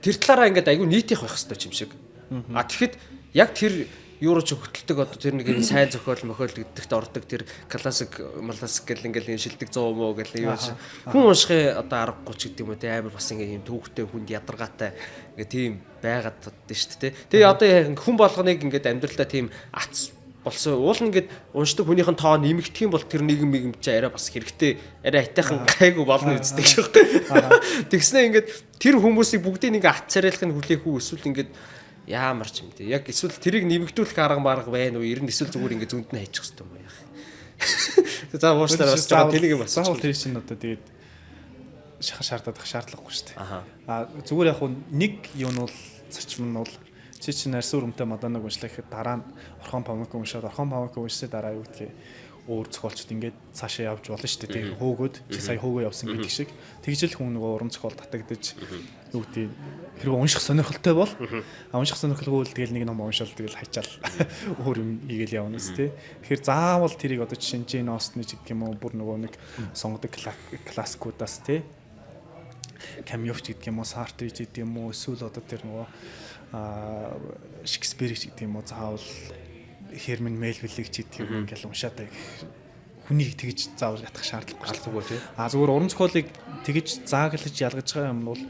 тэр талаараа ингээд айгүй нийтийнх байх хэрэгтэй юм шиг. Тэгэхэд яг тэр юурууч хөтэлдэг одоо тэр нэг юм сайн зохиол мохиол гэдэгт ордог тэр классик гэл ингээл шилдэг 100 муу гэл юу чи хүн уншихын одоо аргагүй ч гэдэг юм уу те амар бас ингээл юм төвхтэй хүнд ядаргаатай ингээ тийм байгаад дадсан шүү дээ. Тэгээ одоо хүн болгоныг ингээд амьдралдаа тийм ац болсон уул ингээд уншдаг хүнийх нь тоо нэмэгдэх юм бол тэр нийгэм чи арай бас хэрэгтэй арай хайтайхан гайгүй болно үздэг шүү дээ. Тэгснэ ингээд тэр хүмүүсийг бүгдийг ингээ ац царайлахын хүлээх үү эсвэл ингээд ямар ч юм те. Яг эсвэл тэрийг нэмэгдүүлэх арга марга байна уу? Ер нь эсвэл зүгээр ингэ зөнд нь хайчих хэвээр юм яах. За уушлаар бас жоо тэнийг юм бассан. Тэр чинь одоо тэгээд шаардаад шаардлагагүй шүү дээ. Зүгээр яг нэг юм нь бол зарчим нь бол чи чинь арьс өрөмтэй Мадоннаг уншлах гэхэд дараа нь Орхон Памuk уншаад Орхон Pamuk уншсаа дараа юу гэдгийг өөр зохиолчд ингээд цаашаа явж болно шүү дээ. Тэгээ хөөгөөд чи сая хөөгөө явсан гэдэг шиг тэгжэл хүн нөгөө уран зохиол татагдаж юу гэдэг хэрэг унших сонирхолтой бол унших сонирхолгүй л тэгэл нэг ном уншаал тэгэл хайчаал өөр юм ийгэл явна үст тий. Тэгэхээр заавал тэрийг одоо жишээ нь Jane Austen гэдэг юм уу бүр нөгөө нэг сонгодог классикуудаас тий Камюч гэдэг юм уу Сартр гэдэг юм уу эсвэл одоо тэр нөгөө Шекспир гэдэг юм уу заавал Херман Мелвиллийг ч гэдэг юм ингээл уншаатай хүнийг тэгж заавал ятгах шаардлагагүй тий. Зүгээр уран зохиолыг тэгж зааглаж ялгаж байгаа юм бол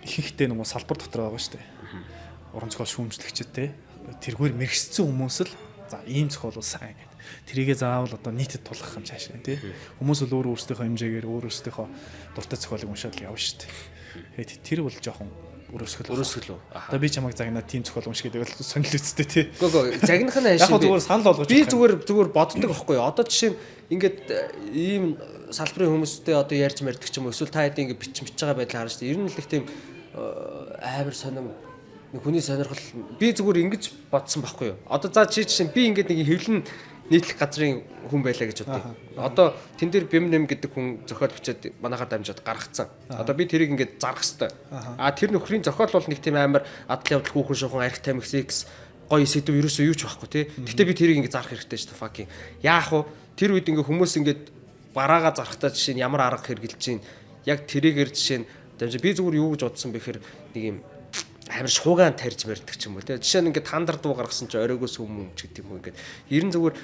ихэнхдээ нөгөө салбар дотор байгаа шүү дээ. Уран зохиол шүүмжлэгчд тий. Тэргээр мэрэгссэн хүмүүс л за ийм зохиол бол сайн гэдэг. Тэрийгээ заавал одоо нийтэд тулгах юм цаашаа тий. Хүмүүс бол өөр өөрсдийнхөө хэмжээгээр өөр өөрсдийнхөө дуртай зохиолыг уншаад л явна шүү дээ. Тэгээд тэр бол жоохон өрөөсгөл. Одоо би чамайг загнаад тийм зохиол унш гэдэг бол сонирхол үсттэй тий. Гөө загнах нь аашаа. Яг зүгээр санал болгож би зүгээр боддог байхгүй юу. Одоо жишээ нь ингээд ийм салбарын хүмүүстэй одоо ярьж мэрдэг ч юм уу эсвэл та хэд ингээд бичиж байгаа байдлаа харж тий. Ер нь л их тийм амар сонирм нэг хүний сонирхол би зүгээр ингэж бодсон байхгүй юу. Одоо за жишээ нь би ингээд нэг хэвлэн нийтлэх газрын хүн байлаа гэж бодъё. Одоо тэн дээр Бимнэм гэдэг хүн зохиол бичээд манайхаар дамжаад гаргацсан. Одоо би тэрийг ингээд зарах хэвээр. Тэр нөхрийн зохиол бол нэг тийм амар адал явдал хүүхэн шуухан арх тамхи секс гоё сэдв ерөөсөө юу ч байхгүй тий. Гэтэ би тэрийг ингээд зарах хэрэгтэй шүү дээ fucking. Яах вэ? Тэр үед ингээд хүмүүс ингээд бараагаа зарахтаа жишээ нь ямар арга хэрглэж чинь яг тэрийгээр жишээ нь дамжаа би зүгээр юу гэж бодсон бэхээр нэг юм амар шуугаан тарьж мэрдэг ч юм уу тий. Жишээ нь ингээд тандар дуу гаргасан чи оройгоос өмнө ч гэдэг юм уу ингээд ерэн зүгээр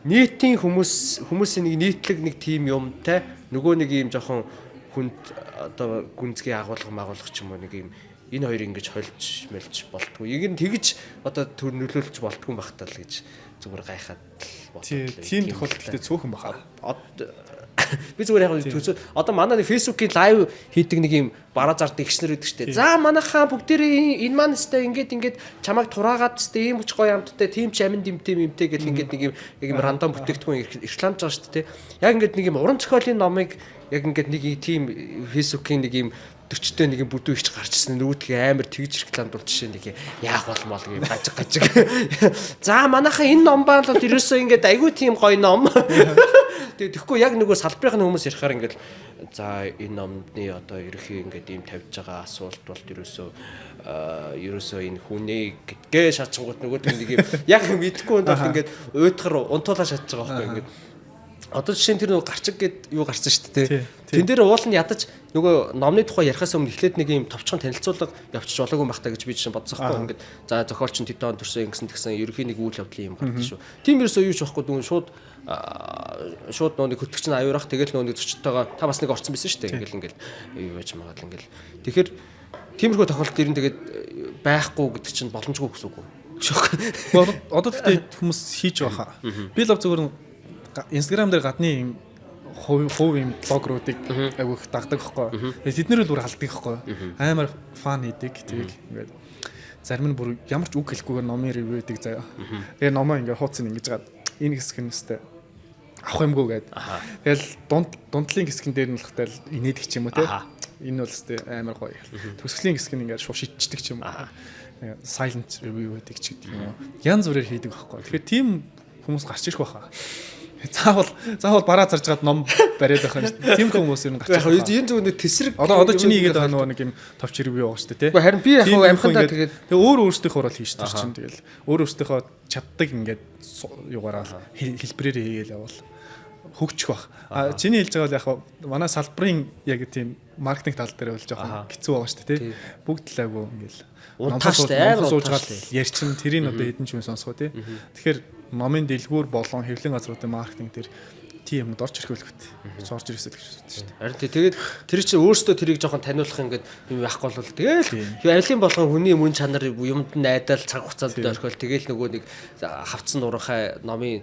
нийтийн хүмүүсийн нэг нийтлэг нэг тим юмтай нөгөө нэг юм жоохон хүнд одоо гүнзгий агуулга ч юм уу нэг юм энэ хоёр ингэж холж мэлж болтгүй. Ийг нь тэгж одоо төр нөлөөлж болтгүй юм багтаа л гэж зүгээр гайхаад Тийм тохиолдол гэхдээ цөөхөн баха. Би зүгээр яг төсөө одоо манай Facebook-ийн лайв хийдэг нэг юм бараа зардаг гişнэр байдаг штэ. За манайхаа бүгдээрээ энэ маань өстэй ингээд чамайг тураагаад өстэй ийм ч гоё амттай тийм ч амин димтэй гэл ингээд нэг юм рандом бүтээгдэхүүн иркламж байгаа штэ тий. Яг ингээд нэг юм уран зохиолын номыг яг ингээд нэг тийм Facebook-ийн нэг юм 40-тэй нэг бүдүү ихч гарч ирсэн нүүдгээ амар тэгж рекламдуул жишээ нэг яах болмол гэх гажиг. За манайхаа энэ ном баал бол ерөөсөө ингээд айгүй тийм гоё ном. Тэгэхгүй яг нөгөө салбарын хүмүүс ярихаар ингээд за энэ номны одоо ерөхийн ингээд ийм тавьж байгаа асуулт бол ерөөсөө энэ хүнийг гэдгээ шатчингууд нөгөө нэг юм яг мэдхгүй бол ингээд уйтгар унтуулаа шатж байгаа байхгүй ингээд. Одоо жишээ нь тэр нөгөө гарчиг гэд юу гарсан шүү дээ. Тэн дээр уул нь ядаж нөгөө номны тухай ярихаас өмнө эхлээд нэг юм товчхон танилцуулга явчих болоогүй байх та гэж би чинь бодсон байхгүй ингээд за зохиолч нь тэдэн төрсөн гэсэн ерөхийн нэг үйл явдлын юм гардаг шүү. Тийм ерөөсөө юу ч байхгүй дүн шууд нөгөө хөтлөгч нь аюурах тэгэл нөгөө зочдтойгоо та бас нэг орцсон байсан шүү дээ. Ингээл юу байж магаал ингээл. Тэгэхээр тиймэрхүү тохиолдолд ер нь тэгээд байхгүй гэдэг чинь боломжгүй гэсэн үг үү? Одоо тэгтээ хүмүүс хийж байгаа хаа. Би л зөвхөн Instagram дээр гадны юм хувь юм блогеруудыг агиух дагдаг байхгүй. Тэд нэр л бүр халддаг байхгүй. Амар фан хийдэг. Тэг ингээд зарим нь бүр ямар ч үг хэлэхгүйгээр номын ревю хийдэг заяа. Тэгээ номоо ингээд хууцсан ингэж гад энэ хэсэг нь өстэй авах юмгүй гээд. Тэгэл дундлын хэсгэн дээр нь болохтай инээдэг ч юм уу те. Энэ бол өстэй амар гоё. Төсгөлийн хэсэг нь ингээд шууд шидчихдэг ч юм уу. Silent review хийдэг ч гэдэг юм уу. Янз бүрээр хийдэг байхгүй. Тэгэхээр тийм хүмүүс гарч ирэх байхаа. Заавал бараа зарж гад ном бариад байх юм шүү дээ. Тийм хүмүүс ер нь гарч байгаа. Энэ зөвхөн тесрэг. Одоо чиний игээд байгаа нөгөө нэг юм товч ревю байгаа шүү дээ, тий. Харин би яг амхандаа тэгээд өөр өөрсдийнхөө рол хийж тар чинь тэгэл өөр өөрсдийнхөө чаддаг ингээд юугаараа хэлбэрээр хийгээл явал хөгжих бах. Чиний хэлж байгаа бол яг манай салбарын яг тийм маркетинг тал дээр бол жоохон хэцүү байгаа шүү дээ, тий. Бүгд л айгу ингээл унтааштай суужгаад ярьчин тэрийг одоо хэдэн ч юм сонсгоо тий. Тэгэхээр номын дэлгүүр болон хэвлэлийн газруудын маркетинг дээр тийм юмд орж ирэх байлгүй. Орж ирээсэй гэж бодсон шүү дээ. Харин тэгээд тэр чинь өөрөөсөө тэрийг жоохон таниулах ингээд юм яахгүй бол тэгэл арилын болгон хүний мөн чанар юмд найдаал цаг хугацаанд орхиол тэгэл нөгөө нэг хавцсан уранхай номын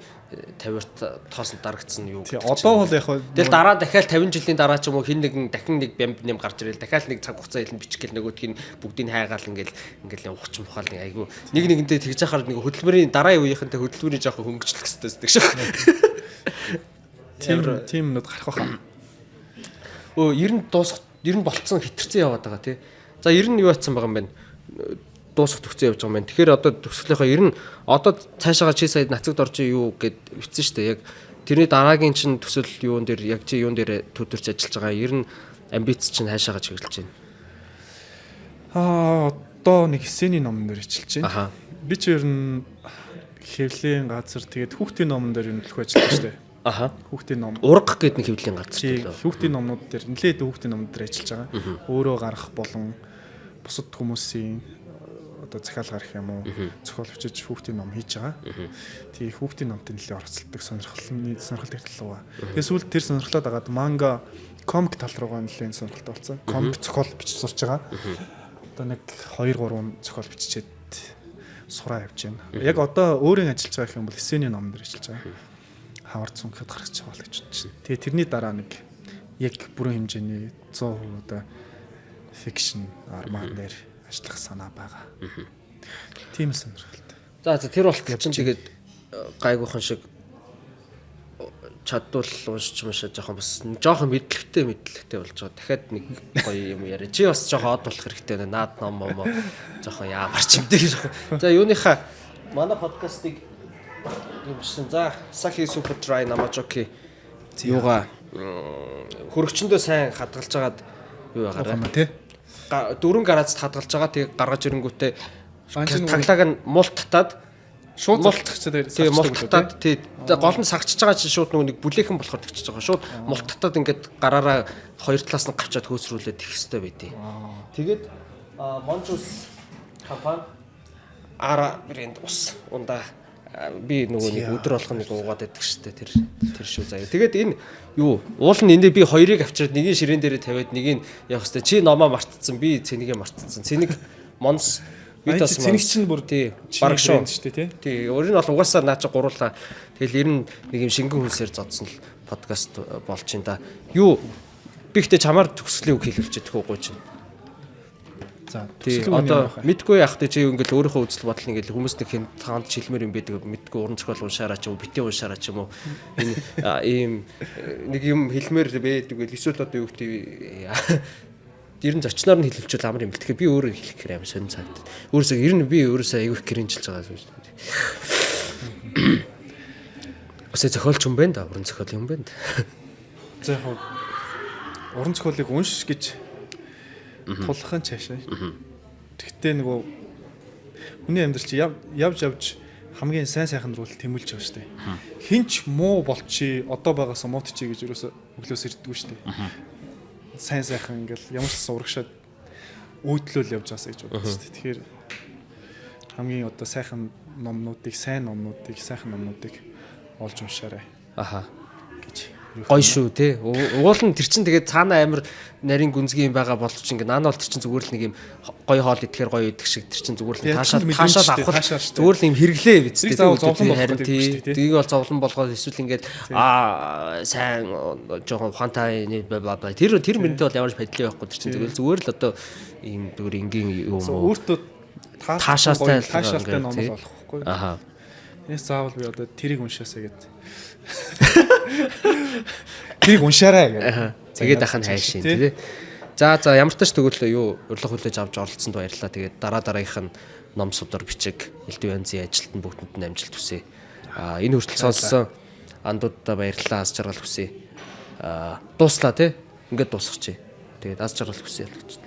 50-т тоосон дарагдсан юу гэдэг. Одоо бол яг тэгэл дараа дахиад 50 жилийн дараа ч юм уу хин нэгэн дахин нэг бямб нэм гарч ирэл дахиад нэг цаг хугацаа хэлэн бичих гэл нөгөөдх нь бүгдийг хайгаал ингээл ухч мухаал айгу нэг нэгэндээ тэгж яхаар нэг хөдөлмөрийн дараагийн үеийнхэнтэй хөдөлмөрийн жоохон хөнгөчлөх хэрэгтэй шүү. Тийм нүд гарах байхаа. Ер нь болцсон хитэрсэн яваад байгаа тий. За ер нь юу атсан байгаа юм бэ? Дуусах төгсөө явж байгаа юм байна. Тэгэхээр одоо төгсгөлийнхаа ер нь одоо цаашаага чи сая нацагд орж юу гэд бичсэн шүү дээ. Яг тэрний дараагийн чинь төсөл юун дээр яг чи юун дээр төдөрч ажиллаж байгаа. Ер нь амбиц чинь хаашаага чиглэж Одоо байна. нэг эссений номон дээр ажиллаж байна. Би ч ер нь хэвлэлийн газар тэгээд хүүхдийн номон дээр нөлөөлөх ажиллаж шүү дээ. Хүүхдийн ном. Урга гэдэг нэг хэвлэлийн газар. Хүүхдийн номнууд дээр нэлээд хүүхдийн номнууд дээр ажиллаж байгаа. Өөрөө гарах болон бусад хүмүүсийн одоо захиалгаар их юм уу зохиол бичиж хүүхдийн ном хийж байгаа. Тэгээ хүүхдийн номтой нэлээд оролцдог сонирхол төрөлөө. Тэгээ сүүлд тэр сонирхлоод агаад манга комик тал руугаа нэлээд сонирхолтой болсон. Комик зохиол бичиж сурч байгаа. Одоо нэг 2-3 зохиол биччихэд сураа явж байна. Яг одоо өөрийн ажиллаж байгаа юм бол эссений номон дээр ажиллаж байгаа. Хавард сүнхэд гаргаж байгаа л гэж бодож байна. Тэгээ тэрний дараа нэг яг бүрэн хэмжээний 100% одоо фикшн арман дээр ажиллах санаа байгаа. Тийм сонирхолтой. За тэр болт чинь тэгээд гайгүйхан шиг чадвал уншиж мушаа жоохон бас жоохон мэдлэгтэй болж байгаа. Дахиад нэг гоё юм яриа. Чи бас жоохон од болох хэрэгтэй байна. Наад ном жоохон яамарч юм дээ жоохон. За юуныхаа манай подкастыг юмшин за Saki Super Dry Namajooki юугаа хөрөгчөндөө сайн хадгалж агаад юу байгаарай тий 4 гаразд хадгалж байгаа тийг гаргаж ирэнгүүтээ таглааг нь мулт татаад шууд мултчихсан тий мулт татаад тий гол нь сагчиж байгаа чинь шууд нэг бүлээхэн болохоор тэгчихэж байгаа шууд мулт татаад ингээд гараараа хоёр талаас нь гавчаад хөөсрүүлээд их хэстэй байдیں۔ Тэгээд Monjus компани ара брэнд ус ундаа би нөгөө нэг өдөр болгоно нэг уугаад байдаг штэ тэр шүү заяа. Тэгээд энэ юу уул нь эндээ би хоёрыг авчираад нэгийг ширээн дээрээ тавиад нэгийг явах хэвээр чи номоо мартцсан би цэнийг мартцсан. Цэнийг Монс Витас Цэник чинь бүр тий баг шүү шүү дээ тий. Тий өөр нь бол угаасаа наа чи гуруулаа. Тэгэл ер нь нэг юм шингэн хүнсээр зодсон л подкаст болж чинь да. Юу би ихтэй чамаар төгсгөлийн үг хэлүүлж чадах уугүй чинь. За Тий одоо мэдгүй яах вэ чи ингээл өөрийнхөө үзэл бодол ингээл хүмүүс нэг хэн таанд шилмэр юм байдаг мэдгүй уран зохиол уншаараа ч юм уу битээ уншаараа ч юм уу энэ ийм нэг юм хэлмээр байдаг л эсвэл одоо юу гэдэг ер нь зочноор нь хэлүүлчихвэл амар юм л. Тэгэхээр би өөрөө хэлэх хэрэг амар сонь цаад. Өөрөөсөө ер нь би өөрөөсөө аягүй их гэрэнжилж байгаа юм шүү дээ. Өсөө зохиолч юм байна да, уран зохиол юм байна да. За яг уран зохиолыг унш гэж тулахын цаашаа. Тэгтээ нөгөө хүний амьдрал чи явж хамгийн сайн сайхан руу тэмүүлж байгаа шүү дээ. Хинч муу болчи одоо байгаас муутчи гэж юусоо өглөөс ирдэггүй шүү дээ. Сайн сайхан ингээл ямар ч урагшаад өөдлөөл явж байгаасаа гэж боддог шүү дээ. Тэгэхээр хамгийн одоо сайхан номнуудыг, сайхан номнуудыг олж уншаарай. Аха. Гэж. Гой шүү те. Уул нь тэр чин тэгээд цаана амир нарийн гүнзгий юм байгаа боловч ингээ наана бол тэр чин зүгээр л нэг юм гой хоол идэхээр гой идэх шиг тэр чин зүгээр л таашаал авах зүгээр л юм хэрэглээ биз дээ. Харин тийг бол зовлон болгоод эсвэл ингээд сайн жоохон ухаантай тэр мөрөнтэй бол ямар ч падлын байхгүй тэр чин тэгэл зүгээр л одоо ийм зүгээр энгийн юм уу. Өөртөө таашаалтай ном олох байхгүй. Аха. Яс заавал би одоо тэрийг уншаасаа гэдэг. Тэрийг уншаарай гэдэг. Тэгээд ахын хайшин тий. За ямар ч тач тэгвэл юу урилга хүлээж авч оролцсонд баярлалаа. Тэгээд дараагийнх нь ном судар бичиг элдв янзын ажилтнанд бүгдэнд нь амжилт хүсье. Энэ хүртэл сонссон андуудаа баярлалаа. Аз жаргал хүсье. Дууслаа тий. Ингээд дуусгачих. Тэгээд аз жаргал хүсье гэж.